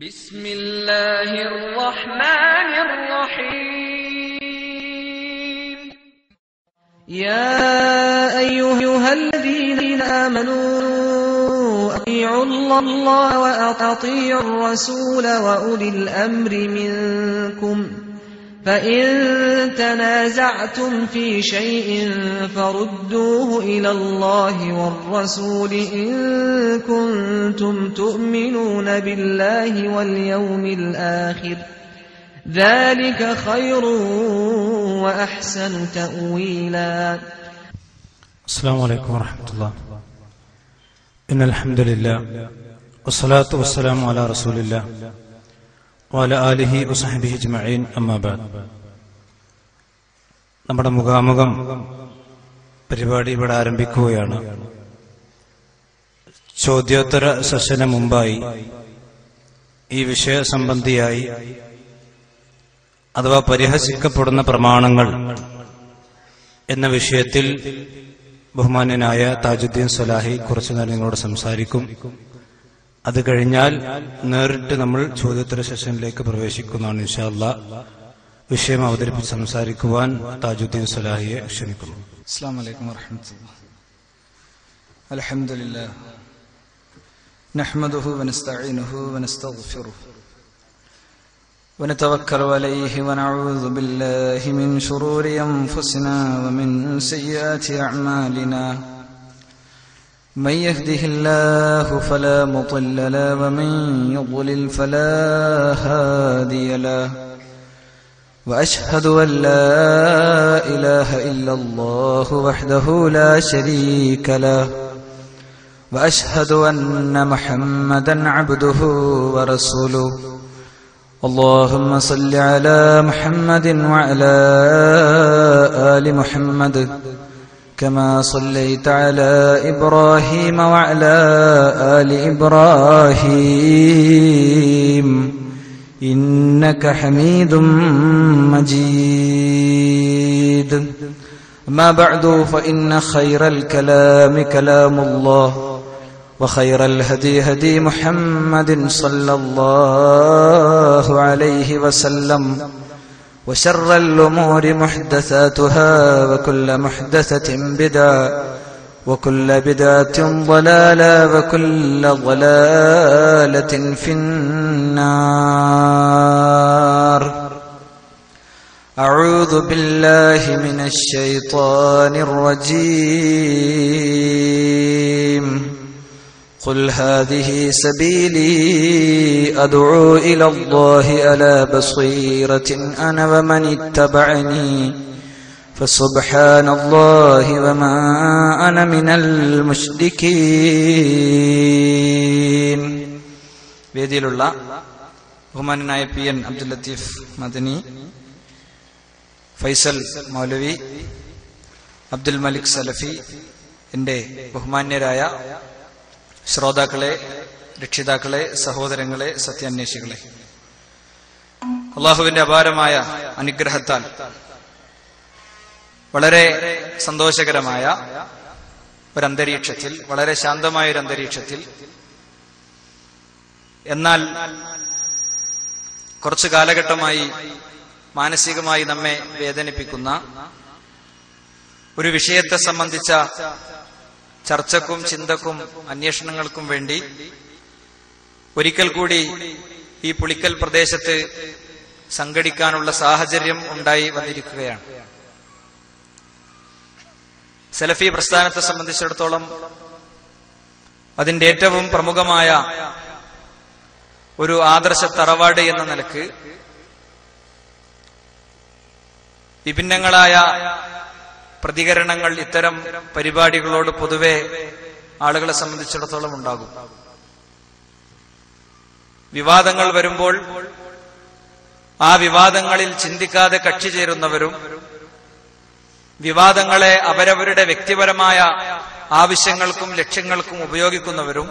بسم الله الرحمن الرحيم يا أيها الذين آمنوا أطيعوا الله وأطيعوا الرسول وأولي الأمر منكم فإن تنازعتم في شيء فردوه إلى الله والرسول إن كنتم تؤمنون بالله واليوم الآخر ذلك خير وأحسن تأويلا. السلام عليكم ورحمة الله. إن الحمد لله والصلاة والسلام على رسول الله وعلى آله وصحبه أجمعين أما بعد. നമ്മുടെ മുഖാമുഖം പരിപാടി ഇവിടെ ആരംഭിക്കുകയാണ്. ചോദ്യോത്തര സെഷന് മുമ്പായി ഈ വിഷയ സംബന്ധിയായി അഥവാ പരിഹസിക്കപ്പെടുന്ന പ്രമാണങ്ങൾ എന്ന വിഷയത്തിൽ ബഹുമാന്യനായ താജുദ്ദീൻ സ്വലാഹി കുറച്ചു നേരം നിങ്ങളോട് സംസാരിക്കും. അത് കഴിഞ്ഞാൽ നേരിട്ട് നമ്മൾ ചോദ്യോത്തര സെഷനിലേക്ക് പ്രവേശിക്കുന്നതാണ്. ഇൻഷാ അല്ലാഹ് വിഷയം അവതരിപ്പിച്ച് സംസാരിക്കുവാൻ താജുദ്ദീൻ സ്വലാഹിയെ ക്ഷണിക്കുന്നു. അസ്സലാമു അലൈക്കും വറഹ്മത്തുള്ളാഹി. അൽഹംദുലില്ലാഹ് നഹ്മദുഹു വനസ്തഈനുഹു വനസ്തഗ്ഫിറുഹു ونتوكل عليه ونعوذ بالله من شرور أنفسنا ومن سيئات أعمالنا من يهده الله فلا مضل له ومن يضلل فلا هادي له وأشهد أن لا إله إلا الله وحده لا شريك له وأشهد أن محمدا عبده ورسوله اللهم صل على محمد وعلى آل محمد كما صليت على إبراهيم وعلى آل إبراهيم إنك حميد مجيد. أما بعد فإن خير الكلام كلام الله وخير الهدي هدي محمد صلى الله عليه وسلم وشر الأمور محدثاتها وكل محدثة بدعة وكل بدعة ضلالة وكل ضلالة في النار. أعوذ بالله من الشيطان الرجيم. قل هذه سبيلي أدعو إلى الله على بصيرة أنا ومن اتبعني فسبحان الله وما أنا من المشركين. വേദിയിലുള്ള ബഹുമാനനായ പി എൻ അബ്ദുൽ ലത്തീഫ് മദനി, ഫൈസൽ മൗലവി, അബ്ദുൽ മലിക് സലഫി, എൻ്റെ ബഹുമാന്യരായ ശ്രോതാക്കളെ, രക്ഷിതാക്കളെ, സഹോദരങ്ങളെ, സത്യാന്വേഷികളെ, അള്ളാഹുവിന്റെ അപാരമായ അനുഗ്രഹത്താൽ വളരെ സന്തോഷകരമായ ഒരന്തരീക്ഷത്തിൽ, വളരെ ശാന്തമായ ഒരു അന്തരീക്ഷത്തിൽ, എന്നാൽ കുറച്ചു കാലഘട്ടമായി മാനസികമായി നമ്മെ വേദനിപ്പിക്കുന്ന ഒരു വിഷയത്തെ സംബന്ധിച്ച ചർച്ചക്കും ചിന്തക്കും അന്വേഷണങ്ങൾക്കും വേണ്ടി ഒരിക്കൽ കൂടി ഈ പുളിക്കൽ പ്രദേശത്ത് സംഘടിക്കാനുള്ള സാഹചര്യം ഉണ്ടായി വന്നിരിക്കുകയാണ്. സലഫി പ്രസ്ഥാനത്തെ സംബന്ധിച്ചിടത്തോളം അതിന്റെ ഏറ്റവും പ്രമുഖമായ ഒരു ആദർശ തറവാട് എന്ന നിലക്ക് വിഭിന്നങ്ങളായ പ്രതികരണങ്ങൾ ഇത്തരം പരിപാടികളോട് പൊതുവെ ആളുകളെ സംബന്ധിച്ചിടത്തോളം ഉണ്ടാകും. വിവാദങ്ങൾ വരുമ്പോൾ ആ വിവാദങ്ങളിൽ ചിന്തിക്കാതെ കക്ഷി ചേരുന്നവരും വിവാദങ്ങളെ അവരവരുടെ വ്യക്തിപരമായ ആവശ്യങ്ങൾക്കും ലക്ഷ്യങ്ങൾക്കും ഉപയോഗിക്കുന്നവരും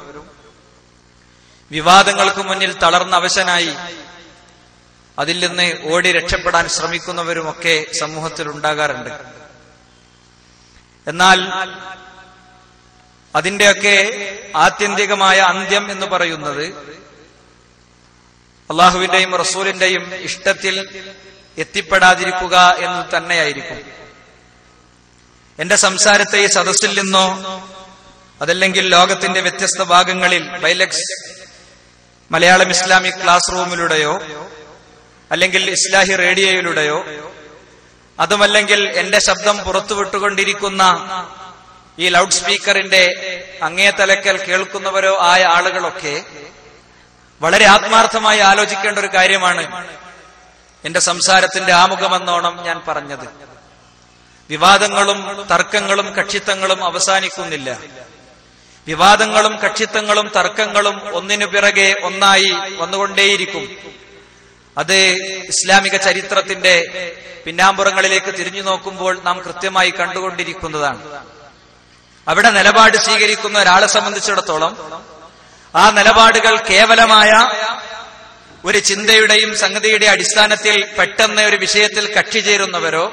വിവാദങ്ങൾക്ക് മുന്നിൽ തളർന്ന അവശനായി അതിൽ നിന്ന് ഓടി രക്ഷപ്പെടാൻ ശ്രമിക്കുന്നവരുമൊക്കെ സമൂഹത്തിൽ ഉണ്ടാകാറുണ്ട്. എന്നാൽ അതിന്റെയൊക്കെ ആത്യന്തികമായ അന്ത്യം എന്ന് പറയുന്നത് അള്ളാഹുവിന്റെയും റസൂലിന്റെയും ഇഷ്ടത്തിൽ എത്തിപ്പെടാതിരിക്കുക എന്ന് തന്നെയായിരിക്കും. എന്റെ സംസാരത്തെ ഈ സദസ്സിൽ നിന്നോ അതല്ലെങ്കിൽ ലോകത്തിന്റെ വ്യത്യസ്ത ഭാഗങ്ങളിൽ ബൈലക്സ് മലയാളം ഇസ്ലാമിക് ക്ലാസ് റൂമിലൂടെയോ അല്ലെങ്കിൽ ഇസ്ലാഹി റേഡിയോയിലൂടെയോ അതുമല്ലെങ്കിൽ എന്റെ ശബ്ദം പുറത്തുവിട്ടുകൊണ്ടിരിക്കുന്ന ഈ ലൗഡ് സ്പീക്കറിന്റെ അങ്ങേ തലക്കൽ കേൾക്കുന്നവരോ ആയ ആളുകളൊക്കെ വളരെ ആത്മാർത്ഥമായി ആലോചിക്കേണ്ട ഒരു കാര്യമാണ് എന്റെ സംസാരത്തിന്റെ ആമുഖമെന്നോണം ഞാൻ പറഞ്ഞത്. വിവാദങ്ങളും തർക്കങ്ങളും കക്ഷിത്തങ്ങളും അവസാനിക്കുന്നില്ല. വിവാദങ്ങളും കക്ഷിത്തങ്ങളും തർക്കങ്ങളും ഒന്നിനു പിറകെ ഒന്നായി വന്നുകൊണ്ടേയിരിക്കും. അത് ഇസ്ലാമിക ചരിത്രത്തിന്റെ പിന്നാമ്പുറങ്ങളിലേക്ക് തിരിഞ്ഞു നോക്കുമ്പോൾ നാം കൃത്യമായി കണ്ടുകൊണ്ടിരിക്കുന്നതാണ്. അവിടെ നിലപാട് സ്വീകരിക്കുന്ന ഒരാളെ സംബന്ധിച്ചിടത്തോളം ആ നിലപാടുകൾ കേവലമായ ഒരു ചിന്തയുടെയും സംഗതിയുടെ അടിസ്ഥാനത്തിൽ പെട്ടെന്ന് ഒരു വിഷയത്തിൽ കക്ഷി ചേരുന്നവരോ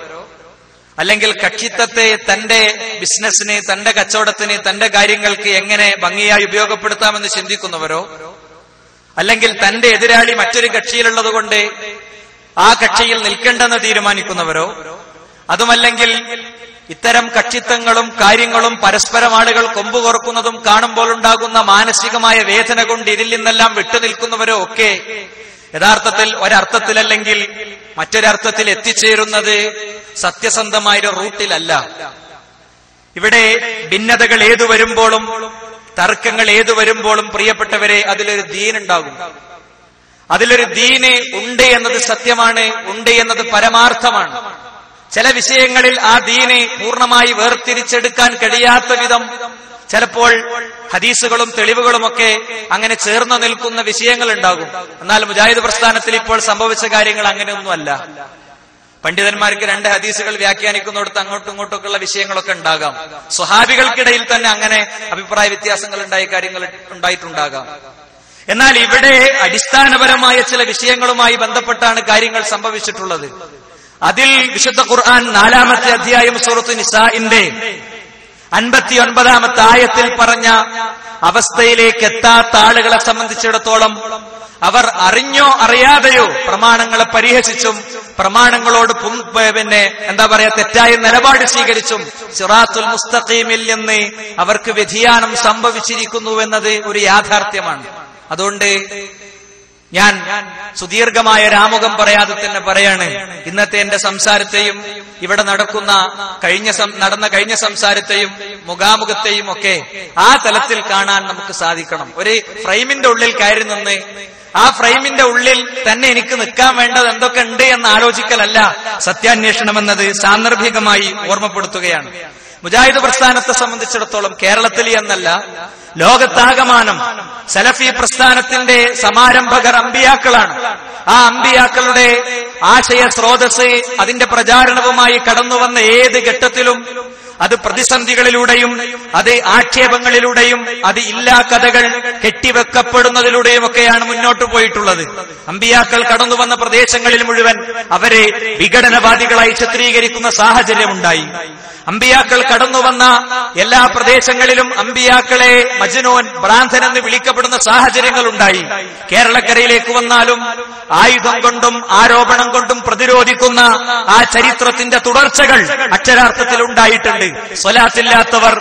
അല്ലെങ്കിൽ കക്ഷിത്തത്തെ തന്റെ ബിസിനസിന്, തന്റെ കച്ചവടത്തിന്, തന്റെ കാര്യങ്ങൾക്ക് എങ്ങനെ ഭംഗിയായി ഉപയോഗപ്പെടുത്താമെന്ന് ചിന്തിക്കുന്നവരോ അല്ലെങ്കിൽ തന്റെ എതിരാളി മറ്റൊരു കക്ഷിയിലുള്ളത് കൊണ്ട് ആ കക്ഷിയിൽ നിൽക്കേണ്ടെന്ന് തീരുമാനിക്കുന്നവരോ അതുമല്ലെങ്കിൽ ഇത്തരം കക്ഷിത്തങ്ങളും കാര്യങ്ങളും പരസ്പരം ആളുകൾ കൊമ്പുകോർക്കുന്നതും കാണുമ്പോൾ ഉണ്ടാകുന്ന മാനസികമായ വേദന കൊണ്ട് ഇതിൽ നിന്നെല്ലാം വിട്ടുനിൽക്കുന്നവരോ ഒക്കെ യഥാർത്ഥത്തിൽ ഒരർത്ഥത്തിലല്ലെങ്കിൽ മറ്റൊരർത്ഥത്തിൽ എത്തിച്ചേരുന്നത് സത്യസന്ധമായ റൂട്ടിലല്ല. ഇവിടെ ഭിന്നതകൾ ഏതു വരുമ്പോഴും തർക്കങ്ങൾ ഏതു വരുമ്പോഴും പ്രിയപ്പെട്ടവരെ അതിലൊരു ദീനുണ്ടാകും. അതിലൊരു ദീന് ഉണ്ട് എന്നത് സത്യമാണ്, ഉണ്ട് എന്നത് പരമാർത്ഥമാണ്. ചില വിഷയങ്ങളിൽ ആ ദീന് പൂർണ്ണമായി വേർതിരിച്ചെടുക്കാൻ കഴിയാത്ത വിധം ചിലപ്പോൾ ഹദീസുകളും തെളിവുകളുമൊക്കെ അങ്ങനെ ചേർന്ന് നിൽക്കുന്ന വിഷയങ്ങൾ ഉണ്ടാകും. എന്നാൽ മുജാഹിദ് പ്രസ്ഥാനത്തിൽ ഇപ്പോൾ സംഭവിച്ച കാര്യങ്ങൾ അങ്ങനെയൊന്നുമല്ല. പണ്ഡിതന്മാർക്ക് രണ്ട് ഹദീസുകൾ വ്യാഖ്യാനിക്കുന്നിടത്ത് അങ്ങോട്ടും ഇങ്ങോട്ടൊക്കെയുള്ള വിഷയങ്ങളൊക്കെ ഉണ്ടാകാം. സ്വഹാബികൾക്കിടയിൽ തന്നെ അങ്ങനെ അഭിപ്രായ വ്യത്യാസങ്ങൾ കാര്യങ്ങൾ ഉണ്ടായിട്ടുണ്ടാകാം. എന്നാൽ ഇവിടെ അടിസ്ഥാനപരമായ ചില വിഷയങ്ങളുമായി ബന്ധപ്പെട്ടാണ് കാര്യങ്ങൾ സംഭവിച്ചിട്ടുള്ളത്. അതിൽ വിശുദ്ധ ഖുർആൻ 4-ാമത്തെ അധ്യായം സൂറത്ത് നിസാഇന്റെ 59-ാമത്തെ ആയത്തിൽ പറഞ്ഞ അവസ്ഥയിലേക്ക് എത്താത്ത ആളുകളെ സംബന്ധിച്ചിടത്തോളം അവർ അറിഞ്ഞോ അറിയാതെയോ പ്രമാണങ്ങളെ പരിഹസിച്ചും പ്രമാണങ്ങളോട് തെറ്റായ നിലപാട് സ്വീകരിച്ചും സിറാത്തുൽ മുസ്തഖീമിൽ നിന്ന് അവർക്ക് വ്യതിയാനം സംഭവിച്ചിരിക്കുന്നുവെന്നത് ഒരു യാഥാർത്ഥ്യമാണ്. അതുകൊണ്ട് ഞാൻ സുദീർഘമായ രാമുഖം പറയാതെ തന്നെ പറയാണ്, ഇന്നത്തെ എന്റെ സംസാരത്തെയും ഇവിടെ നടന്ന കഴിഞ്ഞ സംസാരത്തെയും മുഖാമുഖത്തെയും ഒക്കെ ആ തലത്തിൽ കാണാൻ നമുക്ക് സാധിക്കണം. ഒരു ഫ്രെയിമിന്റെ ഉള്ളിൽ കയറി നിന്ന് ആ ഫ്രെയിമിന്റെ ഉള്ളിൽ തന്നെ എനിക്ക് നിൽക്കാൻ വേണ്ടത് എന്തൊക്കെ ഉണ്ട് എന്ന് ആലോചിക്കലല്ല സത്യാന്വേഷണം എന്നത് സാന്ദർഭികമായി ഓർമ്മപ്പെടുത്തുകയാണ്. മുജാഹിദ് പ്രസ്ഥാനത്തെ സംബന്ധിച്ചിടത്തോളം കേരളത്തിൽ എന്നല്ല ലോകത്താകമാനം സലഫി പ്രസ്ഥാനത്തിന്റെ സമാരംഭകർ അമ്പിയാക്കളാണ്. ആ അമ്പിയാക്കളുടെ ആശയ സ്രോതസ് അതിന്റെ പ്രചാരണവുമായി കടന്നുവന്ന ഏത് ഘട്ടത്തിലും അത് പ്രതിസന്ധികളിലൂടെയും അത് ആക്ഷേപങ്ങളിലൂടെയും അത് ഇല്ലാ കഥകൾ കെട്ടിവെക്കപ്പെടുന്നതിലൂടെയും ഒക്കെയാണ് മുന്നോട്ട് പോയിട്ടുള്ളത്. അമ്പിയാക്കൾ കടന്നുവന്ന പ്രദേശങ്ങളിൽ മുഴുവൻ അവരെ വിഘടനവാദികളായി ചിത്രീകരിക്കുന്ന സാഹചര്യമുണ്ടായി. അമ്പിയാക്കൾ കടന്നുവന്ന എല്ലാ പ്രദേശങ്ങളിലും അമ്പിയാക്കളെ മജ്നൂൻ, ഭ്രാന്തൻ എന്ന് വിളിക്കപ്പെടുന്ന സാഹചര്യങ്ങൾ ഉണ്ടായി. കേരളക്കരയിലേക്ക് വന്നാലും ആയുധം കൊണ്ടും ആരോപണം കൊണ്ടും പ്രതിരോധിക്കുന്ന ആ ചരിത്രത്തിന്റെ തുടർച്ചകൾ അക്ഷരാർത്ഥത്തിൽ ഉണ്ടായിട്ടുണ്ട്. സ്വലാത്തില്ലാത്തവർ,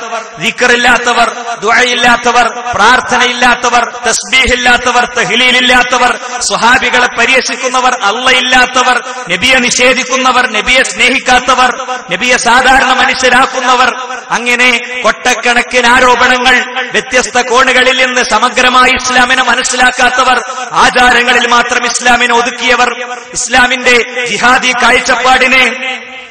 ദിക്റില്ലാത്തവർ, ദുആയില്ലാത്തവർ, പ്രാർത്ഥനയില്ലാത്തവർ, തസ്ബീഹില്ലാത്തവർ, തഹ്ലീലില്ലാത്തവർ, സ്വഹാബികളെ പരിഹസിക്കുന്നവർ, അള്ളയില്ലാത്തവർ, നബിയെ നിഷേധിക്കുന്നവർ, നബിയെ സ്നേഹിക്കാത്തവർ, നബിയെ സാധാരണ മനുഷ്യരാക്കുന്നവർ, അങ്ങനെ കൊട്ടക്കണക്കിന് ആരോപണങ്ങൾ, വ്യത്യസ്ത കോണുകളിൽ നിന്ന് സമഗ്രമായി ഇസ്ലാമിനെ മനസ്സിലാക്കാത്തവർ, ആചാരങ്ങളിൽ മാത്രം ഇസ്ലാമിനെ ഒതുക്കിയവർ, ഇസ്ലാമിന്റെ ജിഹാദി കാഴ്ചപ്പാടിനെ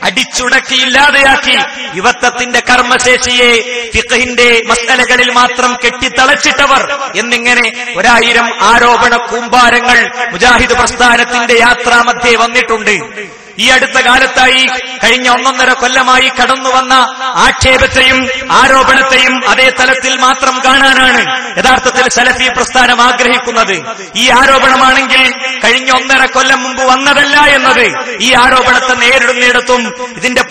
അടിച്ചുടക്കി ഇല്ലാതെയാക്കി യുവത്വത്തിന്റെ കർമ്മശേഷിയെ ഫിഖഹിന്റെ മസ്അലകളിൽ മാത്രം കെട്ടിത്തളച്ചിട്ടവർ എന്നിങ്ങനെ 1000 ആരോപണ കൂമ്പാരങ്ങൾ മുജാഹിദ് പ്രസ്ഥാനത്തിന്റെ യാത്രാമധ്യേ വന്നിട്ടുണ്ട്. ഈ അടുത്ത കാലത്തായി കഴിഞ്ഞ 1.5 കൊല്ലമായി കടന്നുവന്ന ആക്ഷേപത്തെയും ആരോപണത്തെയും അതേ തലത്തിൽ മാത്രം കാണാനാണ് യഥാർത്ഥത്തിൽ സലഫി പ്രസ്ഥാനം ആഗ്രഹിക്കുന്നത്. ഈ ആരോപണമാണെങ്കിൽ കഴിഞ്ഞ 1.5 കൊല്ലം മുമ്പ് വന്നതല്ല എന്നത്. ഈ ആരോപണത്തെ നേരിടുന്നിടത്തും ഇതിന്റെ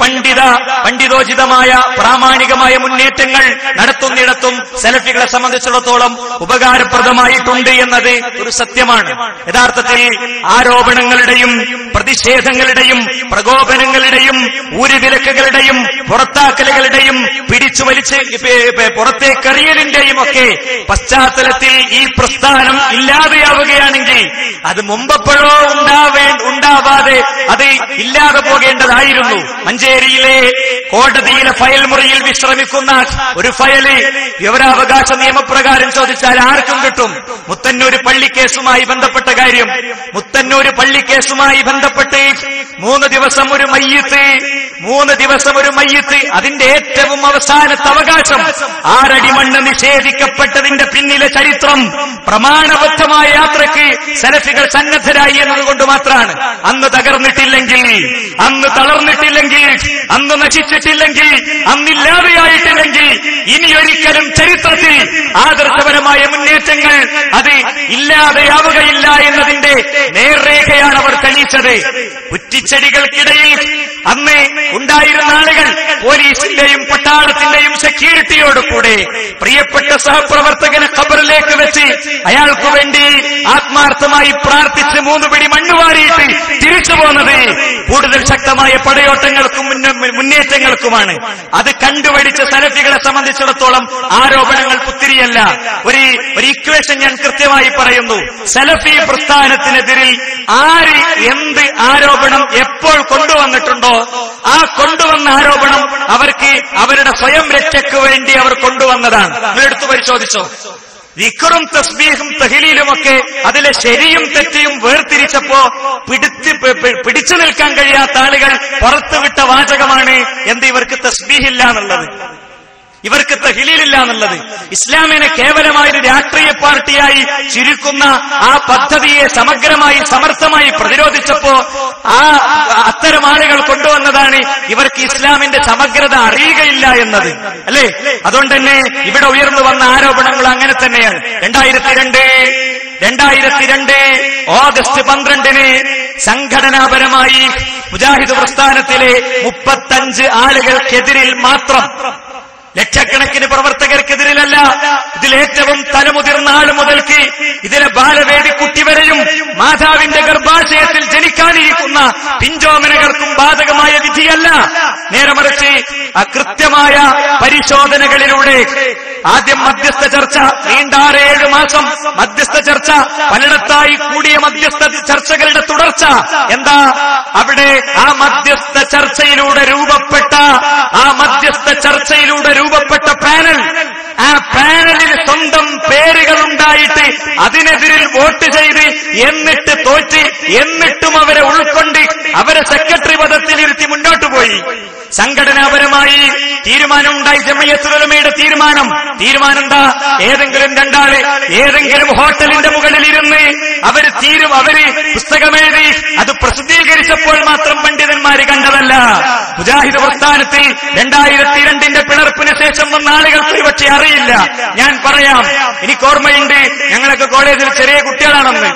പണ്ഡിതോചിതമായ പ്രാമാണികമായ മുന്നേറ്റങ്ങൾ നടത്തുന്നിടത്തും സലഫികളെ സംബന്ധിച്ചിടത്തോളം ഉപകാരപ്രദമായിട്ടുണ്ട് എന്നത് ഒരു സത്യമാണ്. യഥാർത്ഥത്തിൽ ആരോപണങ്ങളുടെയും പ്രതിഷേധങ്ങളുടെയും പ്രകോപനങ്ങളുടെയും ഊരുവിലക്കുകളുടെയും പുറത്താക്കലുകളുടെയും പിടിച്ചു വലിച്ച് പുറത്തേക്കെറിയലിന്റെയും ഒക്കെ പശ്ചാത്തലത്തിൽ ഈ പ്രസ്ഥാനം ഇല്ലാതെയാവുകയാണെങ്കിൽ അത് മുമ്പെപ്പോഴോ ഉണ്ടാവാതെ അത് ഇല്ലാതെ പോകേണ്ടതായിരുന്നു. മഞ്ചേരിയിലെ കോടതിയിലെ ഫയൽ മുറിയിൽ വിശ്രമിക്കുന്ന ഒരു ഫയല് വിവരാവകാശ നിയമപ്രകാരം ചോദിച്ചാൽ ആർക്കും കിട്ടും. മുത്തന്നൂർ പള്ളിക്കേസുമായി ബന്ധപ്പെട്ട കാര്യം. മുത്തന്നൂർ പള്ളിക്കേസുമായി ബന്ധപ്പെട്ട് 3 ദിവസം ഒരു മയ്യത്ത്, അതിന്റെ ഏറ്റവും അവസാനത്തെ അവകാശം 6 അടി മണ്ണ് നിഷേധിക്കപ്പെട്ടതിന്റെ പിന്നിലെ ചരിത്രം പ്രമാണബദ്ധമായ യാത്രയ്ക്ക് സലഫികൾ സന്നദ്ധരായി എന്നതുകൊണ്ട് മാത്രമാണ്. അന്ന് തകർന്നിട്ടില്ലെങ്കിൽ, അന്ന് തളർന്നിട്ടില്ലെങ്കിൽ, അന്ന് നശിച്ചിട്ടില്ലെങ്കിൽ, അന്നില്ലാതെയായിട്ടില്ലെങ്കിൽ ഇനിയൊരിക്കലും ചരിത്രത്തിൽ ആദർശപരമായ മുന്നേറ്റങ്ങൾ അത് ഇല്ലാതെയാവുകയില്ല എന്നതിന്റെ നേർരേഖയാണ് അവർ തെളിയിച്ചത്. കുറ്റിച്ചെടികൾക്കിടയിൽ അന്ന് ഉണ്ടായിരുന്ന ആളുകൾ പോലീസിന്റെയും പട്ടാളത്തിന്റെയും സെക്യൂരിറ്റിയോടുകൂടെ പ്രിയപ്പെട്ട സഹപ്രവർത്തകനെ ഖബറിലേക്ക് വെച്ച് അയാൾക്കു വേണ്ടി ആത്മാർത്ഥമായി പ്രാർത്ഥിച്ച് 3 പിടി മണ്ണ് വാരിയിട്ട് തിരിച്ചു പോന്നത് കൂടുതൽ ശക്തമായ പടയോട്ടങ്ങൾക്കും മുന്നേറ്റങ്ങൾക്കുമാണ്. അത് കണ്ടുപിടിച്ച സലഫികളെ സംബന്ധിച്ചിടത്തോളം ആരോപണങ്ങൾ പുത്തിരിയല്ല. ഒരു ഇക്വേഷൻ ഞാൻ കൃത്യമായി പറയുന്നു. സലഫി പ്രസ്ഥാനത്തിനെതിരിൽ ആര് എന്ത് ആരോപണം എപ്പോൾ കൊണ്ടുവന്നിട്ടുണ്ടോ ആ കൊണ്ടുവന്ന ആരോപണം അവർക്ക് അവരുടെ സ്വയം രക്ഷയ്ക്ക് വേണ്ടി അവർ കൊണ്ടുവന്നതാണ്. നിങ്ങളെടുത്ത് പരിശോധിച്ചോ. ദിക്റും തസ്ബീഹും തഹ്ലീലുമൊക്കെ അതിലെ ശരിയും തെറ്റിയും വേർതിരിച്ചപ്പോ പിടിച്ചു നിൽക്കാൻ കഴിയാത്ത ആളുകൾ പുറത്തുവിട്ട വാചകമാണ് എന്ത് ഇവർക്ക് തസ്ബീഹില്ല എന്നുള്ളത്, ഇവർക്ക് തഹ്ലീലില്ല എന്നുള്ളത്. ഇസ്ലാമിനെ കേവലമായൊരു രാഷ്ട്രീയ പാർട്ടിയായി ചുരുക്കുന്ന ആ പദ്ധതിയെ സമഗ്രമായി സമർത്ഥമായി പ്രതിരോധിച്ചപ്പോ അത്തരം ആളുകൾ കൊണ്ടുവന്നതാണ് ഇവർക്ക് ഇസ്ലാമിന്റെ സമഗ്രത അറിയുകയില്ല എന്നത്, അല്ലേ? അതുകൊണ്ട് തന്നെ ഇവിടെ ഉയർന്നു വന്ന ആരോപണങ്ങൾ അങ്ങനെ തന്നെയാണ്. 2002 ഓഗസ്റ്റ് 12 സംഘടനാപരമായി മുജാഹിദ് പ്രസ്ഥാനത്തിലെ 35 ആളുകൾക്കെതിരിൽ മാത്രം, ലക്ഷക്കണക്കിന് പ്രവർത്തകർക്കെതിരിലല്ല, ഇതിലേറ്റവും തലമുതിർന്ന ആള് മുതൽക്ക് ഇതിലെ ബാലവേദി കുട്ടി വരെയും മാതാവിന്റെ ഗർഭാശയത്തിൽ ജനിക്കാനിരിക്കുന്ന പിഞ്ചോമനകൾക്കും ബാധകമായ വിധിയല്ല. നേരെ മറിച്ച് കൃത്യമായ പരിശോധനകളിലൂടെ ആദ്യം മധ്യസ്ഥ ചർച്ച, നീണ്ട 6-7 മാസം മധ്യസ്ഥ ചർച്ച, പലയിടത്തായി കൂടിയ മധ്യസ്ഥ ചർച്ചകളുടെ തുടർച്ച. എന്താ അവിടെ ആ മധ്യസ്ഥ ചർച്ചയിലൂടെ രൂപപ്പെട്ട പാനൽ, ആ പാനലിൽ സ്വന്തം പേരുകൾ ഉണ്ടായിട്ട് അതിനെതിരിൽ വോട്ട് ചെയ്ത് എന്നിട്ട് തോറ്റ്, എന്നിട്ടും അവരെ ഉൾക്കൊണ്ട് അവരെ സെക്രട്ടറി പദത്തിലിരുത്തി മുന്നോട്ട് പോയി. സംഘടനാപരമായി തീരുമാനമുണ്ടായി. ജമിയത്തുൽ ഉലമയുടെ തീരുമാനം എന്താ? ഏതെങ്കിലും 2 ആള് ഏതെങ്കിലും ഹോട്ടലിന്റെ മുകളിൽ ഇരുന്ന് അവര് പുസ്തകമെഴുതി അത് പ്രസിദ്ധീകരിച്ചപ്പോൾ മാത്രം പണ്ഡിതന്മാര് കണ്ടതല്ല. മുജാഹിദ് പ്രസ്ഥാനത്തിൽ 2002 പിളർപ്പിന് ശേഷം വന്ന ആളുകൾക്ക് പക്ഷേ അറിയില്ല. ഞാൻ പറയാം, എനിക്ക് ഓർമ്മയുണ്ട്, ഞങ്ങളൊക്കെ കോളേജിൽ ചെറിയ കുട്ടികളാണെന്ന്.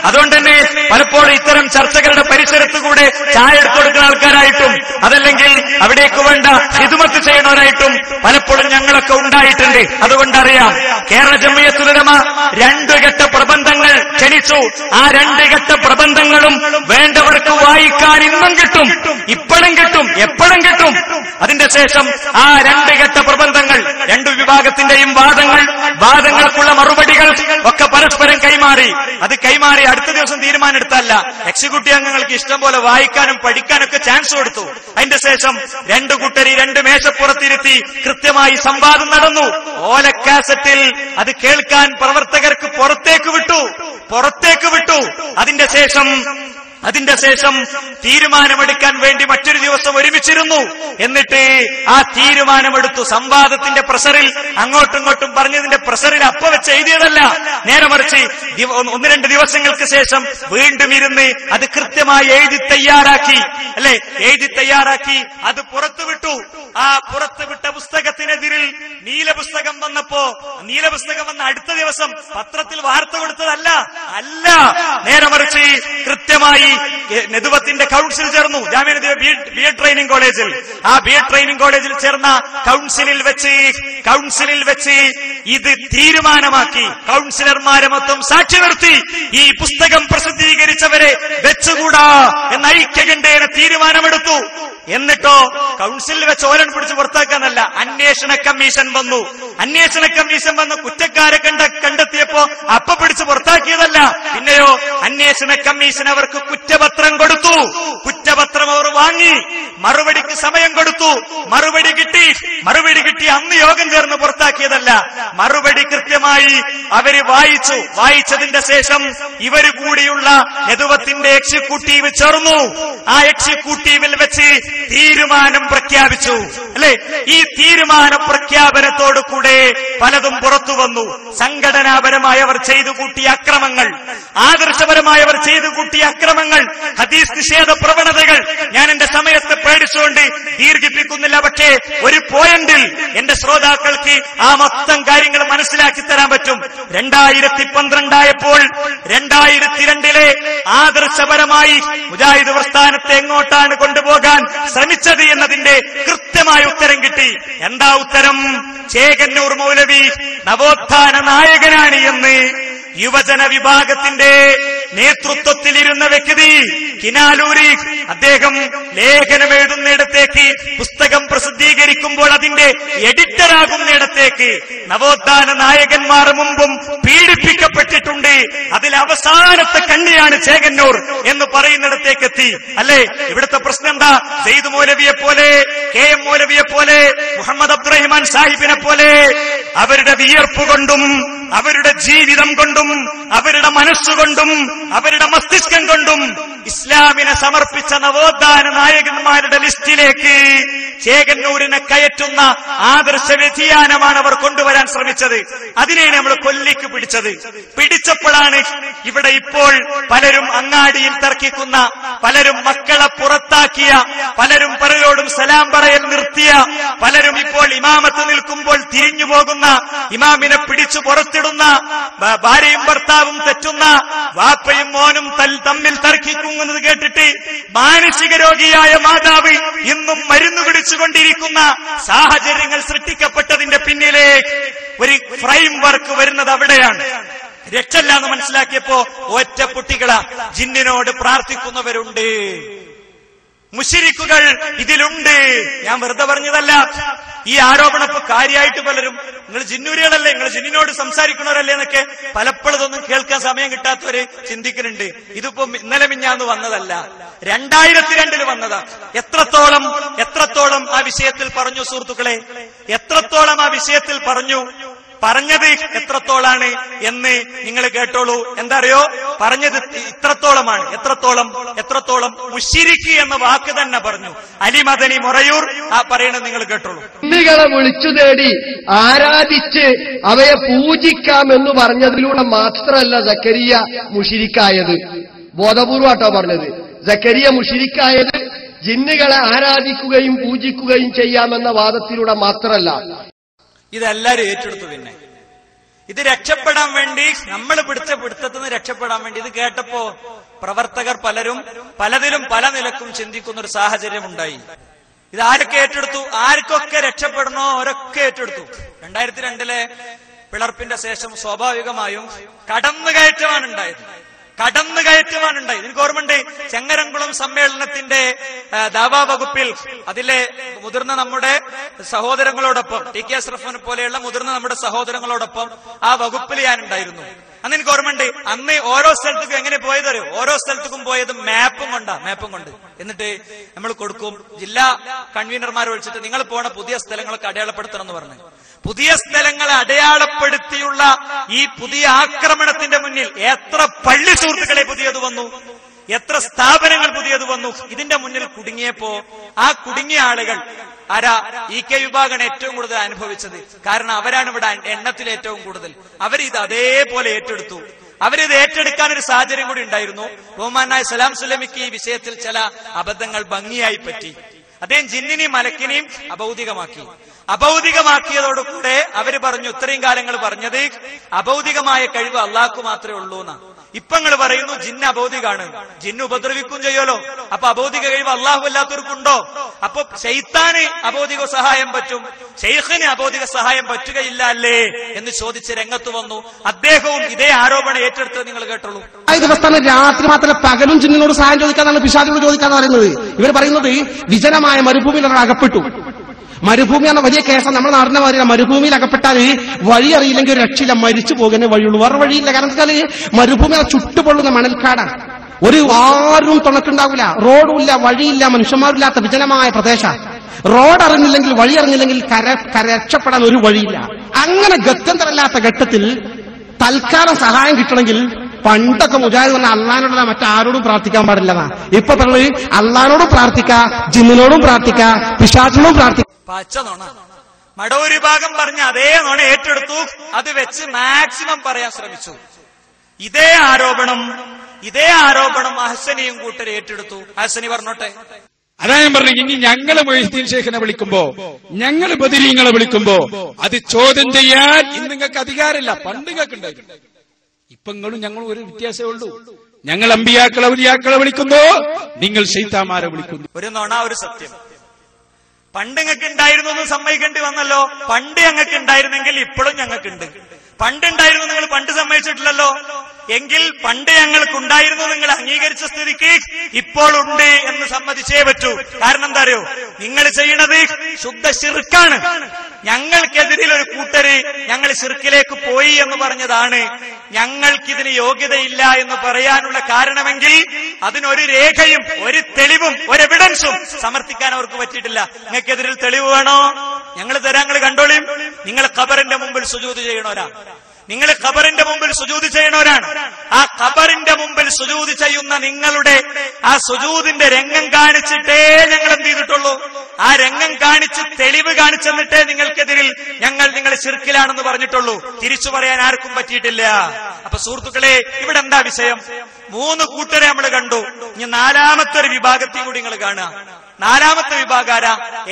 അതുകൊണ്ട് തന്നെ പലപ്പോഴും ഇത്തരം ചർച്ചകളുടെ പരിസരത്ത് കൂടെ ചായ എടുത്തു കൊടുക്കുന്ന ആൾക്കാരായിട്ടും അതല്ലെങ്കിൽ അവിടേക്ക് വേണ്ട ഹിദ്മത്ത് ചെയ്യുന്നവരായിട്ടും പലപ്പോഴും ഞങ്ങളൊക്കെ ഉണ്ടായിട്ടുണ്ട്. അതുകൊണ്ടറിയാം, കേരള ജമിയത്തുൽ ഉലമ 2 ഘട്ട പ്രബന്ധങ്ങൾ ക്ഷണിച്ചു. ആ 2 ഘട്ട പ്രബന്ധങ്ങളും വേണ്ടവർക്ക് വായിക്കാൻ ഇന്നും കിട്ടും, ഇപ്പോഴും കിട്ടും, എപ്പോഴും കിട്ടും. അതിന്റെ ശേഷം ആ 2 ഘട്ട പ്രബന്ധങ്ങൾ, 2 വിഭാഗത്തിന്റെയും വാദങ്ങൾക്കുള്ള മറുപടികൾ ഒക്കെ പരസ്പരം കൈമാറി. അത് കൈമാറി അടുത്ത ദിവസം തീരുമാനം എടുത്തല്ല, എക്സിക്യൂട്ടീവ് അംഗങ്ങൾക്ക് ഇഷ്ടം പോലെ വായിക്കാനും പഠിക്കാനൊക്കെ ചാൻസ് കൊടുത്തു. അതിന്റെ ശേഷം 2 കൂട്ടരി 2 മേശപ്പുറത്തിരുത്തി കൃത്യമായി സംവാദം നടന്നു. ഓലക്കാസറ്റിൽ അത് കേൾക്കാൻ പ്രവർത്തകർക്ക് പുറത്തേക്ക് വിട്ടു. അതിന്റെ ശേഷം അതിന്റെ ശേഷം തീരുമാനമെടുക്കാൻ വേണ്ടി മറ്റൊരു ദിവസം ഒരുമിച്ചിരുന്നു. എന്നിട്ട് ആ തീരുമാനമെടുത്തു. സംവാദത്തിന്റെ പ്രഷറിൽ അങ്ങോട്ടും ഇങ്ങോട്ടും പറഞ്ഞതിന്റെ പ്രഷറിൽ അപ്പ വെച്ച് എഴുതിയതല്ല, നേരെ മറിച്ച് 1-2 ദിവസങ്ങൾക്ക് ശേഷം വീണ്ടും ഇരുന്ന് അത് കൃത്യമായി എഴുതി തയ്യാറാക്കി, അല്ലെ, എഴുതി തയ്യാറാക്കി അത് പുറത്തുവിട്ടു. ആ പുറത്തുവിട്ട പുസ്തകത്തിനെതിരിൽ നീലപുസ്തകം വന്നപ്പോ, നീലപുസ്തകം വന്ന അടുത്ത ദിവസം പത്രത്തിൽ വാർത്ത കൊടുത്തതല്ല, നേരെ മറിച്ച് കൃത്യമായി നെതുവത്തിന്റെ കൗൺസിൽ ചേർന്നു. ജാമ്യ ബി എഡ് ട്രെയിനിങ് കോളേജിൽ, ആ ബി എഡ് ട്രെയിനിങ് കോളേജിൽ ചേർന്ന കൗൺസിലിൽ വെച്ച് ഇത് തീരുമാനമാക്കി. കൗൺസിലർമാരെ മൊത്തം സാക്ഷി നിർത്തി ഈ പുസ്തകം പ്രസിദ്ധീകരിച്ചവരെ വെച്ചുകൂടാ എന്ന ഐക്യകണ്ഠേന തീരുമാനമെടുത്തു. എന്നിട്ടോ കൗൺസിലിൽ വെച്ച് ഓലൻ പിടിച്ച് പുറത്താക്കാനല്ല, അന്വേഷണ കമ്മീഷൻ വന്നു. കുറ്റക്കാരെ കണ്ടെത്തിയപ്പോ അപ്പ പിടിച്ച് പുറത്താക്കിയതല്ല, പിന്നെയോ അന്വേഷണ കമ്മീഷൻ അവർക്ക് കുറ്റപത്രം കൊടുത്തു. കുറ്റപത്രം അവർ വാങ്ങി, മറുപടിക്ക് സമയം കൊടുത്തു. മറുപടി കിട്ടി അന്ന് യോഗം ചേർന്ന് പുറത്താക്കിയതല്ല, മറുപടി കൃത്യമായി അവര് വായിച്ചതിന്റെ ശേഷം ഇവര് കൂടിയുള്ള നെതുവത്തിന്റെ എക്സിക്യൂട്ടീവ് ചേർന്നു. ആ എക്സിക്യൂട്ടീവിൽ വെച്ച് തീരുമാനം പ്രഖ്യാപിച്ചു, അല്ലെ. ഈ തീരുമാന പ്രഖ്യാപനത്തോടു കൂടെ പലതും പുറത്തു വന്നു. സംഘടനാപരമായി അവർ ചെയ്തു കൂട്ടിയ അക്രമങ്ങൾ, ആദർശപരമായവർ ചെയ്തു കൂട്ടിയ അക്രമങ്ങൾ, ഹദീസ് നിഷേധ പ്രവണതകൾ. ഞാൻ എന്റെ സമയത്ത് പേടിച്ചുകൊണ്ട് ദീർഘിപ്പിക്കുന്നില്ല, പക്ഷേ ഒരു പോയിന്റിൽ എന്റെ ശ്രോതാക്കൾക്ക് ആ മൊത്തം കാര്യങ്ങൾ മനസ്സിലാക്കി തരാൻ പറ്റും. 2012 ആയപ്പോൾ 2002 ആദർശപരമായി മുജാഹിദ് പ്രസ്ഥാനത്തെ എങ്ങോട്ടാണ് കൊണ്ടുപോകാൻ ശ്രമിച്ചത് എന്നതിന്റെ കൃത്യമായ ഉത്തരം കിട്ടി. എന്താ ഉത്തരം? ചേകന്നൂർ മൗലവി നവോത്ഥാന നായകനാണ് എന്ന് യുവജന വിഭാഗത്തിന്റെ നേതൃത്വത്തിലിരുന്ന വ്യക്തി കിനാലൂരി, അദ്ദേഹം ലേഖനം എഴുതുന്നിടത്തേക്ക്, പുസ്തകം പ്രസിദ്ധീകരിക്കുമ്പോൾ അതിന്റെ എഡിറ്ററാകുന്നിടത്തേക്ക് നവോത്ഥാന നായകന്മാർ മുമ്പും പീഡിപ്പിക്കപ്പെട്ടിട്ടുണ്ട്, അതിൽ അവസാനത്തെ കണ്ണിയാണ് ചേകന്നൂർ എന്ന് പറയുന്നിടത്തേക്ക് എത്തി, അല്ലേ. ഇവിടുത്തെ പ്രശ്നം എന്താ? സെയ്ദ് മൗലവിയെ പോലെ, കെ എം മൗലവിയെ പോലെ, മുഹമ്മദ് അബ്ദുറഹിമാൻ സാഹിബിനെ പോലെ അവരുടെ വിയർപ്പ് കൊണ്ടും അവരുടെ ജീവിതം കൊണ്ടും അവരുടെ മനസ്സുകൊണ്ടും അവരുടെ മസ്തിഷ്കം കൊണ്ടും ഇസ്ലാമിനെ സമർപ്പിച്ച നവോത്ഥാന നായകന്മാരുടെ ലിസ്റ്റിലേക്ക് ചേകന്നൂരിനെ കയറ്റുന്ന ആദർശ വ്യതിയാനമാണ് അവർ കൊണ്ടുവരാൻ ശ്രമിച്ചത്. അതിനെ നമ്മൾ കൊല്ലിക്ക് പിടിച്ചപ്പോഴാണ് ഇവിടെ ഇപ്പോൾ പലരും അങ്ങാടിയിൽ തർക്കിക്കുന്ന, പലരും മക്കളെ പുറത്താക്കിയ, പലരും പലരോടും സലാം പറയൽ നിർത്തിയ, പലരും ഇപ്പോൾ ഇമാമത്ത് നിൽക്കുമ്പോൾ തിരിഞ്ഞു പോകുന്ന, ഇമാമിനെ പിടിച്ചു പുറത്തിടുന്ന, ഭാര്യയും ഭർത്താവും തെറ്റുന്ന, വാപ്പയും മോനും തമ്മിൽ തർക്കിക്കുന്നത് കേട്ടിട്ട് മാനസിക രോഗിയായ മാതാവ് ഇന്നും മരുന്ന് പിടിച്ചുകൊണ്ടിരിക്കുന്ന സാഹചര്യങ്ങൾ സൃഷ്ടിക്കപ്പെട്ടതിന്റെ പിന്നിലെ ഒരു ഫ്രെയിം വർക്ക് വരുന്നത് അവിടെയാണ്. രക്ഷല്ല എന്ന് മനസ്സിലാക്കിയപ്പോ ഒറ്റപ്പൊട്ടികളാ ജിന്നിനോട് പ്രാർത്ഥിക്കുന്നവരുണ്ട്, മുശ്രിക്കുകൾ ഇതിലുണ്ട്. ഞാൻ വെറുതെ പറഞ്ഞതല്ല. ഈ ആരോപണം ഇപ്പൊ കാര്യമായിട്ട് പലരും, നിങ്ങൾ ജിന്നൂരികളല്ലേ, നിങ്ങൾ ജിന്നിനോട് സംസാരിക്കുന്നവരല്ലേ എന്നൊക്കെ പലപ്പോഴും ഇതൊന്നും കേൾക്കാൻ സമയം കിട്ടാത്തവര് ചിന്തിക്കുന്നുണ്ട്. ഇതിപ്പോ ഇന്നലെ മിഞ്ഞാന്ന് വന്നതല്ല, 2002 വന്നതാ. എത്രത്തോളം ആ വിഷയത്തിൽ പറഞ്ഞു സുഹൃത്തുക്കളെ, എത്രത്തോളം ആ വിഷയത്തിൽ പറഞ്ഞത് എത്രത്തോളാണ് എന്ന് നിങ്ങൾ കേട്ടോളൂ. എന്താ അറിയോ? പറഞ്ഞത് ഇത്രത്തോളമാണ്. എത്രത്തോളം മുശ്രിക്ക് എന്ന വാക്ക് തന്നെ പറഞ്ഞു. അലി മദനി മൊറയൂർ ആ പറയുന്നത് നിങ്ങൾ കേട്ടോളൂ. ജിന്നുകളെ വിളിച്ചു തേടി ആരാധിച്ച് അവയെ പൂജിക്കാമെന്ന് പറഞ്ഞതിലൂടെ മാത്രമല്ല സക്കരിയ മുശ്രിക്കായത്. ബോധപൂർവ്വമാട്ടോ പറഞ്ഞത്. സക്കരിയ മുശ്രിക്കായത് ജിന്നുകളെ ആരാധിക്കുകയും പൂജിക്കുകയും ചെയ്യാമെന്ന വാദത്തിലൂടെ മാത്രമല്ല. ഇതെല്ലാരും ഏറ്റെടുത്തു. പിന്നെ ഇത് രക്ഷപ്പെടാൻ വേണ്ടി, നമ്മൾ പിടിച്ച പിടുത്തത്തിൽ നിന്ന് രക്ഷപ്പെടാൻ വേണ്ടി ഇത് കേട്ടപ്പോ പ്രവർത്തകർ പലതിലും പല നിലക്കും ചിന്തിക്കുന്ന ഒരു സാഹചര്യം ഉണ്ടായി. ഇത് ആരൊക്കെ ഏറ്റെടുത്തു? ആർക്കൊക്കെ രക്ഷപ്പെടണോ അവരൊക്കെ ഏറ്റെടുത്തു. 2002 പിളർപ്പിന്റെ ശേഷം സ്വാഭാവികമായും കടന്നുകയറ്റമാണ് ഉണ്ടായത്. എനിക്ക് ഓർമ്മയുണ്ട്, ചെങ്ങരംകുളം സമ്മേളനത്തിന്റെ ദാവാ വകുപ്പിൽ അതിലെ മുതിർന്ന നമ്മുടെ സഹോദരങ്ങളോടൊപ്പം, ടി കെ അഷ്റഫിനെ പോലെയുള്ള മുതിർന്ന നമ്മുടെ സഹോദരങ്ങളോടൊപ്പം ആ വകുപ്പിൽ ഞാനുണ്ടായിരുന്നു. അന്ന് എനിക്ക് ഓർമ്മയുണ്ട്, അന്ന് ഓരോ സ്ഥലത്തേക്കും എങ്ങനെ പോയതറിയോ? ഓരോ സ്ഥലത്തേക്കും പോയത് മാപ്പും കൊണ്ട് എന്നിട്ട് നമ്മൾ കൊടുക്കും. ജില്ലാ കൺവീനർമാർ വിളിച്ചിട്ട് നിങ്ങൾ പോണ പുതിയ സ്ഥലങ്ങളൊക്കെ അടയാളപ്പെടുത്തണം എന്ന് പറഞ്ഞു. പുതിയ സ്ഥലങ്ങളെ അടയാളപ്പെടുത്തിയുള്ള ഈ പുതിയ ആക്രമണത്തിന്റെ മുന്നിൽ എത്ര പള്ളി സുഹൃത്തുക്കളെ പുതിയത് വന്നു. എത്ര സ്ഥാപനങ്ങൾ പുതിയത് വന്നു. ഇതിന്റെ മുന്നിൽ കുടുങ്ങിയപ്പോ ആ കുടുങ്ങിയ ആളുകൾ ആരാ? EK വിഭാഗമാണ് ഏറ്റവും കൂടുതൽ അനുഭവിച്ചത്. കാരണം അവരാണ് ഇവിടെ എണ്ണത്തിൽ ഏറ്റവും കൂടുതൽ. അവരിത് അതേപോലെ ഏറ്റെടുത്തു. അവരിത് ഏറ്റെടുക്കാൻ ഒരു സാഹചര്യം കൂടി ഉണ്ടായിരുന്നു. ബഹുമാനായ സലാം സുലമിക്ക് ഈ വിഷയത്തിൽ ചില അബദ്ധങ്ങൾ ഭംഗിയായി പറ്റി. അദ്ദേഹം ജിന്നിനെയും മലക്കിനെയും അഭൗതികമാക്കിയതോടുകൂടെ അവര് പറഞ്ഞു, ഇത്രയും കാലങ്ങൾ പറഞ്ഞത് അഭൗതികമായ കഴിവ് അള്ളാഹ്ക്ക് മാത്രമേ ഉള്ളൂ എന്നാ. ഇപ്പൊ നിങ്ങൾ പറയുന്നു ജിന്ന് അഭൗതികാണ്, ജിന്ന് ഉപദ്രവിക്കും ചെയ്യുമല്ലോ, അപ്പൊ അഭൗതിക കഴിവ് അള്ളാഹു അല്ലാത്തവർക്കുണ്ടോ? അപ്പൊ ശൈത്താന് അഭൗതിക സഹായം പറ്റും, ശൈഖിന് അഭൗതിക സഹായം പറ്റുകയില്ല അല്ലേ എന്ന് ചോദിച്ച് രംഗത്ത് വന്നു. അദ്ദേഹവും ഇതേ ആരോപണം ഏറ്റെടുത്തത് നിങ്ങൾ കേട്ടുള്ളൂ. ദിവസം രാത്രി മാത്രമല്ല പകലും ജിന്നിനോട് സഹായം ചോദിക്കാന്നാണ്, പിശാചിനോട് ചോദിക്കാന്ന് പറയുന്നത്. ഇവർ പറയുന്നത് വിജനമായ മരുഭൂമിയിൽ അകപ്പെട്ടു. മരുഭൂമി എന്ന വലിയ കേസാണ്. നമ്മുടെ നാടിനെ മാറിയ മരുഭൂമിയിൽ അകപ്പെട്ടാൽ വഴി അറിയില്ലെങ്കിൽ ഒരു രക്ഷയില്ല, മരിച്ചു പോകുന്നേ വഴിയുള്ളൂ, വേറെ വഴിയില്ല. കാരണം എന്താ വെച്ചാൽ മരുഭൂമി ചുട്ടുപൊള്ളുന്ന മണൽക്കാടാണ്. ഒരു ആരും തുണക്കുണ്ടാവില്ല, റോഡും ഇല്ല, വഴിയില്ല, മനുഷ്യന്മാരില്ലാത്ത വിജനമായ പ്രദേശം. റോഡ് അറിഞ്ഞില്ലെങ്കിൽ വഴി അറിഞ്ഞില്ലെങ്കിൽ രക്ഷപ്പെടാൻ ഒരു വഴിയില്ല. അങ്ങനെ ഗത്യന്തരമില്ലാത്ത ഘട്ടത്തിൽ തൽക്കാലം സഹായം കിട്ടണമെങ്കിൽ പണ്ടൊക്കെ മുജാഹിദ് പറഞ്ഞ അള്ളഹാനോടല്ല മറ്റാരോടും പ്രാർത്ഥിക്കാൻ പാടില്ലതാ. ഇപ്പൊ പറഞ്ഞത് അള്ളഹാനോടും പ്രാർത്ഥിക്കാ, ജിന്നിനോടും പ്രാർത്ഥിക്കാ, പിശാചിനോടും പ്രാർത്ഥിക്കാം. പച്ച നോണ മടവൂരി ഭാഗം പറഞ്ഞ അതേ നോണ ഏറ്റെടുത്തു. അത് വെച്ച് മാക്സിമം പറയാൻ ശ്രമിച്ചു. ഇതേ ആരോപണം അഹ്സനിയും കൂട്ടരെ ഏറ്റെടുത്തു. അഹ്സനി പറഞ്ഞോട്ടെ. അതാ ഞാൻ പറഞ്ഞു, ഇനി ഞങ്ങള് മൊയ്തീൻ ഷേഖിനെ വിളിക്കുമ്പോ, ഞങ്ങള് ബദരീങ്ങളെ വിളിക്കുമ്പോ അത് ചോദ്യം ചെയ്യാൻ ഇന്ന് നിങ്ങൾക്ക് അധികാരമില്ല. പണ്ട് നിങ്ങൾക്ക് ഉണ്ടായിരുന്നു. ഇപ്പൊ നിങ്ങളും ഞങ്ങളും ഒരു വ്യത്യാസമേ ഉള്ളൂ. ഞങ്ങൾ അമ്പിയാക്കളെ ഔലിയാക്കളെ വിളിക്കുമ്പോ നിങ്ങൾ ശൈത്താന്മാരെ വിളിക്കുന്നു. ഒരു നുണ ഒരു സത്യം. പണ്ട് ഞങ്ങൾക്ക് ഉണ്ടായിരുന്നു എന്ന് സമ്മതിക്കേണ്ടി വന്നല്ലോ. പണ്ട് ഞങ്ങൾക്ക് ഉണ്ടായിരുന്നെങ്കിൽ ഇപ്പോഴും ഞങ്ങൾക്കുണ്ട്. പണ്ടുണ്ടായിരുന്നു നിങ്ങൾ പണ്ട് സമ്മതിച്ചിട്ടില്ലല്ലോ. എങ്കിൽ പണ്ട് ഞങ്ങൾക്കുണ്ടായിരുന്നു നിങ്ങൾ അംഗീകരിച്ച സ്ഥിതിക്ക് ഇപ്പോൾ ഉണ്ട് എന്ന് സമ്മതിച്ചേ പറ്റൂ. കാരണം എന്താ അറിയോ? നിങ്ങൾ ചെയ്യണത് ശുദ്ധ ശിർക്കാണ്. ഞങ്ങൾക്കെതിരിൽ ഒരു കൂട്ടര് ഞങ്ങൾ ശിർക്കിലേക്ക് പോയി എന്ന് പറഞ്ഞതാണ്. ഞങ്ങൾക്കിതിന് യോഗ്യതയില്ല എന്ന് പറയാനുള്ള കാരണമെങ്കിൽ അതിനൊരു രേഖയും ഒരു തെളിവും ഒരു എവിഡൻസും സമർത്ഥിക്കാൻ അവർക്ക് പറ്റിയിട്ടില്ല. നിങ്ങൾക്കെതിരിൽ തെളിവ് വേണോ? ഞങ്ങൾ തരാം, നിങ്ങൾ കണ്ടോളിയും. നിങ്ങൾ ഖബറിന്റെ മുമ്പിൽ സുജൂദ് ചെയ്യണവരാ. നിങ്ങൾ ഖബറിന്റെ മുമ്പിൽ സുജൂദ് ചെയ്യണവരാണ്. ആ ഖബറിന്റെ മുമ്പിൽ സുജൂദ് ചെയ്യുന്ന നിങ്ങളുടെ ആ സുജൂദിന്റെ രംഗം കാണിച്ചിട്ടേ ഞങ്ങൾ എന്ത് ചെയ്തിട്ടുള്ളൂ? ആ രംഗം കാണിച്ച് തെളിവ് കാണിച്ചെന്നിട്ടേ നിങ്ങൾക്കെതിരിൽ നിങ്ങൾ ശിർക്കിലാണെന്ന് പറഞ്ഞിട്ടുള്ളൂ. തിരിച്ചു പറയാൻ ആർക്കും പറ്റിയിട്ടില്ല. അപ്പൊ സുഹൃത്തുക്കളെ, ഇവിടെ എന്താ വിഷയം? 3 കൂട്ടരെ നമ്മൾ കണ്ടു. ഇനി 4ാമത്തെ ഒരു വിഭാഗത്തെയും കൂടി നിങ്ങൾ കാണുക. 4ാമത്തെ വിഭാഗാര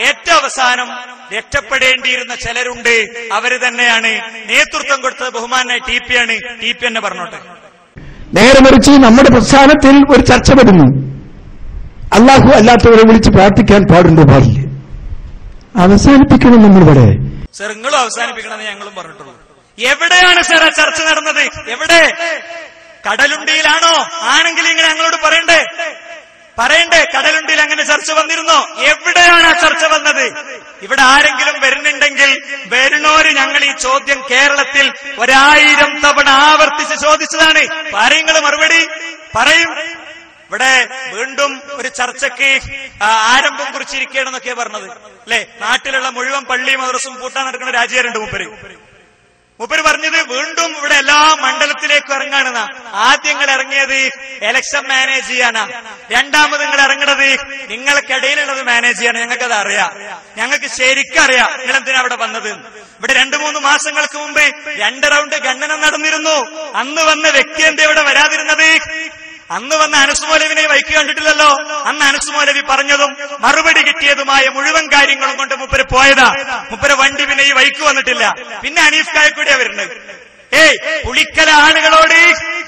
ഏറ്റവും അവസാനം രക്ഷപ്പെടേണ്ടിയിരുന്ന ചിലരുണ്ട്. അവര് തന്നെയാണ് നേതൃത്വം കൊടുത്തത് ബഹുമാനായ TP ആണ്. TP തന്നെ പറഞ്ഞോട്ടെ. നേരെ മറിച്ച് നമ്മുടെ പ്രസ്ഥാനത്തിൽ ഒരു ചർച്ച വരുന്നു. അള്ളാഹു അല്ലാത്തവരെ വിളിച്ച് പ്രാർത്ഥിക്കാൻ പാടുണ്ടോ? പാടില്ല. അവസാനിപ്പിക്കണം നമ്മളിവിടെ. സർ, നിങ്ങളും അവസാനിപ്പിക്കണമെന്ന് ഞങ്ങളും പറഞ്ഞിട്ടുള്ളൂ. എവിടെയാണ് സർ ആ ചർച്ച നടന്നത്? എവിടെ? കടലുണ്ടിയിലാണോ? ആണെങ്കിൽ ഇങ്ങനെ ഞങ്ങളോട് പറയണ്ടേ? കടലുണ്ടിയിൽ അങ്ങനെ ചർച്ച വന്നിരുന്നോ? എവിടെയാണ് ആ ചർച്ച വന്നത്? ഇവിടെ ആരെങ്കിലും വരുന്നുണ്ടെങ്കിൽ വരുന്നോര് ഞങ്ങൾ ഈ ചോദ്യം കേരളത്തിൽ 1000 തവണ ആവർത്തിച്ച് ചോദിച്ചതാണ്. പറയുങ്ങൾ മറുപടി പറയും. ഇവിടെ വീണ്ടും ഒരു ചർച്ചയ്ക്ക് ആരംഭം കുറിച്ചിരിക്കണമെന്നൊക്കെ പറഞ്ഞത് അല്ലെ? നാട്ടിലുള്ള മുഴുവൻ പള്ളിയും മദ്രസും പൂട്ടാൻ നടക്കുന്ന രാജ്യരുണ്ട് മൂപ്പര് പറഞ്ഞത് വീണ്ടും ഇവിടെ എല്ലാ മണ്ഡലത്തിലേക്കും ഇറങ്ങാണെന്നാ. ആദ്യങ്ങൾ ഇറങ്ങിയത് എലക്ഷൻ മാനേജ് ചെയ്യാനാ. രണ്ടാമത് നിങ്ങൾ ഇറങ്ങണത് നിങ്ങൾക്കിടയിലുള്ളത് മാനേജ് ചെയ്യാൻ. ഞങ്ങൾക്കത് അറിയാം, ഞങ്ങൾക്ക് ശരിക്കറിയാം നിങ്ങൾ എന്തിനാ അവിടെ വന്നത്. ഇവിടെ 2-3 മാസങ്ങൾക്ക് മുമ്പ് 2 റൗണ്ട് ഗണ്ണനം നടന്നിരുന്നു. അന്ന് വന്ന വ്യക്തി എന്താ ഇവിടെ വരാതിരുന്നത്? അന്ന് വന്ന അനസ് മൗലവിനെ വൈക്ക് കണ്ടിട്ടില്ലല്ലോ. അന്ന് അനസ് മൗലവി പറഞ്ഞതും മറുപടി കിട്ടിയതുമായ മുഴുവൻ കാര്യങ്ങളും കൊണ്ട് മൂപ്പര് പോയതാ. മൂപ്പര് വണ്ടി പിന്നെ ഈ വൈക്ക് വന്നിട്ടില്ല. പിന്നെ അനീഫ് കായക്കൂടിയാ വരുന്നത്. പുളിക്കല ആളുകളോട്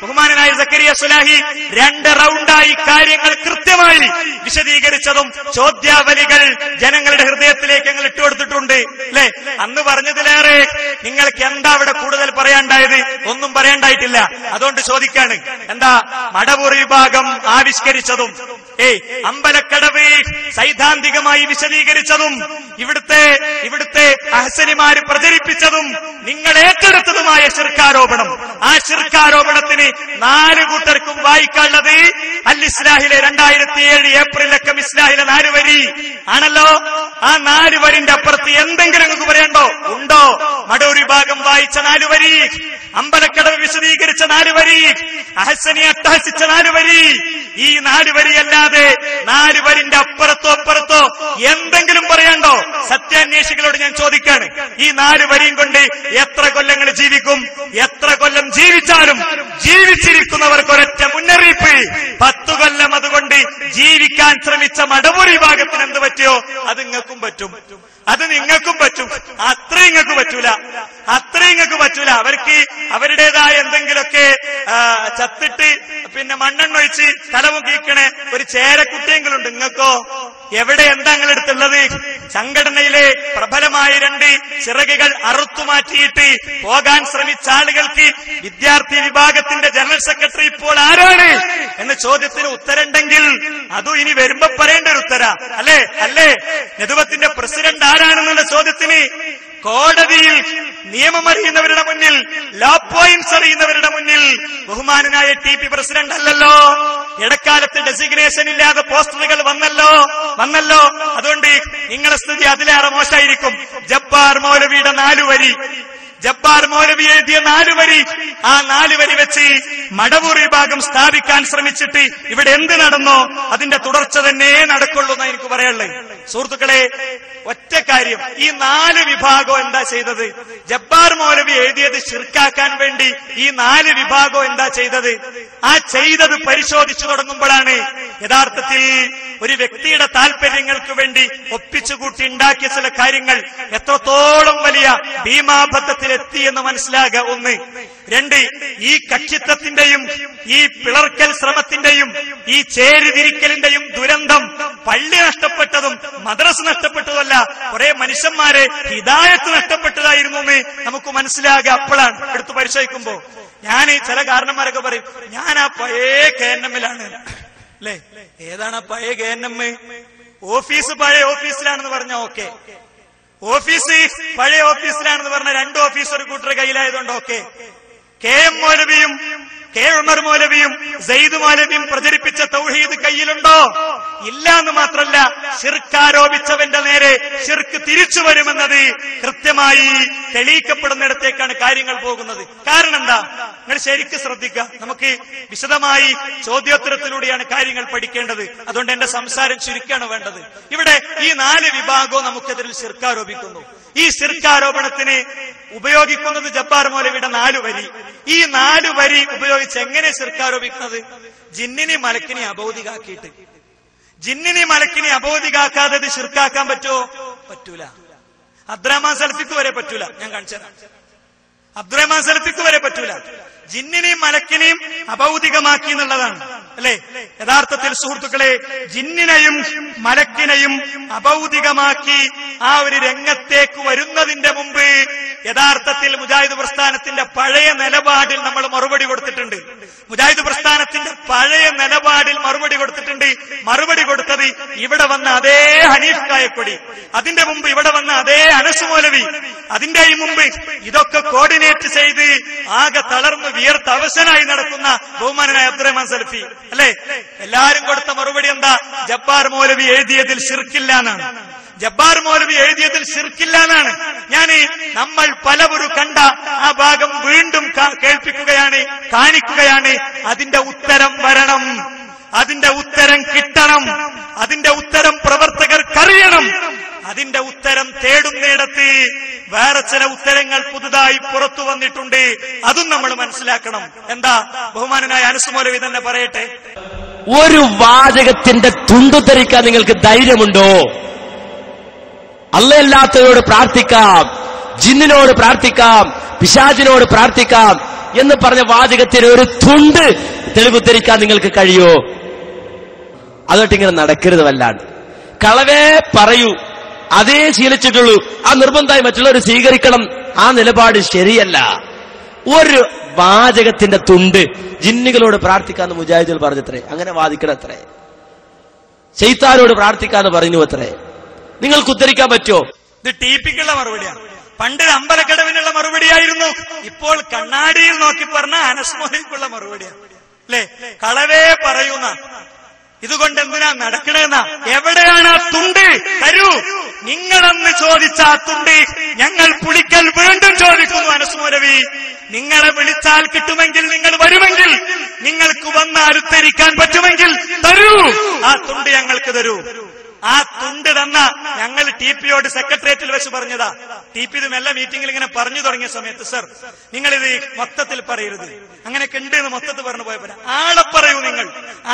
ബഹുമാനനായ സക്കരിയ സുലാഹി 2 റൗണ്ടായി കാര്യങ്ങൾ കൃത്യമായി വിശദീകരിച്ചതും ചോദ്യാവലികൾ ജനങ്ങളുടെ ഹൃദയത്തിലേക്ക് ഞങ്ങൾ ഇട്ടുകൊടുത്തിട്ടുണ്ട് അല്ലെ? അന്ന് പറഞ്ഞതിലേറെ നിങ്ങൾക്ക് എന്താ അവിടെ കൂടുതൽ പറയാണ്ടായത്? ഒന്നും പറയണ്ടായിട്ടില്ല. അതുകൊണ്ട് ചോദിക്കാണ്, എന്താ മടവൂർ വിഭാഗം ആവിഷ്കരിച്ചതും അമ്പലക്കടവ് സൈദ്ധാന്തികമായി വിശദീകരിച്ചതും ഇവിടുത്തെ അഹ്സനിമാര് പ്രചരിപ്പിച്ചതും നിങ്ങൾ ഏറ്റെടുത്തതുമായ ശിർക്കാരോപണം. ആ ശിർക്കാരോപണത്തിന് 4 കൂട്ടർക്കും വായിക്കാനുള്ളത് അൽ ഇസ്ലാഹിലെ 2007 ഏപ്രിലക്കം ഇസ്ലാഹിലെ 4 വരി ആണല്ലോ. ആ 4 വരിന്റെ അപ്പുറത്ത് എന്തെങ്കിലും നിങ്ങൾക്ക് പറയണ്ടോ? ഉണ്ടോ? മടൂർ വിഭാഗം വായിച്ച 4 വരി, അമ്പലക്കടവ് വിശദീകരിച്ച 4 വരി, അഹ്സനി അട്ടഹസിച്ച 4 വരി, ഈ 4 വരിയല്ലാതെ 4 വരിന്റെ അപ്പുറത്തോ എന്തെങ്കിലും പറയാണ്ടോ? സത്യാന്വേഷികളോട് ഞാൻ ചോദിക്കാണ്, ഈ 4 വരിയും കൊണ്ട് എത്ര കൊല്ലങ്ങൾ ജീവിക്കും? എത്ര കൊല്ലം ജീവിച്ചാലും ജീവിച്ചിരിക്കുന്നവർക്ക് ഒരൊറ്റ മുന്നറിയിപ്പ്, 10 കൊല്ലം അതുകൊണ്ട് ജീവിക്കാൻ ശ്രമിച്ച മടവൂർ വിഭാഗത്തിന് എന്ത് പറ്റിയോ അത് നിങ്ങൾക്കും പറ്റും, അത് നിങ്ങൾക്കും പറ്റും. അത്രയും നിങ്ങൾക്ക് പറ്റൂല. അവർക്ക് അവരുടേതായ എന്തെങ്കിലുമൊക്കെ ചത്തിട്ട് പിന്നെ മണ്ണെണ്ണ ഒഴിച്ച് തലമുക്കിക്കണേ ഒരു ചേരക്കുട്ടിയെങ്കിലുണ്ട്. നിങ്ങൾക്കോ എവിടെ? എന്താ നിങ്ങളെടുത്തുള്ളത്? സംഘടനയിലെ പ്രബലമായ 2 ചിറകുകൾ അറുത്തുമാറ്റിയിട്ട് പോകാൻ ശ്രമിച്ച ആളുകൾക്ക് വിദ്യാർത്ഥി വിഭാഗത്തിന്റെ ജനറൽ സെക്രട്ടറി ഇപ്പോൾ ആരാണ് എന്ന ചോദ്യത്തിന് ഉത്തരമുണ്ടെങ്കിൽ അതും ഇനി വരുമ്പോ പറയേണ്ട ഒരു ഉത്തര അല്ലേ? നെതുവത്തിന്റെ പ്രസിഡന്റ് ആരാണെന്നുള്ള ചോദ്യത്തിന് കോടതിയിൽ നിയമമറിയുന്നവരുടെ മുന്നിൽ, ലോ പോയിന്റ്സ് അറിയുന്നവരുടെ മുന്നിൽ ബഹുമാനനായ TP പ്രസിഡന്റ് അല്ലല്ലോ. ഇടക്കാലത്ത് ഡെസിഗ്നേഷൻ ഇല്ലാതെ പോസ്റ്ററുകൾ വന്നല്ലോ. അതുകൊണ്ട് നിങ്ങളെ സ്ഥിതി അതിലേറെ മോശമായിരിക്കും. ജബ്ബാർ മൗലവിയുടെ 4 വരി, ജബ്ബാർ മൗലവി എഴുതിയ 4 വരി, ആ 4 വരി വെച്ച് മടവൂർ വിഭാഗം സ്ഥാപിക്കാൻ ശ്രമിച്ചിട്ട് ഇവിടെ എന്ത് നടന്നോ അതിന്റെ തുടർച്ച തന്നെ നടക്കുള്ളൂ എന്ന് എനിക്ക് പറയാനുള്ളത്. സുഹൃത്തുക്കളെ, ഒറ്റ കാര്യം, ഈ 4 വിഭാഗം എന്താ ചെയ്തത്? ജബ്ബാർ മൗലവി എഴുതിയത് ശിർക്കാക്കാൻ വേണ്ടി ഈ 4 വിഭാഗം എന്താ ചെയ്തത്? ആ ചെയ്തത് പരിശോധിച്ചു തുടങ്ങുമ്പോഴാണ് യഥാർത്ഥത്തിൽ ഒരു വ്യക്തിയുടെ താല്പര്യങ്ങൾക്ക് വേണ്ടി ഒപ്പിച്ചുകൂട്ടി ഉണ്ടാക്കിയ ചില കാര്യങ്ങൾ എത്രത്തോളം വലിയ ഭീമാബദ്ധത്തിലെത്തി എന്ന് മനസ്സിലാകുക. 1. 2, ഈ കക്ഷിത്വത്തിന്റെയും ഈ പിളർക്കൽ ശ്രമത്തിന്റെയും ഈ ചേരിതിരിക്കലിന്റെയും ദുരന്തം പള്ളി നഷ്ടപ്പെട്ടതും മദ്രസ നഷ്ടപ്പെട്ടതുമല്ല, കുറെ മനുഷ്യന്മാരെ ഹിദായത്ത് നഷ്ടപ്പെട്ടതായിരുന്നു എന്ന് നമുക്ക് മനസ്സിലാകുക അപ്പോഴാണ്. എടുത്തു പരിശോധിക്കുമ്പോ ഞാൻ ചില കാരണന്മാരൊക്കെ പറയും, ഞാൻ ആ പഴയ KNM-ലാണ് അല്ലേ. ഏതാണ് ആ പഴയ KNM? ഓഫീസ് പഴയ ഓഫീസിലാണെന്ന് പറഞ്ഞ ഓക്കെ, ഓഫീസ് പഴയ ഓഫീസിലാണെന്ന് പറഞ്ഞ 2 ഓഫീസ് ഒരു കൂട്ടരുടെ കയ്യിലായതുകൊണ്ട് ഓക്കെ. KM മൗലവിയും K ഉമർ മൗലവിയും സെയ്ദ് മൗലവിയും പ്രചരിപ്പിച്ച തൗഹീദ് കയ്യിലുണ്ടോ? ഇല്ല എന്ന് മാത്രമല്ല, ശിർക്ക് ആരോപിച്ചവന്റെ നേരെ ശിർക്ക് തിരിച്ചു വരുമെന്നത് കൃത്യമായി തെളിയിക്കപ്പെടുന്നിടത്തേക്കാണ് കാര്യങ്ങൾ പോകുന്നത്. കാരണം എന്താ? നിങ്ങൾ ശരിക്കും ശ്രദ്ധിക്കുക. നമുക്ക് വിശദമായി ചോദ്യോത്തരത്തിലൂടെയാണ് കാര്യങ്ങൾ പഠിക്കേണ്ടത്. അതുകൊണ്ട് എന്റെ സംസാരം ചുരുക്കാണ് വേണ്ടത്. ഇവിടെ ഈ 4 വിഭാഗവും നമുക്കെതിരിൽ ശിർക്ക് ആരോപിക്കുന്നു. ഈ ശിർക്കാരോപണത്തിന് ഉപയോഗിക്കുന്നത് ജബ്ബാർ മൗലവിയുടെ 4 വരി. ഈ 4 വരി ഉപയോഗിച്ച് എങ്ങനെ ശിർക്കാരോപിക്കുന്നത്? ജിന്നിനെ മലക്കിനെ അബൗദികാക്കിയിട്ട്. ജിന്നിനെ മലക്കിനെ അബൗദികാക്കാതെ ഇത് ശിർക്കാക്കാൻ പറ്റുമോ? പറ്റൂല. അബ്ദുറഹ്മാൻ സലഫിക്ക് വരെ പറ്റൂല. ഞാൻ കാണിച്ചതാണ്. അബ്ദുറഹ്മാൻ സലഫിക്ക് വരെ പറ്റൂല. ജിന്നിനെയും മലക്കിനെയും അബൗദികമാക്കി എന്നുള്ളതാണ് അല്ലെ യഥാർത്ഥത്തിൽ. സുഹൃത്തുക്കളെ, ജിന്നിനെയും മലക്കിനെയും അബൗദികമാക്കി ആ ഒരു രംഗത്തേക്ക് വരുന്നതിന്റെ മുമ്പ് യഥാർത്ഥത്തിൽ മുജാഹിദ് പ്രസ്ഥാനത്തിന്റെ പഴയ നിലപാടിൽ നമ്മൾ മറുപടി കൊടുത്തിട്ടുണ്ട്. മുജാഹിദ് പ്രസ്ഥാനത്തിന്റെ പഴയ നിലപാടിൽ മറുപടി കൊടുത്തിട്ടുണ്ട്. മറുപടി കൊടുത്തത് ഇവിടെ വന്ന അതേ ഹനീഫ് കായക്കൊടി, അതിന്റെ മുമ്പ് ഇവിടെ വന്ന അതേ അനസ് മൗലവി, അതിന്റെയും മുമ്പ് ഇതൊക്കെ കോർഡിനേറ്റ് ചെയ്ത് ആകെ തളർന്ന് വിയർത്ത് അവശനായി നടക്കുന്ന ബഹുമാനനായ അബ്ദുറഹ്മാൻ സലഫി അല്ലെ. എല്ലാരും കൊടുത്ത മറുപടി എന്താ? ജബ്ബാർ മൗലവി എഴുതിയതിൽ ശിർക്കില്ല എന്നാണ്. ജബ്ബാർ മൗലവി എഴുതിയതിൽ ശിർക്കില്ല എന്നാണ്. നമ്മൾ പലവരും കണ്ട ആ ഭാഗം വീണ്ടും കേൾപ്പിക്കുകയാണ്, കാണിക്കുകയാണ്. അതിന്റെ ഉത്തരം വരണം, അതിന്റെ ഉത്തരം കിട്ടണം, അതിന്റെ ഉത്തരം പ്രവർത്തകർക്കറിയണം. അതിന്റെ ഉത്തരം തേടുന്നിടത്ത് വേറെ ചില ഉത്തരങ്ങൾ പുതുതായി പുറത്തു വന്നിട്ടുണ്ട്. അതും നമ്മൾ മനസ്സിലാക്കണം. എന്താ? ബഹുമാനനായ അനസ് മൗലവി തന്നെ പറയട്ടെ. ഒരു വാചകത്തിന്റെ തുണ്ടുധരിക്കാൻ നിങ്ങൾക്ക് ധൈര്യമുണ്ടോ? അല്ലാത്തവരോട് പ്രാർത്ഥിക്കാം, ജിന്നിനോട് പ്രാർത്ഥിക്കാം, പിശാചിനോട് പ്രാർത്ഥിക്കാം എന്ന് പറഞ്ഞ വാചകത്തിന് ഒരു തുണ്ട് തെളിവ് ധരിക്കാൻ നിങ്ങൾക്ക് കഴിയോ? അതോട്ട് ഇങ്ങനെ നടക്കരുത്. വല്ലാണ്ട് കളവേ പറയൂ, അതേ ശീലിച്ചിട്ടുള്ളൂ. ആ നിർബന്ധമായി മറ്റുള്ളവർ സ്വീകരിക്കണം. ആ നിലപാട് ശരിയല്ല. ഒരു വാചകത്തിന്റെ തുണ്ട് ജിന്നുകളോട് പ്രാർത്ഥിക്കാന്ന് മുജാഹിദുകൾ പറഞ്ഞത്രേ. അങ്ങനെ വാദിക്കണത്രേ. ശൈത്താനോട് പ്രാർത്ഥിക്കാന്ന് പറഞ്ഞു അത്രേ. നിങ്ങൾക്ക് ഉദ്ധരിക്കാൻ പറ്റുമോ? ഇത് ടിപിക്കുള്ള മറുപടിയാണ്. പണ്ട് അമ്പലക്കടവിനുള്ള മറുപടിയായിരുന്നു. ഇപ്പോൾ കണ്ണാടിയിൽ നോക്കി പറഞ്ഞ അനസ് മൗലവിക്കുള്ള മറുപടിയാണ് അല്ലെ. കളവേ പറയുന്ന ഇതുകൊണ്ട് എന്തിനാ നടക്കണേന്നാ? എവിടെയാണ് ആ തുണ്ട്? തരൂ. നിങ്ങളെന്ന് ചോദിച്ച ആ തുണ്ട് ഞങ്ങൾ പുളിക്കൽ വീണ്ടും ചോദിക്കുന്നു. അനസ് മൗലവി, നിങ്ങളെ വിളിച്ചാൽ കിട്ടുമെങ്കിൽ, നിങ്ങൾ വരുമെങ്കിൽ, നിങ്ങൾക്ക് വന്നാൽ കാലുത്തരിക്കാൻ പറ്റുമെങ്കിൽ തരൂ, ആ തുണ്ട് ഞങ്ങൾക്ക് തരൂ. ആ തുണ്ട് തന്ന ഞങ്ങൾ TP-യോട് സെക്രട്ടേറിയറ്റിൽ വെച്ച് പറഞ്ഞതാ. TP ഇത് മെല്ലെ മീറ്റിംഗിൽ ഇങ്ങനെ പറഞ്ഞു തുടങ്ങിയ സമയത്ത്, സർ നിങ്ങളിത് മൊത്തത്തിൽ പറയരുത്, അങ്ങനെയൊക്കെ ഉണ്ട് എന്ന് മൊത്തത്തിൽ പറഞ്ഞു പോയപ്പോ, ആളെ പറയൂ നിങ്ങൾ.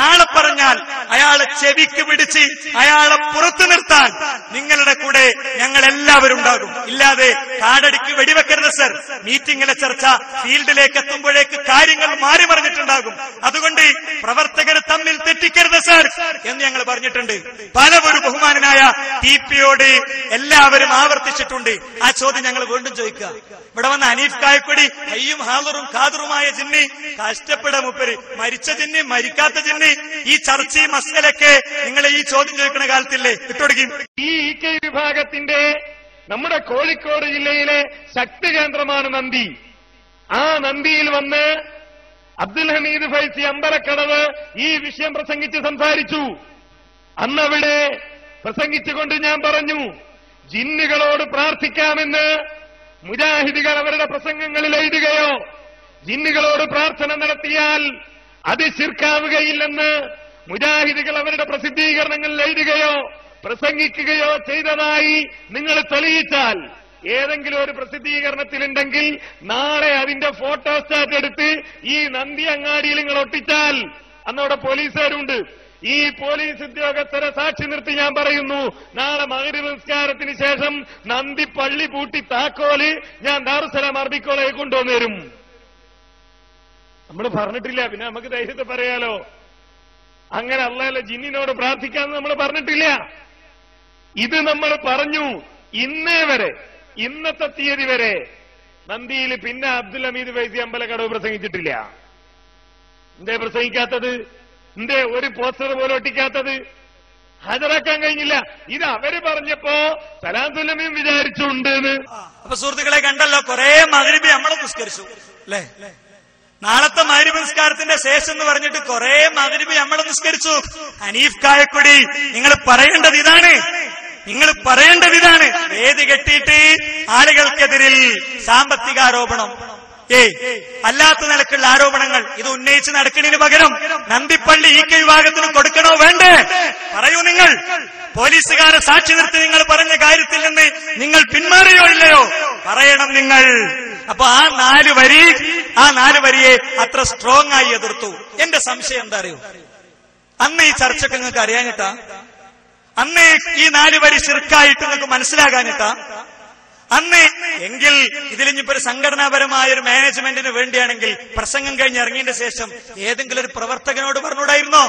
ആളെ പറഞ്ഞാൽ അയാളെ ചെവിക്ക് പിടിച്ച് അയാളെ പുറത്തു നിർത്താൻ നിങ്ങളുടെ കൂടെ ഞങ്ങൾ എല്ലാവരും ഉണ്ടാകും. ഇല്ലാതെ കാടടിക്ക് വെടിവെക്കരുത് സർ. മീറ്റിംഗിലെ ചർച്ച ഫീൽഡിലേക്ക് എത്തുമ്പോഴേക്ക് കാര്യങ്ങൾ മാറി മറിഞ്ഞിട്ടുണ്ടാകും. അതുകൊണ്ട് പ്രവർത്തകർ തമ്മിൽ തെറ്റിക്കരുത് സർ എന്ന് ഞങ്ങൾ പറഞ്ഞിട്ടുണ്ട്. പലവരും ബഹുമാനനായ TP-യോട് എല്ലാവരും ആവർത്തിച്ചിട്ടുണ്ട്. ആ ചോദ്യം ഞങ്ങൾ വീണ്ടും ചോദിക്കുക. ഇവിടെ വന്ന ഹനീഫ് കായക്കൊടി ഹയ്യും ഹാദറും ഖാദറുമായ ജിന്നി, കഷ്ടപ്പെട മൂപ്പര്, മരിച്ച ജിന്നി മരിക്കാത്ത ജിന്നി, ഈ ചർച്ചയും മസലൊക്കെ നിങ്ങൾ ഈ ചോദ്യം ചോദിക്കുന്ന കാലത്തില്ലേ ഇട്ടൊടുക്കും. ഈ വിഭാഗത്തിന്റെ നമ്മുടെ കോഴിക്കോട് ജില്ലയിലെ ശക്തി കേന്ദ്രമാണ് നന്ദി. ആ നന്ദിയിൽ വന്ന് അബ്ദുൽ ഹമീദ് ഫൈസി അമ്പലക്കടവ് ഈ വിഷയം പ്രസംഗിച്ച് സംസാരിച്ചു. അന്നവിടെ പ്രസംഗിച്ചുകൊണ്ട് ഞാൻ പറഞ്ഞു, ജിന്നുകളോട് പ്രാർത്ഥിക്കാമെന്ന് മുജാഹിദുകൾ അവരുടെ പ്രസംഗങ്ങളിൽ എഴുതുകയോ ജിന്നുകളോട് പ്രാർത്ഥന നടത്തിയാൽ അത് ശിർക്കാവുകയില്ലെന്ന് മുജാഹിദുകൾ അവരുടെ പ്രസിദ്ധീകരണങ്ങളിൽ എഴുതുകയോ പ്രസംഗിക്കുകയോ ചെയ്തതായി നിങ്ങൾ തെളിയിച്ചാൽ, ഏതെങ്കിലും ഒരു പ്രസിദ്ധീകരണത്തിലുണ്ടെങ്കിൽ നാളെ അതിന്റെ ഫോട്ടോസ്റ്റാറ്റ് എടുത്ത് ഈ നന്ദി അങ്ങാടിയിൽ നിങ്ങൾ ഒട്ടിച്ചാൽ, അന്നവിടെ പോലീസുകാരുണ്ട്, ഈ പോലീസ് ഉദ്യോഗസ്ഥരെ സാക്ഷി നിർത്തി ഞാൻ പറയുന്നു, നാളെ മഗ്‌രിബ് നിസ്കാരത്തിന് ശേഷം നന്ദി പള്ളി പൂട്ടി താക്കോല് ഞാൻ ദാറുസ്സലാം അറബിക് കോളേജിൽ കൊണ്ടുവന്നു തരും. നമ്മൾ പറഞ്ഞിട്ടില്ല, പിന്നെ നമുക്ക് ധൈര്യത്തെ പറയാലോ. അങ്ങനെ അല്ലാഹുവിന്റെ ജിന്നിനോട് പ്രാർത്ഥിക്കാമെന്ന് നമ്മൾ പറഞ്ഞിട്ടില്ല. ഇത് നമ്മൾ പറഞ്ഞു. ഇന്നേ വരെ, ഇന്നത്തെ തീയതി വരെ നന്ദിയിൽ പിന്നെ അബ്ദുൽ ഹമീദ് ഫൈസി അമ്പലക്കടവ് പ്രസംഗിച്ചിട്ടില്ല. എന്തേ പ്രസംഗിക്കാത്തത്? എന്തേ ഒരു പോസ്റ്റർ പോലും ഒട്ടിക്കാത്തത്? ഹാജരാക്കാൻ കഴിഞ്ഞില്ല. ഇത് അവര് പറഞ്ഞപ്പോ സലാത്തുല്ലമയും വിചാരിച്ചുണ്ട്. അപ്പൊ സുഹൃത്തുക്കളെ കണ്ടല്ലോ, കുറെ മഗ്‌രിബ് നമ്മൾ നിസ്കരിച്ചു അല്ലേ? നാളത്തെ മഗ്‌രിബ് നിസ്കാരത്തിന്റെ ശേഷം എന്ന് പറഞ്ഞിട്ട് കുറെ മഗ്‌രിബ് നമ്മൾ നിസ്കരിച്ചു. ഹനീഫ് കായക്കൊടി, നിങ്ങൾ പറയേണ്ടത് ഇതാണ്, നിങ്ങൾ പറയേണ്ടത് ഇതാണ്. വേദി കെട്ടിയിട്ട് ആളുകൾക്കെതിരിൽ സാമ്പത്തിക ആരോപണം, അല്ലാത്ത നിലക്കുള്ള ആരോപണങ്ങൾ ഇത് ഉന്നയിച്ച് നടക്കുന്നതിന് പകരം നന്ദിപ്പള്ളി EK വിഭാഗത്തിന് കൊടുക്കണോ വേണ്ടേ? പറയൂ. നിങ്ങൾ പോലീസുകാരെ സാക്ഷി നിർത്തി നിങ്ങൾ പറഞ്ഞ കാര്യത്തിൽ നിന്ന് നിങ്ങൾ പിന്മാറിയോ ഇല്ലയോ? പറയണം നിങ്ങൾ. അപ്പൊ ആ നാല് വരിയെ അത്ര സ്ട്രോങ് ആയി എതിർത്തു. എന്റെ സംശയം എന്താ അറിയോ? അന്ന് ഈ ചർച്ചക്ക് നിങ്ങൾക്ക് അറിയാനിട്ടാ? അന്ന് ഈ 4 വരി ശിർക്കായിട്ട് നിങ്ങൾക്ക് മനസ്സിലാകാനിട്ടാ? അന്ന് എങ്കിൽ ഇതിലിഞ്ഞിപ്പോ ഒരു സംഘടനാപരമായ ഒരു മാനേജ്മെന്റിന് വേണ്ടിയാണെങ്കിൽ പ്രസംഗം കഴിഞ്ഞ് ഇറങ്ങിയതിന്റെ ശേഷം ഏതെങ്കിലും ഒരു പ്രവർത്തകനോട് പറഞ്ഞുകൂടായിരുന്നോ?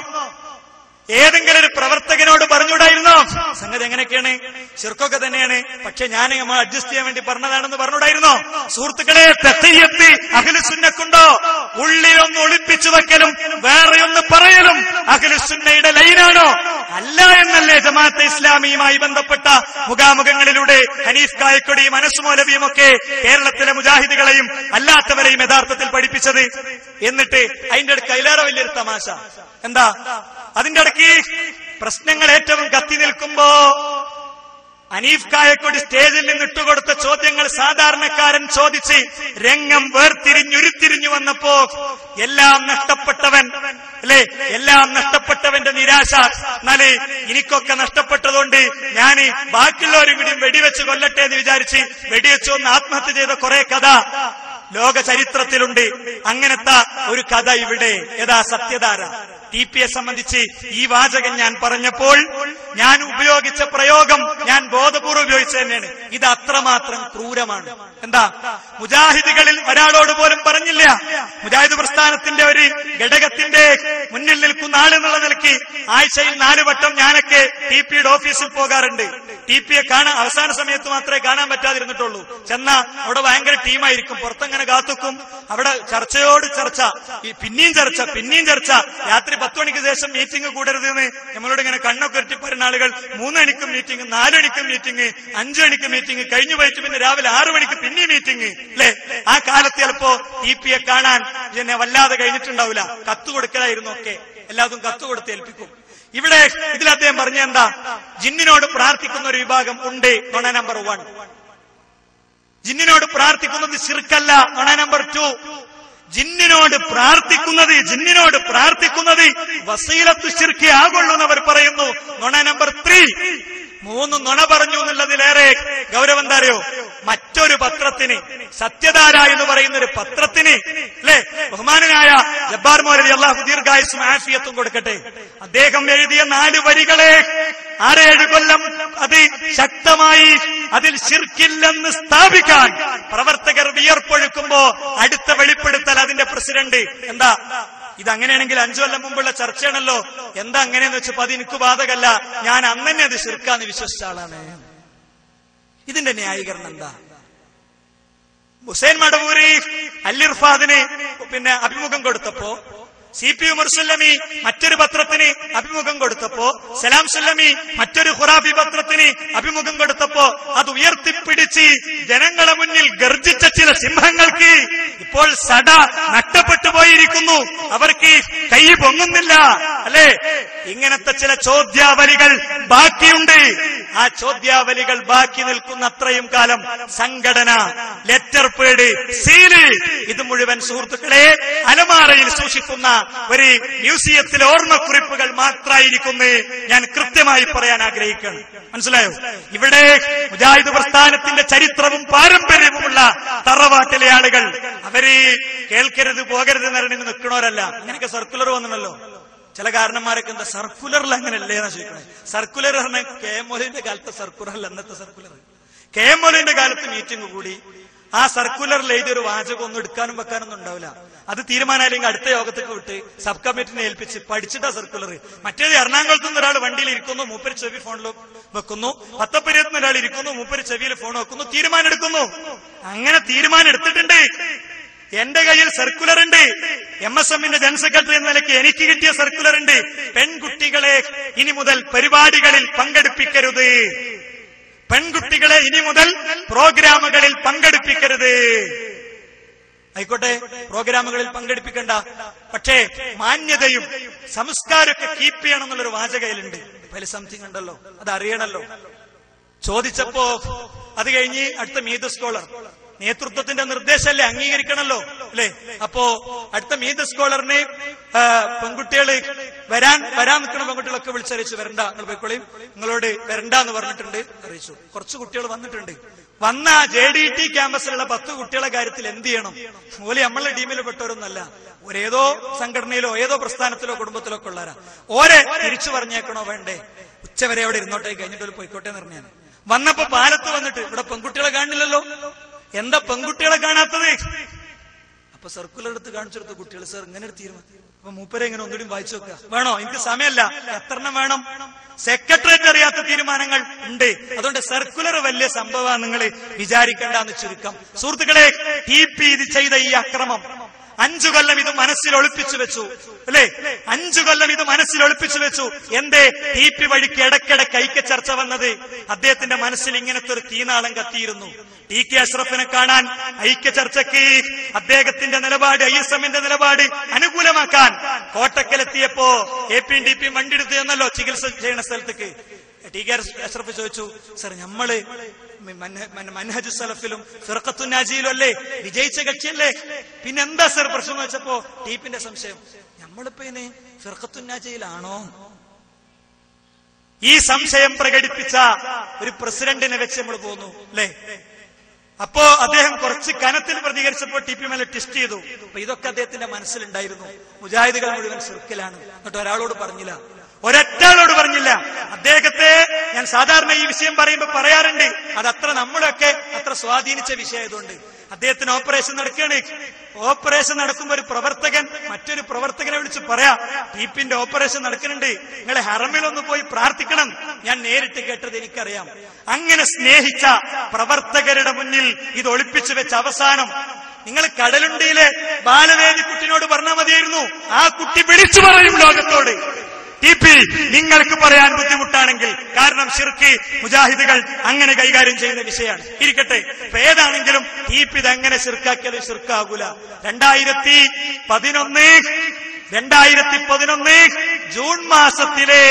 ഏതെങ്കിലും ഒരു പ്രവർത്തകനോട് പറഞ്ഞുകൂടായിരുന്നോ? സംഗതി എങ്ങനെയൊക്കെയാണ്? ശിർക്കൊക്കെ തന്നെയാണ്, പക്ഷെ ഞാൻ നമ്മൾ അഡ്ജസ്റ്റ് ചെയ്യാൻ വേണ്ടി പറഞ്ഞതാണെന്ന് പറഞ്ഞുകൂടായിരുന്നോ? സുഹൃത്തുക്കളെ, തഖിയ്യത്ത് അഹ്ലുസുന്നക്കുണ്ടോ? ഉള്ളിലൊന്ന് ഒളിപ്പിച്ചു വെക്കലും വേറെയൊന്ന് പറയലും അഹ്ലുസുന്നയുടെ ലൈനാണോ? അല്ല എന്നല്ലേ ജമാഅത്തെ ഇസ്ലാമിയുമായി ബന്ധപ്പെട്ട മുഖാമുഖങ്ങളിലൂടെ ഹനീഫ് കായക്കൊടിയും അനസ് മൗലവിയും ഒക്കെ കേരളത്തിലെ മുജാഹിദുകളെയും അല്ലാത്തവരെയും യഥാർത്ഥത്തിൽ പഠിപ്പിച്ചത്? എന്നിട്ട് അതിന്റെ അടുക്ക് അതിലേറെ വലിയൊരു തമാശ എന്താ? അതിന്റെ ഇടയ്ക്ക് പ്രശ്നങ്ങൾ ഏറ്റവും കത്തി നിൽക്കുമ്പോ ഹനീഫ് കായക്കൊടി സ്റ്റേജിൽ നിന്ന് ഇട്ടുകൊടുത്ത ചോദ്യങ്ങൾ സാധാരണക്കാരൻ ചോദിച്ച് രംഗം വേർതിരിഞ്ഞുരുത്തിരിഞ്ഞു വന്നപ്പോ എല്ലാം നഷ്ടപ്പെട്ടവൻ അല്ലെ, എല്ലാം നഷ്ടപ്പെട്ടവന്റെ നിരാശ. എന്നാല് എനിക്കൊക്കെ നഷ്ടപ്പെട്ടതുകൊണ്ട് ഞാൻ ബാക്കിയുള്ളവരും കൂടി വെടിവെച്ച് കൊല്ലട്ടെ എന്ന് വിചാരിച്ച് വെടിവെച്ചൊന്ന് ആത്മഹത്യ ചെയ്ത കുറെ കഥ ലോക ചരിത്രത്തിലുണ്ട്. അങ്ങനത്തെ ഒരു കഥ ഇവിടെ. ഏതാ സത്യധാര? TP-യെ സംബന്ധിച്ച് ഈ വാചകം ഞാൻ പറഞ്ഞപ്പോൾ ഞാൻ ഉപയോഗിച്ച പ്രയോഗം ഞാൻ ബോധപൂർവ്വം ഉപയോഗിച്ചു തന്നെയാണ്. ഇത് അത്രമാത്രം ക്രൂരമാണ്. എന്താ? മുജാഹിദുകളിൽ ഒരാളോട് പോലും പറഞ്ഞില്ല. മുജാഹിദ് പ്രസ്ഥാനത്തിന്റെ ഒരു ഘടകത്തിന്റെ മുന്നിൽ നിൽക്കുന്ന ആളെന്നുള്ള നിലയ്ക്ക് ആഴ്ചയിൽ 4 വട്ടം ഞാനൊക്കെ TP-യുടെ ഓഫീസിൽ പോകാറുണ്ട്. TP-യെ കാണാൻ അവസാന സമയത്ത് മാത്രമേ കാണാൻ പറ്റാതിരുന്നിട്ടുള്ളൂ. ചെന്നാ അവിടെ ഭയങ്കര ടീമായിരിക്കും, പുറത്തങ്ങനെ കാത്തുക്കും. അവിടെ ചർച്ചയോട് ചർച്ച, പിന്നെയും ചർച്ച. രാത്രി 10 മണിക്ക് ശേഷം മീറ്റിംഗ് കൂടരുതെന്ന് നമ്മളോട് ഇങ്ങനെ കണ്ണൊക്കെ ഉരുട്ടി പറയുന്ന ആളുകൾ 3 മണിക്കും മീറ്റിംഗ്, 4 മണിക്കും മീറ്റിംഗ്, 5 മണിക്ക് മീറ്റിംഗ് കഴിഞ്ഞു പോയിട്ട് പിന്നെ രാവിലെ 6 മണിക്ക് പിന്നെ മീറ്റിംഗ് അല്ലെ? ആ കാലത്ത് ചിലപ്പോ TP-യെ കാണാൻ പിന്നെ വല്ലാതെ കഴിഞ്ഞിട്ടുണ്ടാവില്ല. കത്ത് കൊടുക്കലായിരുന്നു ഒക്കെ, എല്ലാതും കത്ത് കൊടുത്ത് ഏൽപ്പിക്കും. ഇവിടെ ഇതിൽ അദ്ദേഹം പറഞ്ഞ എന്താ? ജിന്നിനോട് പ്രാർത്ഥിക്കുന്ന ഒരു വിഭാഗം ഉണ്ട്, നുണ നമ്പർ 1. ജിന്നിനോട് പ്രാർത്ഥിക്കുന്നത് ശിർക്കല്ല, നുണ നമ്പർ 2. ജിന്നിനോട് പ്രാർത്ഥിക്കുന്നത് വസീലത്ത് ശിർക്ക് ആകുള്ളൂ എന്നവർ പറയുന്നു. നുണ നമ്പർ 3. 3 നുണ പറഞ്ഞു എന്നുള്ളതിലേറെ ഗൗരവം എന്താ അറിയോ? മറ്റൊരു പത്രത്തിന്, സത്യധാര എന്ന് പറയുന്ന ഒരു പത്രത്തിന്, അല്ലെ, ബഹുമാനനായ ജബ്ബാർ മൗലവി അല്ലാഹു ദീർഘായുസ്സും ആഫിയത്തും കൊടുക്കട്ടെ, അദ്ദേഹം എഴുതിയ 4 വരികളെ 6-7 കൊല്ലം അത് ശക്തമായി അതിൽ ശിർക്കില്ലെന്ന് സ്ഥാപിക്കാൻ പ്രവർത്തകർ വിയർപ്പൊഴുക്കുമ്പോ അടുത്ത വെളിപ്പെടുത്തൽ അതിന്റെ പ്രസിഡന്റ് എന്താ, ഇതങ്ങനെയാണെങ്കിൽ 5 കൊല്ലം മുമ്പുള്ള ചർച്ചയാണല്ലോ, എന്താ അങ്ങനെയെന്ന് വെച്ചപ്പോ അത് എനിക്ക് ബാധകല്ല, ഞാൻ അന്ന് തന്നെ അത് ശിർക്കാന്ന് വിശ്വസിച്ച ആളാണ്. ഇതിന്റെ ന്യായീകരണം എന്താ? ഹുസൈൻ മടവൂരി അല്ലിർഫാദിന് അഭിമുഖം കൊടുത്തപ്പോ, CP ഉമർ സുല്ലമി മറ്റൊരു പത്രത്തിന് അഭിമുഖം കൊടുത്തപ്പോ, സലാം സുല്ലമി മറ്റൊരു ഖുറാഫി പത്രത്തിന് അഭിമുഖം കൊടുത്തപ്പോ അത് ഉയർത്തിപ്പിടിച്ച് ജനങ്ങളെ മുന്നിൽ ഗർജിച്ച ചില സിംഹങ്ങൾക്ക് ഇപ്പോൾ സട നഷ്ടപ്പെട്ടു പോയിരിക്കുന്നു, അവർക്ക് കൈ പൊങ്ങുന്നില്ല, അല്ലെ? ഇങ്ങനത്തെ ചില ചോദ്യാവലികൾ ബാക്കിയുണ്ട്. ആ ചോദ്യാവലികൾ ബാക്കി നിൽക്കുന്ന അത്രയും കാലം സംഘടന, ലെറ്റർ പേഡ്, സീല്, ഇത് മുഴുവൻ സുഹൃത്തുക്കളെ അലമാറയിൽ സൂക്ഷിക്കുന്ന ഒരു മ്യൂസിയത്തിലെ ഓർമ്മക്കുറിപ്പുകൾ മാത്രമായിരിക്കുന്നു. ഞാൻ കൃത്യമായി പറയാൻ ആഗ്രഹിക്കുകയാണ്. മനസ്സിലായോ? ഇവിടെ മുജാഹിദ് പ്രസ്ഥാനത്തിന്റെ ചരിത്രവും പാരമ്പര്യവുമുള്ള തറവാട്ടിലെ ആളുകൾ അവര് കേൾക്കരുത് പോകരുത് നിറഞ്ഞു നിൽക്കണവരല്ല. അങ്ങനെയൊക്കെ സർക്കുലർ വന്നിട്ടല്ലോ. ചില കാരണന്മാരൊക്കെ എന്താ സർക്കുലറിൽ അങ്ങനെയല്ലേ എന്നാ ചോദിക്കണേ. സർക്കുലർ പറഞ്ഞ KM മൗലവിന്റെ കാലത്തെ സർക്കുലറല്ല അന്നത്തെ സർക്കുലർ. KM മൗലവിന്റെ കാലത്ത് മീറ്റിംഗ് കൂടി ആ സർക്കുലറിൽ എഴുതിയൊരു വാചകം ഒന്നും എടുക്കാനും വെക്കാനൊന്നും ഉണ്ടാവില്ല. അത് തീരുമാനമായില്ലെങ്കിൽ അടുത്ത യോഗത്തേക്ക് വിട്ട് സബ് കമ്മിറ്റിനെ ഏൽപ്പിച്ച് പഠിച്ചിട്ടാ സർക്കുലർ. മറ്റേത് എറണാകുളത്ത് നിന്ന് ഒരാൾ വണ്ടിയിൽ ഇരിക്കുന്നു, മൂപ്പര് ചെവി ഫോണിൽ വെക്കുന്നു. പത്തപ്പുരത്ത് നിന്ന് ഒരാൾ ഇരിക്കുന്നു, മൂപ്പര് ചെവിയിൽ ഫോൺ വെക്കുന്നു, തീരുമാനം എടുക്കുന്നു. അങ്ങനെ തീരുമാനം എടുത്തിട്ടുണ്ട്. എന്റെ കയ്യിൽ സർക്കുലർ ഉണ്ട്. MSMന്റെ ജനറൽ സെക്രട്ടറി എന്ന നിലയ്ക്ക് എനിക്ക് കിട്ടിയ സർക്കുലർ ഉണ്ട്. പെൺകുട്ടികളെ ഇനി മുതൽ പരിപാടികളിൽ പങ്കെടുപ്പിക്കരുത്, പെൺകുട്ടികളെ ഇനി മുതൽ പ്രോഗ്രാമുകളിൽ പങ്കെടുപ്പിക്കരുത്. ആയിക്കോട്ടെ, പ്രോഗ്രാമുകളിൽ പങ്കെടുപ്പിക്കണ്ട, പക്ഷേ മാന്യതയും സംസ്കാരമൊക്കെ കീപ്പ് ചെയ്യണം എന്നുള്ളൊരു വാചകയിലുണ്ട്. അതിൽ സംതിങ് ഉണ്ടല്ലോ, അത് അറിയണല്ലോ. ചോദിച്ചപ്പോ അത് കഴിഞ്ഞ് അടുത്ത മീത് സ്കോളർ നേതൃത്വത്തിന്റെ നിർദ്ദേശമല്ലേ, അംഗീകരിക്കണല്ലോ, അല്ലെ? അപ്പോ അടുത്ത മീത് സ്കോളറിന് പെൺകുട്ടികള് വരാൻ നിൽക്കുന്ന പെൺകുട്ടികളൊക്കെ വിളിച്ചറിയിച്ചു, വരണ്ട, നിങ്ങൾ പോയിക്കോളിയും, നിങ്ങളോട് വരണ്ട എന്ന് പറഞ്ഞിട്ടുണ്ട്, അറിയിച്ചു. കുറച്ച് കുട്ടികൾ വന്നിട്ടുണ്ട്. വന്ന JDT ക്യാമ്പസിലുള്ള 10 കുട്ടികളെ കാര്യത്തിൽ എന്ത് ചെയ്യണം? ഓല് നമ്മളെ ടീമിൽ പെട്ടവരൊന്നല്ല, ഒരേതോ സംഘടനയിലോ ഏതോ പ്രസ്ഥാനത്തിലോ കുടുംബത്തിലോ ഒക്കെ ഉള്ളവരാ. ഓരെ തിരിച്ചു പറഞ്ഞേക്കണോ വേണ്ടേ? ഉച്ചവരെ അവിടെ ഇരുന്നോട്ടെ, കഴിഞ്ഞിട്ട് ഒരു പോയിക്കോട്ടെ എന്ന് പറഞ്ഞാൽ വന്നപ്പോ പാലത്ത് വന്നിട്ട് ഇവിടെ പെൺകുട്ടികളെ കാണില്ലല്ലോ, എന്താ പെൺകുട്ടികളെ കാണാത്തത്? അപ്പൊ സർക്കുലർ എടുത്ത് കാണിച്ചെടുത്ത കുട്ടികൾ, സാർ ഇങ്ങനെ ഒരു തീരുമാനം. അപ്പൊ മൂപ്പരെ ഇങ്ങനെ ഒന്നുകൂടി വായിച്ചു വെക്കുക. വേണോ? എനിക്ക് സമയമല്ല, എത്രണ്ണം വേണം? സെക്രട്ടേറിയറ്റ് അറിയാത്ത തീരുമാനങ്ങൾ ഉണ്ട്. അതുകൊണ്ട് സർക്കുലർ വലിയ സംഭവമാണ് നിങ്ങൾ വിചാരിക്കേണ്ടെന്ന് ചുരുക്കം. സുഹൃത്തുക്കളെ, TP ഇത് ചെയ്ത ഈ അക്രമം 5 കൊല്ലം ഇത് മനസ്സിൽ ഒളിപ്പിച്ചു വെച്ചു, അല്ലെ? 5 കൊല്ലം ഇത് മനസ്സിൽ ഒളിപ്പിച്ചു വെച്ചു. എന്തേ TP വഴിക്ക് ഇടയ്ക്കിടയ്ക്ക് ഐക്യ ചർച്ച വന്നത്? അദ്ദേഹത്തിന്റെ മനസ്സിൽ ഇങ്ങനത്തെ ഒരു തീനാളം കത്തിയിരുന്നു. TK അഷ്റഫിനെ കാണാൻ ഐക്യ ചർച്ചയ്ക്ക് അദ്ദേഹത്തിന്റെ നിലപാട്, ISMന്റെ നിലപാട് അനുകൂലമാക്കാൻ കോട്ടക്കലെത്തിയപ്പോ APDP വണ്ടിയെടുത്ത് എന്നല്ലോ ചികിത്സ ചെയ്യുന്ന സ്ഥലത്തേക്ക്. TK അഷ്റഫ് ചോദിച്ചു, സർ നമ്മള് മൻഹജു സലഫിലും ഫിർഖത്തു നാജിയിലും അല്ലേ, വിജയിച്ച കക്ഷിയല്ലേ, പിന്നെന്താ സർ പ്രശ്നം എന്ന് വെച്ചപ്പോ ടീപ്പിന്റെ സംശയം, നമ്മളിപ്പോ ഇനി ഫിർഖത്തു നാജിയിലാണോ? ഈ സംശയം പ്രകടിപ്പിച്ച ഒരു പ്രസിഡന്റിനെ വെച്ച് നമ്മൾ പോന്നു, അല്ലേ? അപ്പോ അദ്ദേഹം കുറച്ച് കനത്തിൽ പ്രതികരിച്ചപ്പോൾ TP മേലെ ടെസ്റ്റ് ചെയ്തു. അപ്പൊ ഇതൊക്കെ അദ്ദേഹത്തിന്റെ മനസ്സിലുണ്ടായിരുന്നു. മുജാഹിദുകൾ മുഴുവൻ സിർക്കിലാണ്. എന്നിട്ട് ഒരാളോട് പറഞ്ഞില്ല, ഒരൊറ്റാളോട് പറഞ്ഞില്ല. അദ്ദേഹത്തെ ഞാൻ സാധാരണ ഈ വിഷയം പറയുമ്പോൾ പറയാറുണ്ട്, അതത്ര നമ്മളൊക്കെ അത്ര സ്വാധീനിച്ച വിഷയമായതുകൊണ്ട്. അദ്ദേഹത്തിന് ഓപ്പറേഷൻ നടക്കുകയാണ്. ഓപ്പറേഷൻ നടക്കുമ്പോൾ ഒരു പ്രവർത്തകൻ മറ്റൊരു പ്രവർത്തകനെ വിളിച്ച് പറയാ, TPന്റെ ഓപ്പറേഷൻ നടക്കുന്നുണ്ട്, നിങ്ങളെ ഹറമിലൊന്ന് പോയി പ്രാർത്ഥിക്കണം. ഞാൻ നേരിട്ട് കേട്ടത് എനിക്കറിയാം. അങ്ങനെ സ്നേഹിച്ച പ്രവർത്തകരുടെ മുന്നിൽ ഇത് ഒളിപ്പിച്ചു വെച്ച അവസാനം നിങ്ങൾ കടലുണ്ടിയിലെ ബാലവേദി കുട്ടിനോട് പറഞ്ഞാൽ മതിയായിരുന്നു. ആ കുട്ടി വിളിച്ചു പറയും ലോകത്തോട്, TP നിങ്ങൾക്ക് പറയാൻ ബുദ്ധിമുട്ടാണെങ്കിൽ, കാരണം ശിർക്ക് മുജാഹിദുകൾ അങ്ങനെ കൈകാര്യം ചെയ്യുന്ന വിഷയമാണ്. ഇരിക്കട്ടെ, ഇപ്പൊ ഏതാണെങ്കിലും TP ഇതെങ്ങനെ ശിർക്കാക്കിയത് ശിർക്കാകൂല. 2011 ജൂൺ മാസത്തിലെ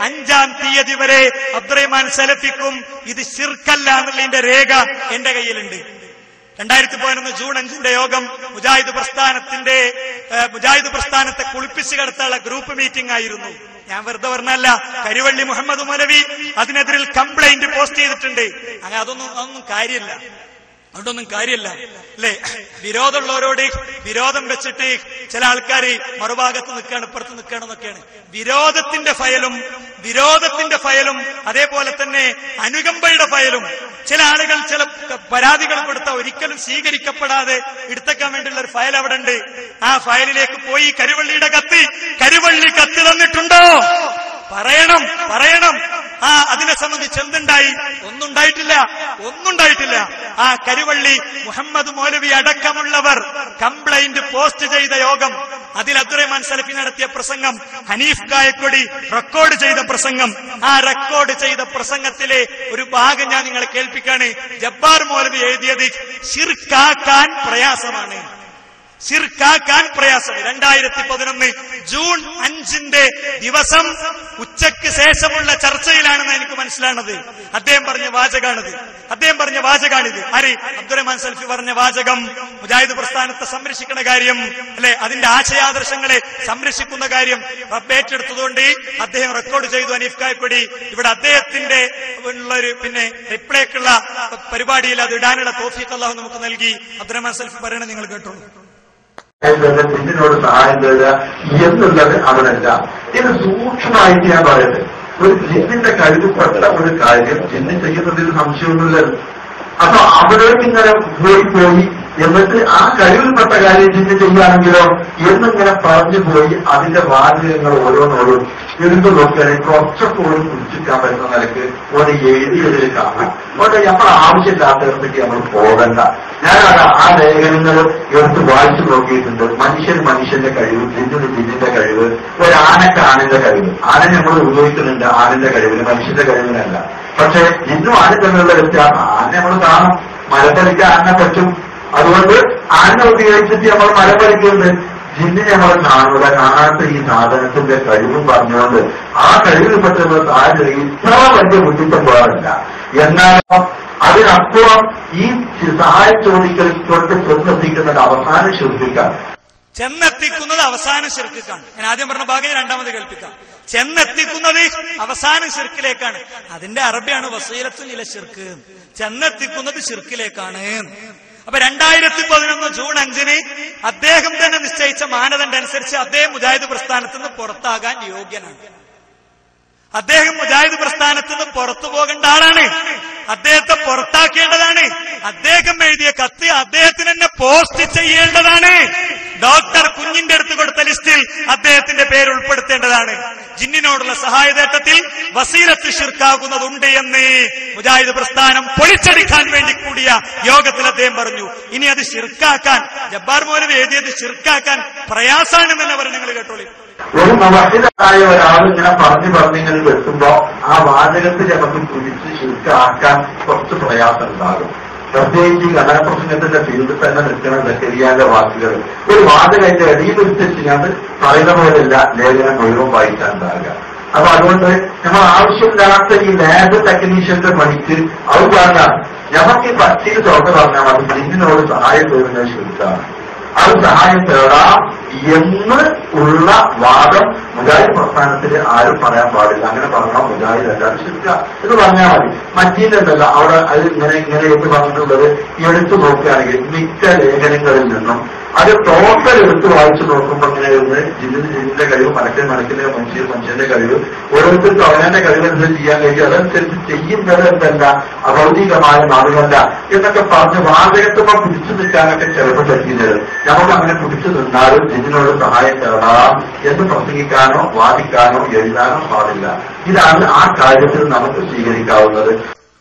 5-ാം തീയതി വരെ അബ്ദുറഹ്മാൻ സലഫിക്കും ഇത് ശിർക്കല്ല എന്നുള്ളതിന്റെ രേഖ എന്റെ കയ്യിലുണ്ട്. 2011 ജൂൺ 5 യോഗം മുജാഹിദ് പ്രസ്ഥാനത്തെ കുളിപ്പിച്ച് കിടത്താനുള്ള ഗ്രൂപ്പ് മീറ്റിംഗ് ആയിരുന്നു. ഞാൻ വെറുതെ പറഞ്ഞല്ല, കരിവള്ളി മുഹമ്മദ് മൗലവി അതിനെതിരിൽ കംപ്ലൈന്റ് പോസ്റ്റ് ചെയ്തിട്ടുണ്ട്. അങ്ങനെ അതൊന്നും കാര്യമില്ല, അതുകൊണ്ടൊന്നും കാര്യമില്ല അല്ലേ? വിരോധമുള്ളവരോട് വിരോധം വെച്ചിട്ട് ചില ആൾക്കാർ മറുഭാഗത്ത് നിൽക്കുകയാണ്, ഇപ്പുറത്ത് നിൽക്കുകയാണെന്നൊക്കെയാണ്. വിരോധത്തിന്റെ ഫയലും അതേപോലെ തന്നെ അനുകമ്പയുടെ ഫയലും ചില ആളുകൾ ചില പരാതികൾ കൊടുത്ത ഒരിക്കലും സ്വീകരിക്കപ്പെടാതെ എടുത്തേക്കാൻ വേണ്ടിയുള്ള ഒരു ഫയൽ അവിടെ ഉണ്ട്. ആ ഫയലിലേക്ക് പോയി കരിവള്ളിയുടെ കരിവള്ളി കത്ത് തന്നിട്ടുണ്ടോ? പറയണം. അതിനെ സംബന്ധിച്ച് എന്തുണ്ടായി? ഒന്നും ഉണ്ടായിട്ടില്ല. ആ കരിവള്ളി മുഹമ്മദ് മൗലവി അടക്കമുള്ളവർ കംപ്ലൈന്റ് പോസ്റ്റ് ചെയ്ത യോഗം, അതിൽ അബ്ദുറഹ്മാൻ സലഫി നടത്തിയ പ്രസംഗം, ഹനീഫ് കായക്കൊടി റെക്കോർഡ് ചെയ്ത പ്രസംഗം, ആ റെക്കോർഡ് ചെയ്ത പ്രസംഗത്തിലെ ഒരു ഭാഗം ഞാൻ നിങ്ങളെ കേൾപ്പിക്കാണ്. ജബ്ബാർ മൗലവി എഴുതിയത് ശിർക്കാക്കാൻ പ്രയാസമാണ്. 2011 ജൂൺ 5 ദിവസം ഉച്ചയ്ക്ക് ശേഷമുള്ള ചർച്ചയിലാണെന്ന് എനിക്ക് മനസ്സിലാണത്. അദ്ദേഹം പറഞ്ഞ വാചകാണിത്. ആര്? അബ്ദുറഹ്മാൻ സൽഫി പറഞ്ഞ വാചകം, മുജാഹിദ് പ്രസ്ഥാനത്തെ സംരക്ഷിക്കുന്ന കാര്യം അല്ലെ, അതിന്റെ ആശയാദർശങ്ങളെ സംരക്ഷിക്കുന്ന കാര്യം റബ്ബേറ്റെടുത്തതുകൊണ്ട് അദ്ദേഹം റെക്കോർഡ് ചെയ്തു. ഹനീഫ് കായക്കൊടി ഇവിടെ അദ്ദേഹത്തിന്റെ ഉള്ളൊരു റിപ്ലൈക്കുള്ള പരിപാടിയിൽ അത് ഇടാനുള്ള തൗഫീഖ് അല്ലാഹു നമുക്ക് നൽകി. അബ്ദുറഹ്മാൻ സൽഫി പറയണത് നിങ്ങൾ കേട്ടോളൂ. ജിന്നിനോട് സഹായം തേടുക എന്നുള്ളത് അവനല്ല. ഇത് സൂക്ഷ്മമായിട്ട് ഞാൻ പറയുന്നത്, ഒരു ജിന്നിന്റെ കഴിവുപെട്ട ഒരു കാര്യം ജിന്ന് ചെയ്യുന്നതിൽ സംശയമൊന്നുമില്ലല്ലോ. അപ്പൊ അവിടേക്ക് ഇങ്ങനെ പോയി എന്നിട്ട് ആ കഴിവിൽപ്പെട്ട കാര്യം ജിന്ന് ചെയ്യുകയാണെങ്കിലോ എന്നിങ്ങനെ പറഞ്ഞു പോയി അതിന്റെ വാചകങ്ങൾ ഓരോന്നോടും എടുത്തു നോക്കുകയാണെങ്കിൽ കുറച്ചൊക്കെ ഓരോ കുടിച്ചിട്ടാൻ പറ്റുന്ന നിലക്ക് ഓരോ എഴുതിയതിൽ കാണാം. അതുകൊണ്ട് നമ്മൾ ആവശ്യമില്ലാത്തവർക്ക് നമ്മൾ പോകണ്ട. ഞാനത് ആ ലേഖനങ്ങൾ എടുത്ത് വായിച്ചു നോക്കിയിട്ടുണ്ട്. മനുഷ്യന്റെ കഴിവ്, ജിന്നിന്റെ കഴിവ്, ഒരാനക്ക് ആനന്റെ കഴിവ്. ആന നമ്മൾ ഉപയോഗിക്കുന്നുണ്ട് ആനന്റെ കഴിവിന്, മനുഷ്യന്റെ കഴിവിനല്ല. പക്ഷെ ഇന്നും ആന തമ്മിലുള്ള വ്യത്യാസം. ആന നമ്മൾ കാണും, മരപ്പലിക്ക് ആന പറ്റും. അതുകൊണ്ട് ആന ഉപയോഗിച്ചിട്ട് നമ്മൾ മരപ്പലിക്കുന്നുണ്ട്. ജിന്നിനെ നമ്മൾ കാണാത്ത ഈ സാധനത്തിന്റെ കഴിവും പറഞ്ഞുകൊണ്ട് ആ കഴിവിൽ പറ്റുന്ന സാഹചര്യം ഇത്ര വലിയ ബുദ്ധിമുട്ടും പോകാറില്ല. എന്നാലും അതിനപ്പുറം ഈ സഹായം ചോദിക്കൽ കൊണ്ട് ചെന്നെത്തിക്കുന്നത് അവസാനം ശിർക്കാണ്. ഞാൻ ആദ്യം പറഞ്ഞ ഭാഗം രണ്ടാമത് കേൾപ്പിക്കാം. ചെന്നെത്തിക്കുന്നത് അവസാനം ശിർക്കിലേക്കാണ്. അതിന്റെ അറബിയാണ് വസീലത്തുൻ ഇല ശിർക്ക്. ചെന്നെത്തിക്കുന്നത് ശിർക്കിലേക്കാണ്. അപ്പൊ 2011 ജൂൺ 5 അദ്ദേഹം തന്നെ നിശ്ചയിച്ച മാനദണ്ഡം അനുസരിച്ച് അദ്ദേഹം മുജാഹിദ് പ്രസ്ഥാനത്ത് നിന്ന് പുറത്താകാൻ യോഗ്യനാണ്. അദ്ദേഹം മുജാഹിദ് പ്രസ്ഥാനത്ത് നിന്ന് പുറത്തു പോകേണ്ട ആളാണ്. അദ്ദേഹത്തെ പുറത്താക്കേണ്ടതാണ്. അദ്ദേഹം എഴുതിയ കത്ത് അദ്ദേഹത്തിന് തന്നെ പോസ്റ്റ് ചെയ്യേണ്ടതാണ്. ഡോക്ടർ കുഞ്ഞിന്റെ അടുത്ത് കൊടുത്ത ലിസ്റ്റിൽ അദ്ദേഹത്തിന്റെ പേര് ഉൾപ്പെടുത്തേണ്ടതാണ്. ജിന്നിനോടുള്ള സഹായതേട്ടത്തിൽ വസീലത്ത് ശിർക്കാകുന്നതുണ്ട് എന്ന് മുജാഹിദ് പ്രസ്ഥാനം പൊളിച്ചടിക്കാൻ വേണ്ടി കൂടിയ യോഗത്തിൽ അദ്ദേഹം പറഞ്ഞു. ഇനി അത് ശിർക്കാക്കാൻ ജബ്ബാർ മൗലവി എഴുതിയത് ശിർക്കാക്കാൻ പ്രയാസാണെന്ന് തന്നെ പറഞ്ഞു. നിങ്ങൾ കേട്ടോളി. ഒരു മുവഹിദായ ഒരാൾ ഇങ്ങനെ പറഞ്ഞിങ്ങനെ വെക്കുമ്പോ ആ വാചകത്തിൽ നമുക്ക് കുടിച്ച് ശിർക്കാക്കാൻ കുറച്ച് പ്രയാസം ഉണ്ടാകും. പ്രത്യേകിച്ച് ഘടകപ്രസംഗത്തിന്റെ ഫീൽഡിൽ തന്നെ നിൽക്കുന്ന സക്കരിയാന്റെ വാക്കുകൾ ഒരു വാചകത്തിന്റെ ഇടയിൽ വെച്ചിട്ട് പറയുന്ന പോലെയല്ല ലേഖനം മുഴുവൻ വായിക്കാനുണ്ടാകുക. അപ്പൊ അതുകൊണ്ട് നമ്മൾ ആവശ്യമില്ലാത്ത ഈ ലാബ് ടെക്നീഷ്യന്റെ പണിക്ക് അത് പറഞ്ഞാൽ നമുക്ക് പറ്റിയിൽ തുറന്നു പറഞ്ഞാൽ അത് ജിന്നിനോട് സഹായം തേടുന്നത് ശരിക്കാണ്. അത് സഹായം തേടാം എന്ന് ഉള്ള വാദം മുജാഹിദ് പ്രസ്ഥാനത്തിൽ ആരും പറയാൻ പാടില്ല. അങ്ങനെ പറഞ്ഞാൽ മുജാഹിദ് എല്ലാവരും ശരിക്കുക എന്ന് പറഞ്ഞാൽ മതി. മറ്റീതല്ല അവിടെ അത് ഇങ്ങനെ എന്ന് പറഞ്ഞിട്ടുള്ളത് എടുത്തു നോക്കുകയാണെങ്കിൽ മിക്ക ലേഖനങ്ങളിൽ നിന്നും അത് ടോട്ടൽ എടുത്ത് വായിച്ചു നോക്കുമ്പോൾ ഇങ്ങനെ ഒന്ന് ജിന്നിന്റെ കഴിവ്, മനുഷ്യന്റെ മനുഷ്യന്റെ കഴിവ്, ഓരോരുത്തർക്കും അവനന്റെ കഴിവനുസരിച്ച് ചെയ്യാൻ കഴിയും. അതനുസരിച്ച് ചെയ്യുന്നത് എന്തല്ല അഭൗതികമായ നാടുകല്ല എന്നൊക്കെ പറഞ്ഞ് വാചകത്തുമ്പോൾ പിടിച്ചു നിൽക്കാനൊക്കെ ചിലപ്പോൾ പറ്റുന്നത്. നമുക്ക് അങ്ങനെ പിടിച്ചു നിന്നാലും ജിന്നിനോട് സഹായം തേടാം എന്ന് പ്രസംഗിക്കാനോ വാദിക്കാനോ എഴുതാനോ പാടില്ല. ഇതാണ് ആ കാര്യത്തിൽ നമുക്ക് സ്വീകരിക്കാവുന്നത്.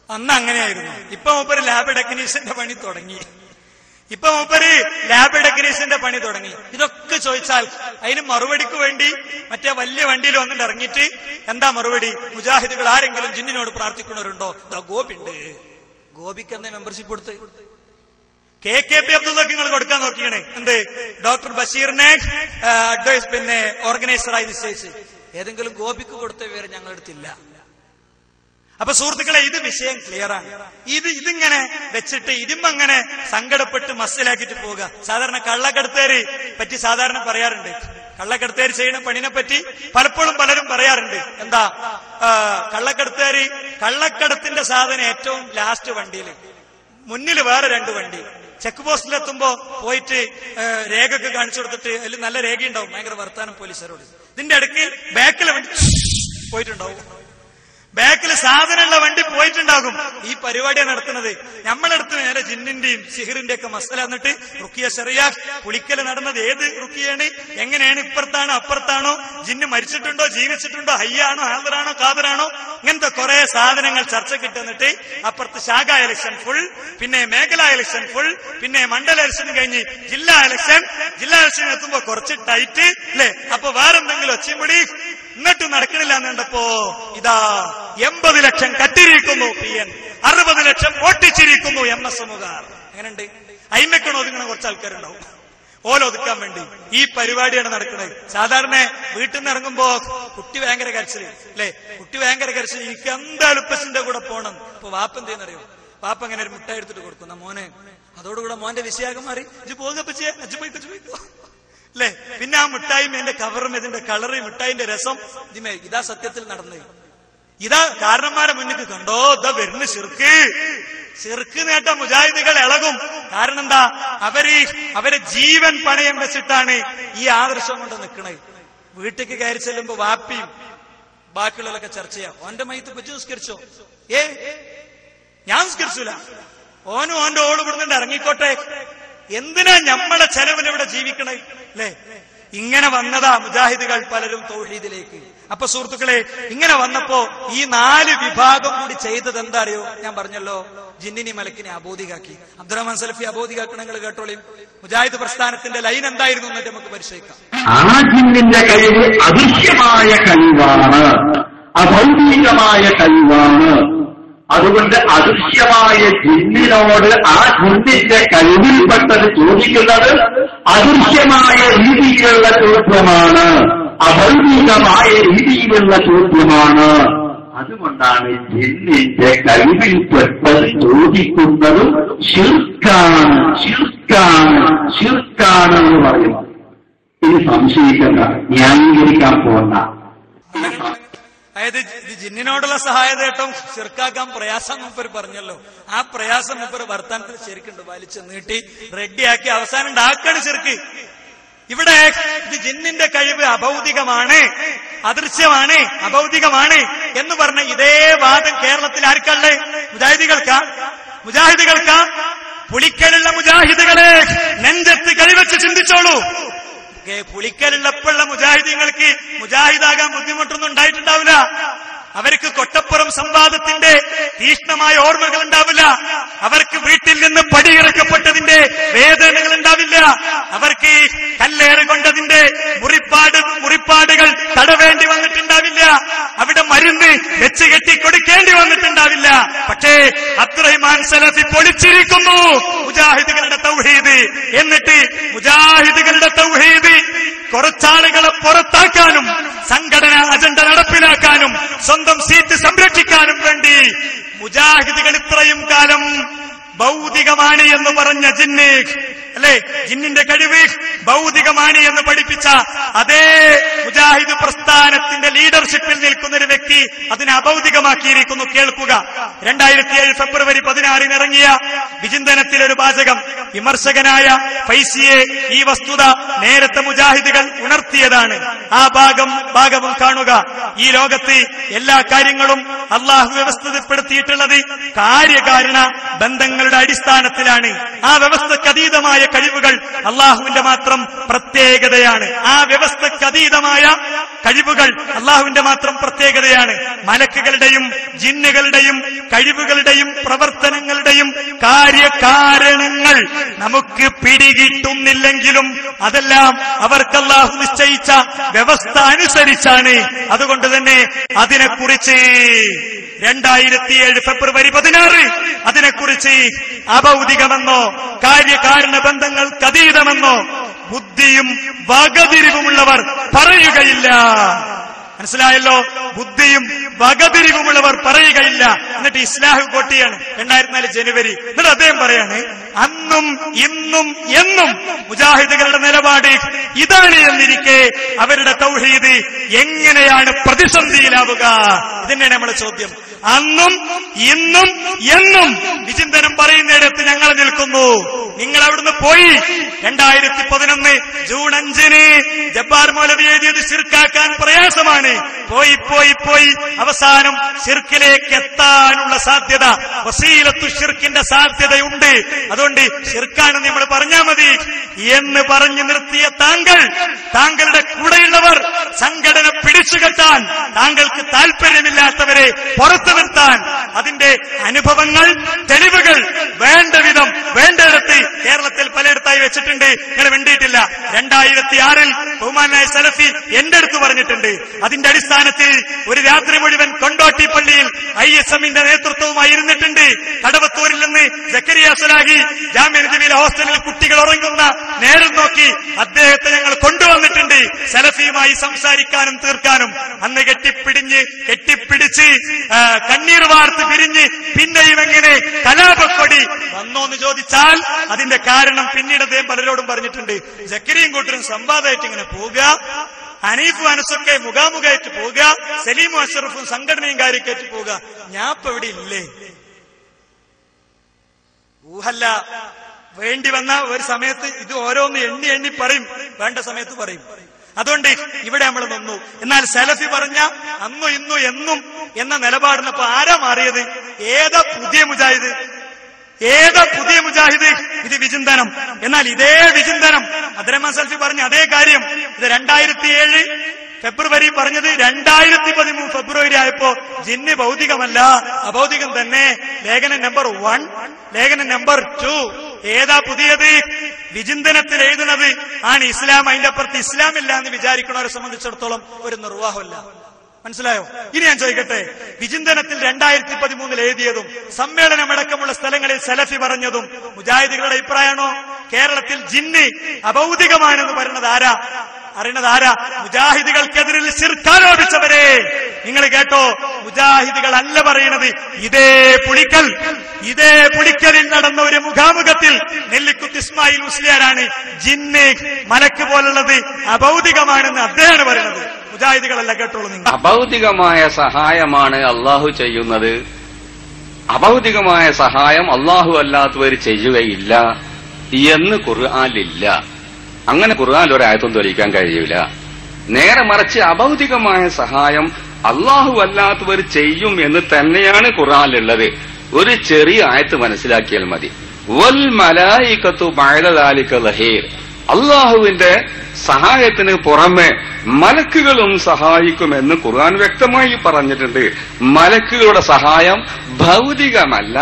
അന്ന് അങ്ങനെയായിരുന്നു. ഇപ്പൊ മൂപ്പര് ലാബ് ടെക്നീഷ്യന്റെ പണി തുടങ്ങി. ഇതൊക്കെ ചോദിച്ചാൽ അതിന് മറുപടിക്ക് വേണ്ടി മറ്റേ വലിയ വണ്ടിയിൽ വന്നിട്ട് ഇറങ്ങിയിട്ട് എന്താ മറുപടി? മുജാഹിദുകൾ ആരെങ്കിലും ജിന്നിനോട് പ്രാർത്ഥിക്കുന്നവരുണ്ടോ? ഗോപിക്ക് എന്താ മെമ്പർഷിപ്പ് കൊടുത്ത് KKP അബ്ദുള്ളക്ക് നിങ്ങൾ കൊടുക്കാൻ നോക്കിയാണ്. എന്ത്? ഡോക്ടർ ബഷീറിനെ ഓർഗനൈസറായി നിശ്ചയിച്ച് ഏതെങ്കിലും ഗോപിക്ക് കൊടുത്ത വിവരം ഞങ്ങളെടുത്തില്ല. അപ്പൊ സുഹൃത്തുക്കളെ, ഇത് വിഷയം ക്ലിയറാണ്. ഇതിങ്ങനെ വെച്ചിട്ട് ഇതിമങ്ങനെ സങ്കടപ്പെട്ട് മനസ്സിലാക്കിയിട്ട് പോവുക. സാധാരണ കള്ളക്കടത്തേര് പറ്റി സാധാരണ പറയാറുണ്ട്. കള്ളക്കടത്തേര് ചെയ്യുന്ന പണിനെ പറ്റി പലപ്പോഴും പലരും പറയാറുണ്ട്. എന്താ, കള്ളക്കടത്തിന്റെ സാധനം ഏറ്റവും ലാസ്റ്റ് വണ്ടിയിൽ, മുന്നിൽ വേറെ 2 വണ്ടി. ചെക്ക് പോസ്റ്റിലെത്തുമ്പോ പോയിട്ട് രേഖക്ക് കാണിച്ചു കൊടുത്തിട്ട് അതിൽ നല്ല രേഖയുണ്ടാവും, ഭയങ്കര വർത്താനം പോലീസുകാരോട്. ഇതിന്റെ ഇടയ്ക്ക് ബാക്കിലെ വണ്ടി പോയിട്ടുണ്ടാവും, ബാക്കിൽ സാധനമുള്ള വണ്ടി പോയിട്ടുണ്ടാകും. ഈ പരിപാടിയാണ് നടത്തുന്നത്. നമ്മളെടുത്ത് നേരെ ജിന്നിന്റെയും സിഹിറിന്റെ ഒക്കെ മസല എന്നിട്ട് റുക്കിയ ശറിയാ കുളിക്കൽ നടന്നത് ഏത് റുക്കിയാണ്, എങ്ങനെയാണ്, ഇപ്പുറത്താണോ അപ്പുറത്താണോ, ജിന്ന് മരിച്ചിട്ടുണ്ടോ ജീവിച്ചിട്ടുണ്ടോ, ഹയ്യാണോ ഹാദറാണോ കാദറാണോ, ഇങ്ങനത്തെ കുറെ സാധനങ്ങൾ ചർച്ചയ്ക്ക് ഇട്ടെന്നിട്ട് അപ്പുറത്ത് ശാഖാ ഇലക്ഷൻ ഫുൾ, പിന്നെ മേഖലാ ഇലക്ഷൻ ഫുൾ, പിന്നെ മണ്ഡല ഇലക്ഷൻ കഴിഞ്ഞ് ജില്ലാ ഇലക്ഷൻ എത്തുമ്പോ കുറച്ച് ടൈറ്റ് അല്ലെ. അപ്പൊ വേറെന്തെങ്കിലും ഒച്ചയുംപൊടി എന്നിട്ടും നടക്കണില്ല എന്നുണ്ടപ്പോ ഇതാ 80 ലക്ഷം കട്ടിരിക്കുന്നു PN, 60 ലക്ഷം പൊട്ടിച്ചിരിക്കുന്നു MSMകാർ. അങ്ങനെയുണ്ട്. അയിമക്കണോ ഒതുങ്ങണ കുറച്ച് ആൾക്കാരുണ്ടാവും, ഓലൊതുക്കാൻ വേണ്ടി ഈ പരിപാടിയാണ് നടക്കുന്നത്. സാധാരണ വീട്ടിൽ നിന്ന് ഇറങ്ങുമ്പോ കുട്ടി ഭയങ്കര കരച്ചില് അല്ലെ, കുട്ടി ഭയങ്കര കരച്ചിൽ, എനിക്ക് എന്താ എളുപ്പസിന്റെ കൂടെ പോണം. ഇപ്പൊ വാപ്പ എന്തെന്നറിയോ, വാപ്പ അങ്ങനെ ഒരു മിഠായി എടുത്തിട്ട് കൊടുക്കുന്ന മോനെ, അതോടുകൂടെ മോന്റെ വിഷയാകം മാറി, ഇജ്ജ് പോകപ്പച്ചേ അച്ഛൻ പോയിക്കോ അല്ലെ. പിന്നെ ആ മിഠായും എന്റെ കവറും ഇതിന്റെ കളറ് മിഠായിന്റെ രസം ഇതാ സത്യത്തിൽ നടന്നത്. ഇതാ കാരണന്മാരെ മുന്നിൽ കണ്ടോ, ഇതാ വരുന്ന ശിർക്ക് നേട്ട മുജാഹിദുകൾ ഇളകും. കാരണം എന്താ, അവരെ ജീവൻ പണയം വെച്ചിട്ടാണ് ഈ ആദർശം കൊണ്ട് നിൽക്കണത്. വീട്ടിലേക്ക് കയറി ചെല്ലുമ്പോ വാപ്പിയും ബാക്കിയുള്ളവരൊക്കെ ചർച്ച ചെയ്യാം. ഓന്റെ മയ്യത്ത് കൊച്ചു നിസ്കരിച്ചോ, ഞാൻ നിസ്കരിച്ചില്ല, ഓനും ഓന്റെ ഓട് ഇവിടുന്ന് ഇറങ്ങിക്കോട്ടെ, എന്തിനാ നമ്മളെ ചെലവിൽ ഇവിടെ ജീവിക്കണേ അല്ലെ. ഇങ്ങനെ വന്നതാ മുജാഹിദുകൾ പലരും തൗഹീദിലേക്ക്. അപ്പൊ സുഹൃത്തുക്കളെ, ഇങ്ങനെ വന്നപ്പോ ഈ 4 വിഭാഗം കൂടി ചെയ്തത് എന്താ അറിയോ, ഞാൻ പറഞ്ഞല്ലോ, ജിന്നിനി മലക്കിനെ അബോധികാക്കി. അബ്ദുറഹ്മാൻ സലഫി അബോധികാക്കണ നിങ്ങൾ കേട്ടോളിയും. മുജാഹിദ് പ്രസ്ഥാനത്തിന്റെ ലൈൻ എന്തായിരുന്നു എന്നിട്ട് നമുക്ക് പരിശോധിക്കാം. ആ ജിന്നിന്റെ കഴിവ് അദൃശ്യമായ കഴിവാണ്, അഭൗതികമായ കഴിവാണ്. അതുകൊണ്ട് അദൃശ്യമായ ജിന്നിനോട് ആ ജിന്നിന്റെ കഴിവിൽപ്പെട്ടത് ചോദിക്കുന്നത് അദൃശ്യമായ രീതിയിലുള്ള ചോദ്യമാണ്, അഭൗതികമായ രീതിയിലുള്ള ചോദ്യമാണ്. അതുകൊണ്ടാണ് ജിന്നിന്റെ കഴിവിൽപ്പെട്ടത് ചോദിക്കുന്നതും ശിർക്കാണ് എന്ന് പറയുന്നത്. ഇത് സംശയിക്കണ്ട, ന്യായീകരിക്കാൻ പോകണ്ട. അതായത് ജിന്നിനോടുള്ള സഹായതേട്ടം ശിർക്കാക്കാൻ പ്രയാസം മൂപ്പർ പറഞ്ഞല്ലോ. ആ പ്രയാസം മൂപ്പർ വർത്താനത്തിൽ ശരിക്കുണ്ട് വലിച്ചു നീട്ടി റെഡിയാക്കി അവസാനം ഉണ്ടാക്കാണ് ശിർക്ക്. ഇവിടെ ഇത് ജിന്നിന്റെ കഴിവ് അഭൗതികമാണ്, അദൃശ്യമാണ്, അഭൗതികമാണ് എന്ന് പറഞ്ഞ ഇതേ വാദം കേരളത്തിൽ ആർക്കല്ലേ? മുജാഹിദുകൾക്കാ. പുളിക്കലുള്ള മുജാഹിദുകളെ നെഞ്ചത്ത് കഴിവെച്ച് ചിന്തിച്ചോളൂ. പുളിക്കലുള്ളപ്പോഴുള്ള മുജാഹിദീങ്ങൾക്ക് മുജാഹിദാകാൻ ബുദ്ധിമുട്ടൊന്നും ഉണ്ടായിട്ടുണ്ടാവില്ല. അവർക്ക് കൊട്ടപ്പുറം സംവാദത്തിന്റെ തീഷ്ണമായ ഓർമ്മകൾ ഉണ്ടാവില്ല. അവർക്ക് വീട്ടിൽ നിന്ന് പടിയിറക്കപ്പെട്ടതിന്റെ വേദനകൾ ഉണ്ടാവില്ല. അവർക്ക് കല്ലേറ് കൊണ്ടതിന്റെ മുറിപ്പാടുകൾ തടവേണ്ടി വന്നിട്ടുണ്ടാവില്ല. അവിടെ മരുന്ന് വെച്ച് കെട്ടി കൊടുക്കേണ്ടി വന്നിട്ടുണ്ടാവില്ല. പക്ഷേ അബ്ദുറഹ്മാൻ സലഫി പൊളിച്ചിരിക്കുന്നു മുജാഹിദുകളുടെ തൗഹീദ്. എന്നിട്ട് മുജാഹിദുകളുടെ തൗഹീദ് കുറച്ചാളുകളെ പുറത്താക്കാനും സംഘടനാ അജണ്ട നടപ്പിലാക്കാനും സ്വന്തം സീറ്റ് സംരക്ഷിക്കാനും വേണ്ടി മുജാഹിദുകൾ ഇത്രയും കാലം ഭൗതികമാണ് എന്ന് പറഞ്ഞ ജിന്ന് അല്ലെ, ജിന്നിന്റെ കഴിവ് ഭൗതികമാണ് എന്ന് പഠിപ്പിച്ച അതേ മുജാഹിദ് പ്രസ്ഥാനത്തിന്റെ ലീഡർഷിപ്പിൽ നിൽക്കുന്ന ഒരു വ്യക്തി അതിനെ അഭൗതികമാക്കിയിരിക്കുന്നു. കേൾക്കുക. 2007 ഫെബ്രുവരി 16 ഇറങ്ങിയ വിചിന്തനത്തിലൊരു വാചകം. വിമർശകനായ ഫൈസിയെ ഈ വസ്തുത നേരത്തെ മുജാഹിദുകൾ ഉണർത്തിയതാണ്. ആ ഭാഗവും കാണുക. ഈ ലോകത്ത് എല്ലാ കാര്യങ്ങളും അള്ളാഹു വ്യവസ്ഥപ്പെടുത്തിയിട്ടുള്ളത് കാര്യകാരണ ബന്ധങ്ങളുടെ അടിസ്ഥാനത്തിലാണ്. ആ വ്യവസ്ഥക്കതീതമായ കഴിവുകൾ അള്ളാഹുവിന്റെ മാത്രം പ്രത്യേകതയാണ്. ആ വ്യവസ്ഥക്കതീതമായ കഴിവുകൾ അള്ളാഹുവിന്റെ മാത്രം പ്രത്യേകതയാണ്. മലക്കുകളുടെയും ജിന്നുകളുടെയും കഴിവുകളുടെയും പ്രവർത്തനങ്ങളുടെയും കാര്യകാരണങ്ങൾ നമുക്ക് പിടികിട്ടുന്നില്ലെങ്കിലും അതെല്ലാം അവർക്ക് അള്ളാഹു നിശ്ചയിച്ച വ്യവസ്ഥ അനുസരിച്ചാണ്. അതുകൊണ്ട് തന്നെ അതിനെക്കുറിച്ച് 2007 ഫെബ്രുവരി 16 അതിനെക്കുറിച്ച് അഭൗതികമെന്നോ കാര്യകാരണ ബന്ധങ്ങൾക്ക് അതീതമെന്നോ ബുദ്ധിയും വകതിരിവുമുള്ളവർ പറയുകയില്ല. മനസ്സിലായല്ലോ? ബുദ്ധിയും വകതിരിവുമുള്ളവർ പറയുകയില്ല. എന്നിട്ട് ഇസ്ലാഹ് കോട്ടിയാണ് 2004 ജനുവരി. എന്നിട്ട് അദ്ദേഹം പറയാണ്, അന്നും ഇന്നും എന്നും മുജാഹിദുകളുടെ നിലപാട് ഇതാണ് എന്നിരിക്കെ അവരുടെ തൗഹീദ് എങ്ങനെയാണ് പ്രതിസന്ധിയിലാവുക? ഇതന്നെയാണ് നമ്മുടെ ചോദ്യം. അന്നും ഇന്നും എന്നും വിചിന്തനം പറയുന്നിടത്ത് ഞങ്ങൾ നിൽക്കുന്നു. നിങ്ങൾ അവിടുന്ന് പോയി. 2011 ജൂൺ 5 ജബ്ബാർ മൗലവി എഴുതിയത് ശിർക്കാക്കാൻ പ്രയാസമാണ്. പോയി അവസാനം ശിർക്കിലേക്ക് എത്താനുള്ള സാധ്യത, വസീലത്തു ശിർക്കിന്റെ സാധ്യതയുണ്ട്. അതുകൊണ്ട് ശിർക്കാണെന്ന് നമ്മൾ പറഞ്ഞാൽ മതി എന്ന് പറഞ്ഞു നിർത്തിയ താങ്കളുടെ കൂടെയുള്ളവർ സംഘടന പിടിച്ചുകെട്ടാൻ, താങ്കൾക്ക് താല്പര്യമില്ലാത്തവരെ പുറത്തു നിർത്താൻ, അതിന്റെ അനുഭവങ്ങൾ, തെളിവുകൾ വേണ്ട വിധം വേണ്ടിടത്ത് കേരളത്തിൽ പലയിടത്തായി വെച്ചിട്ടുണ്ട്. നിങ്ങൾ വേണ്ടിയിട്ടില്ല. 2006 ബഹുമാനായ സലഫി എന്റെ അടുത്ത് പറഞ്ഞിട്ടുണ്ട്. അതിന്റെ അടിസ്ഥാനത്തിൽ ഒരു രാത്രി മുഴുവൻ കൊണ്ടോട്ടി പള്ളിയിൽ ISMന്റെ നേതൃത്വവുമായി ഇരുന്നിട്ടുണ്ട്. കടവത്തൂരിൽ നിന്ന് സക്കരിയ സലാഹി ജാമ്യ നജീബിലെ ഹോസ്റ്റലിൽ കുട്ടികൾ ഉറങ്ങുന്ന നേരം നോക്കി അദ്ദേഹത്തെ ഞങ്ങൾ കൊണ്ടുവന്നിട്ടുണ്ട് സലഫിയുമായി സംസാരിക്കാനും തീർക്കാനും. അന്ന് കെട്ടിപ്പിടിച്ച് കണ്ണീർ വാർത്ത് പിരിഞ്ഞ് പിന്നെയും എങ്ങനെ കലാപക്കൊടി വന്നോന്ന് ചോദിച്ചാൽ അതിന്റെ കാരണം പിന്നീട് അദ്ദേഹം പലരോടും പറഞ്ഞിട്ടുണ്ട്. സക്കരിയും കൂട്ടരും സംവാദമായിട്ട് ഇങ്ങനെ പോവുക, ഹനീഫും അനസൊക്കെ മുഖാമുഖമായിട്ട് പോവുക, സലീമും അഷറഫും സംഘടനയും കാര്യമായിട്ട് പോവുക. ഞാൻ ഇപ്പൊ ഇവിടെ ഇല്ലേ? ഊഹല്ല. വേണ്ടി വന്ന ഒരു സമയത്ത് ഇത് ഓരോന്ന് എണ്ണി പറയും, വേണ്ട സമയത്ത് പറയും. അതുകൊണ്ട് ഇവിടെ നമ്മൾ നിന്നു. എന്നാൽ സലഫി പറഞ്ഞ അന്നും ഇന്നും എന്നും എന്ന നിലപാടിനപ്പോ ആരാ മാറിയത്? ഏതാ പുതിയ മുജാഹിദ്? ഇത് വിചിന്തനം. എന്നാൽ ഇതേ വിചിന്തനം അബ്ദുറഹ്മാൻ സലഫി പറഞ്ഞ അതേ കാര്യം ഇത് 2007 ഫെബ്രുവരി പറഞ്ഞത് 2013 ഫെബ്രുവരി ആയപ്പോ ജിന്ന് ഭൗതികമല്ല, അഭൗതികം തന്നെ. ലേഖനം നമ്പർ 1, ലേഖനം നമ്പർ 2. ഏതാ പുതിയത്? വിചിന്തനത്തിൽ എഴുതുന്നത് ആണ് ഇസ്ലാം. അതിന്റെ അപ്പുറത്ത് ഇസ്ലാമില്ല എന്ന് വിചാരിക്കുന്നവരെ സംബന്ധിച്ചിടത്തോളം ഒരു നിർവാഹമല്ല. മനസ്സിലായോ? ഇനി ഞാൻ ചോദിക്കട്ടെ, വിചിന്തനത്തിൽ 2013 എഴുതിയതും സമ്മേളനമടക്കമുള്ള സ്ഥലങ്ങളിൽ സലഫി പറഞ്ഞതും മുജാഹിദുകളുടെ അഭിപ്രായമാണോ? കേരളത്തിൽ ജിന്ന് അഭൗതികമാണെന്ന് പറയുന്നത് ആരാ? മുജാഹിദുകൾക്കെതിരിൽ ശിർക്കാരോപിച്ചവരെ നിങ്ങൾ കേട്ടോ. മുജാഹിദുകൾ അല്ല പറയുന്നത്. ഇതേ പുളിക്കലിൽ നടന്ന ഒരു മുഖാമുഖത്തിൽ നെല്ലിക്കുത്ത് ഇസ്മായിൽ മുസ്ലിയാരാണ് ജിന്ന് മലക്ക് പോലുള്ളത് അഭൗതികമാണെന്ന് അദ്ദേഹമാണ് പറയുന്നത്. മുജാഹിദുകളല്ല, കേട്ടോളൂ നിങ്ങൾ. അഭൗതികമായ സഹായമാണ് അള്ളാഹു ചെയ്യുന്നത്. അഭൗതികമായ സഹായം അള്ളാഹു അല്ലാത്തവർ ചെയ്യുകയില്ല എന്ന് ഖുർആനിലില്ല. അങ്ങനെ ഖുർആനിൽ ഒരായത്തും തെളിയിക്കാൻ കഴിയൂല. നേരെ മറിച്ച് അഭൗതികമായ സഹായം അള്ളാഹു അല്ലാത്തവർ ചെയ്യും എന്ന് തന്നെയാണ് ഖുർആനിലുള്ളത്. ഒരു ചെറിയ ആയത്ത് മനസ്സിലാക്കിയാൽ മതി. വൽ മലായികത്തു ബഅദ ദാലിക ലഹീർ. അള്ളാഹുവിന്റെ സഹായത്തിന് പുറമെ മലക്കുകളും സഹായിക്കുമെന്ന് ഖുർആൻ വ്യക്തമായി പറഞ്ഞിട്ടുണ്ട്. മലക്കുകളുടെ സഹായം ഭൗതികമല്ല,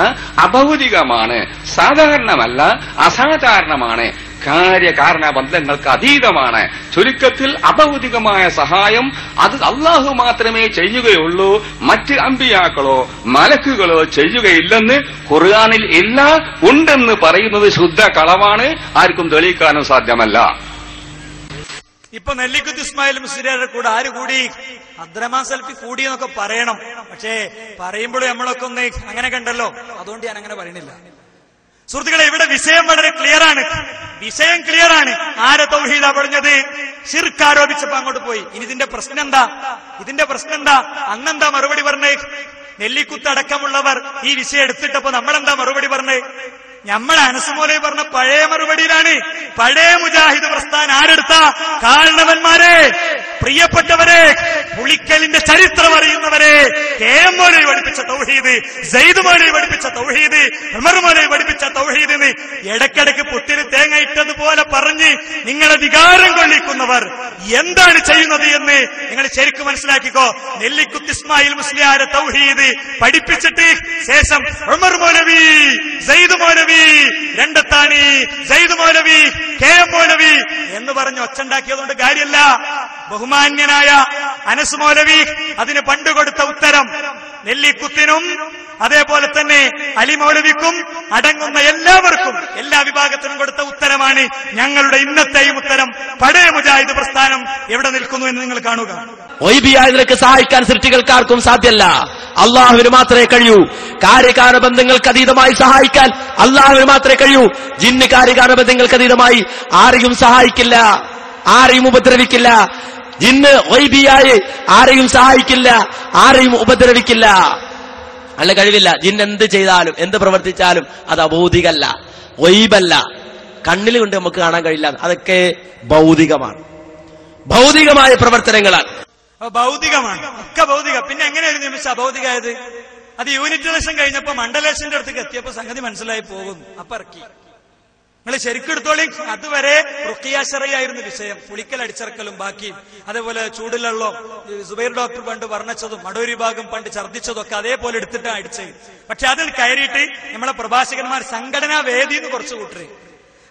അഭൗതികമാണ്. സാധാരണമല്ല, അസാധാരണമാണ്. കാര്യകാരണ ബന്ധങ്ങൾക്ക് അതീതമാണ്. ചുരുക്കത്തിൽ അഭൗതികമായ സഹായം അത് അള്ളാഹു മാത്രമേ ചെയ്യുകയുള്ളൂ, മറ്റ് അമ്പിയാക്കളോ മലക്കുകളോ ചെയ്യുകയില്ലെന്ന് ഖുർആനിൽ ഇല്ല. ഉണ്ടെന്ന് പറയുന്നത് ശുദ്ധ കളവാണ്. ആർക്കും തെളിയിക്കാനും സാധ്യമല്ല. ഇപ്പൊ നെല്ലിക്കുത്ത് ഇസ്മായിൽ മുസ്ലിയാരുടെ കൂടെ ആര് കൂടി? അബ്ദുറഹ്മാൻ സലഫി കൂടി എന്നൊക്കെ പറയണം. പക്ഷേ പറയുമ്പോഴും നമ്മളൊക്കെ ഒന്ന് അങ്ങനെ കണ്ടല്ലോ, അതുകൊണ്ട് ഞാൻ അങ്ങനെ പറയണില്ല. സുഹൃത്തുക്കളെ, ഇവിടെ വിഷയം വളരെ ക്ലിയറാണ്. ആരെ തൗഹീദാ പറഞ്ഞത്? ശിർക്ക് ആരോപിച്ചപ്പോ അങ്ങോട്ട് പോയി. ഇനി ഇതിന്റെ പ്രശ്നം എന്താ? അന്നെന്താ മറുപടി പറഞ്ഞേ? നെല്ലിക്കുത്ത് അടക്കമുള്ളവർ ഈ വിഷയം എടുത്തിട്ടപ്പോ നമ്മളെന്താ മറുപടി പറഞ്ഞേ? നമ്മളെ അനസുമോലെ പറഞ്ഞ പഴയ മറുപടിയിലാണ്. പഴയ മുജാഹിദ് പ്രസ്ഥാനം ആരെടുത്ത? കാരണവന്മാരെ, പ്രിയപ്പെട്ടവരെ, പുളിക്കലിന്റെ ചരിത്രം അറിയുന്നവരെ, KM മൗലവി പഠിപ്പിച്ച തൗഹീദ്, സയ്യിദ് മൗലവി പഠിപ്പിച്ച തൗഹീദ്, ഉമർ മൗലവി പഠിപ്പിച്ച തൗഹീദ് എന്ന് ഇടയ്ക്കിടയ്ക്ക് പുട്ടിന് തേങ്ങ ഇട്ടതുപോലെ പറഞ്ഞ് നിങ്ങളെ വികാരം കൊള്ളിക്കുന്നവർ എന്താണ് ചെയ്യുന്നത് എന്ന് നിങ്ങൾ ശരിക്കും മനസ്സിലാക്കിക്കോ. നെല്ലിക്കുത്ത് ഇസ്മായിൽ മുസ്ലിയാരെ തൗഹീദ് പഠിപ്പിച്ചിട്ട് ശേഷം ഉമർ മൗലവി, സയ്യിദ് മൗലവി, രണ്ടത്താണി, സയ്യിദ് മൗലവി, KM മൗലവി എന്ന് പറഞ്ഞ് ഒച്ചുണ്ടാക്കിയതുകൊണ്ട് കാര്യമല്ല. ബഹുമാന്യനായ അനസ് മൗലവി അതിന് പണ്ട് കൊടുത്ത ഉത്തരം നെല്ലിക്കുത്തിനും അതേപോലെ തന്നെ അലി മൗലവിക്കും അടങ്ങുന്ന എല്ലാവർക്കും, എല്ലാ വിഭാഗത്തിനും കൊടുത്ത ഉത്തരമാണ് ഞങ്ങളുടെ ഇന്നത്തെയും ഉത്തരം. പഴയ മുജാഹിദ് പ്രസ്ഥാനം എവിടെ നിൽക്കുന്നു എന്ന് നിങ്ങൾ കാണുക. ഗൈബിയായ നിലക്ക് സഹായിക്കാൻ സൃഷ്ടികൾക്കാർക്കും സാധ്യമല്ല. അള്ളാഹുവിന് മാത്രമേ കഴിയൂ. കാര്യകാരണ ബന്ധങ്ങൾക്ക് അതീതമായി സഹായിക്കാൻ അള്ളാഹുവിന് മാത്രമേ കഴിയൂ. ജിന്ന് കാര്യകാരണ ബന്ധങ്ങൾക്ക് അതീതമായി ആരെയും സഹായിക്കില്ല, ആരെയും ഉപദ്രവിക്കില്ല. ജിന്ന് ഗൈബിയായി ആരെയും സഹായിക്കില്ല, ആരെയും ഉപദ്രവിക്കില്ല. അല്ല, കഴിവില്ല. ജിന്ന് എന്ത് ചെയ്താലും എന്ത് പ്രവർത്തിച്ചാലും അത് അഭൗതികല്ല, ഗൈബല്ല, കണ്ണിൽ കൊണ്ട് നമുക്ക് കാണാൻ കഴിയില്ല. അതൊക്കെ ഭൗതികമാണ്, ഭൗതികമായ പ്രവർത്തനങ്ങളാണ്. ഭൗതികമാണ്, ഒക്കെ ഭൗതിക. പിന്നെ എങ്ങനെ ഒരു നിമിഷം അഭൗതികമായത്? അത് യൂണിറ്റേഷൻ കഴിഞ്ഞപ്പോ മണ്ഡലേഷന്റെ അടുത്തേക്ക് എത്തിയപ്പോ സംഗതി മനസ്സിലായി പോകുന്നു. അപ്പൊ ഇറക്കി. നിങ്ങൾ ശരിക്കും എടുത്തോളി. അതുവരെ റുഖിയ ശറഈയായിരുന്നു വിഷയം. പുളിക്കൽ അടിച്ചിറക്കലും ബാക്കിയും, അതേപോലെ ചൂടിലല്ലോ സുബൈർ ഡോക്ടർ പണ്ട് വർണ്ണിച്ചതും മടൂരി ഭാഗം പണ്ട് ഛർദ്ദിച്ചതും ഒക്കെ അതേപോലെ എടുത്തിട്ടാണ് അടിച്ചത്. പക്ഷെ അതിൽ കയറിയിട്ട് നമ്മളെ പ്രഭാഷകന്മാർ സംഘടനാ വേദി എന്ന് കുറച്ചു കൂട്ടര്,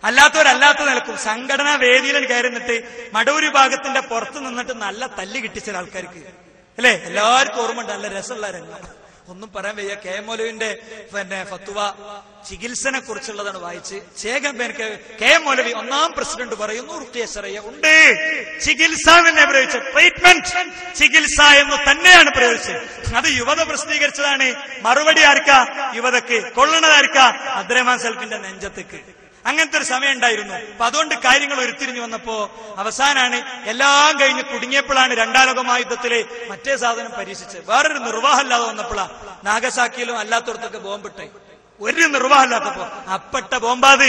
അല്ലാത്തവരല്ലാത്ത നിലക്കും സംഘടനാ വേദിയിൽ കയറി നിന്നിട്ട് മടൂരി ഭാഗത്തിന്റെ പുറത്ത് നിന്നിട്ട് നല്ല തല്ല് കിട്ടിച്ച ആൾക്കാർക്ക് അല്ലെ, എല്ലാവർക്കും ഓർമ്മ ഉണ്ട്. നല്ല രസമുള്ള രംഗം, ഒന്നും പറയാൻ വയ്യ. കെ എം മൗലവിന്റെ ഫത്വ ചികിത്സനെ കുറിച്ചുള്ളതാണ് വായിച്ച്. എനിക്ക് കെ എം മൗലവി ഒന്നാം പ്രസിഡന്റ് പറയുന്നു റുഖിയ ശറഈ ഉണ്ട്, ചികിത്സ തന്നെ പ്രയോഗിച്ചത്, ട്രീറ്റ്മെന്റ് ചികിത്സ എന്ന് തന്നെയാണ് പ്രയോഗിച്ചത്. അത് യുവത പ്രസിദ്ധീകരിച്ചതാണ്. മറുപടി ആർക്കാ? യുവതക്ക്. കൊള്ളണതാർക്കാ? അബ്ദുറഹ്മാൻ സൽഫിന്റെ നെഞ്ചത്തേക്ക്. അങ്ങനത്തെ ഒരു സമയം ഉണ്ടായിരുന്നു. അപ്പൊ അതുകൊണ്ട് കാര്യങ്ങൾ ഉരുത്തിരിഞ്ഞു വന്നപ്പോ അവസാനാണ് എല്ലാം കഴിഞ്ഞ് കുടുങ്ങിയപ്പോഴാണ് രണ്ടാം ലോക മഹായുദ്ധത്തില് മറ്റേ സാധനം പരീക്ഷിച്ചത്. വേറൊരു നിർവാഹമില്ലാതെ വന്നപ്പോഴാ നാഗസാക്കിയിലും അല്ലാത്തടത്തൊക്കെ ബോംബിട്ടെ. ഒരു നിർവാഹമില്ലാത്തപ്പോ അപ്പട്ട ബോംബാത്.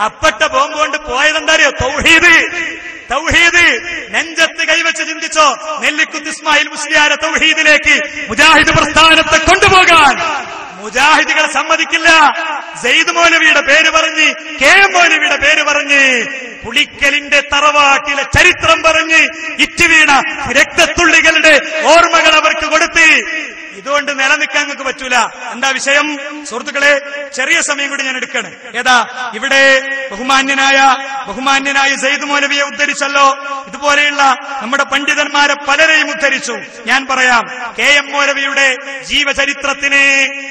അപ്പട്ട ബോംബ് കൊണ്ട് പോയതെന്താറിയോ? തൗഹീദ്. തൗഹീദ് നെഞ്ചത്ത് കൈവച്ച് ചിന്തിച്ചോ. നെല്ലിക്കുത്ത് ഇസ്മായിൽ മുസ്ലിയാരെ തൗഹീദിലേക്ക് മുജാഹിദ് പ്രസ്ഥാനത്തെ കൊണ്ടുപോകാൻ മുജാഹിദുകൾ സമ്മതിക്കില്ല. സെയ്ദ് മൗലവിയുടെ പേര് പറഞ്ഞ്, കെ എം മൗലവിയുടെ പേര് പറഞ്ഞ്, പുളിക്കലിന്റെ തറവാട്ടിലെ ചരിത്രം പറഞ്ഞ് ഇറ്റുവീണ രക്തത്തുള്ളികളുടെ ഓർമ്മകൾ അവർക്ക് കൊടുത്ത് ഇതുകൊണ്ട് നിലനിൽക്കാൻ നിങ്ങൾക്ക് പറ്റൂല. എന്താ വിഷയം സുഹൃത്തുക്കളെ? ചെറിയ സമയം കൂടി ഞാൻ എടുക്കണം. ഏതാ ഇവിടെ ബഹുമാന്യനായ സെയ്ദ് മൗലവിയെ ഉദ്ധരിച്ചല്ലോ. ഇതുപോലെയുള്ള നമ്മുടെ പണ്ഡിതന്മാരെ പലരെയും ഉദ്ധരിച്ചു. ഞാൻ പറയാം, കെ എം മൗലവിയുടെ ജീവചരിത്രത്തിന്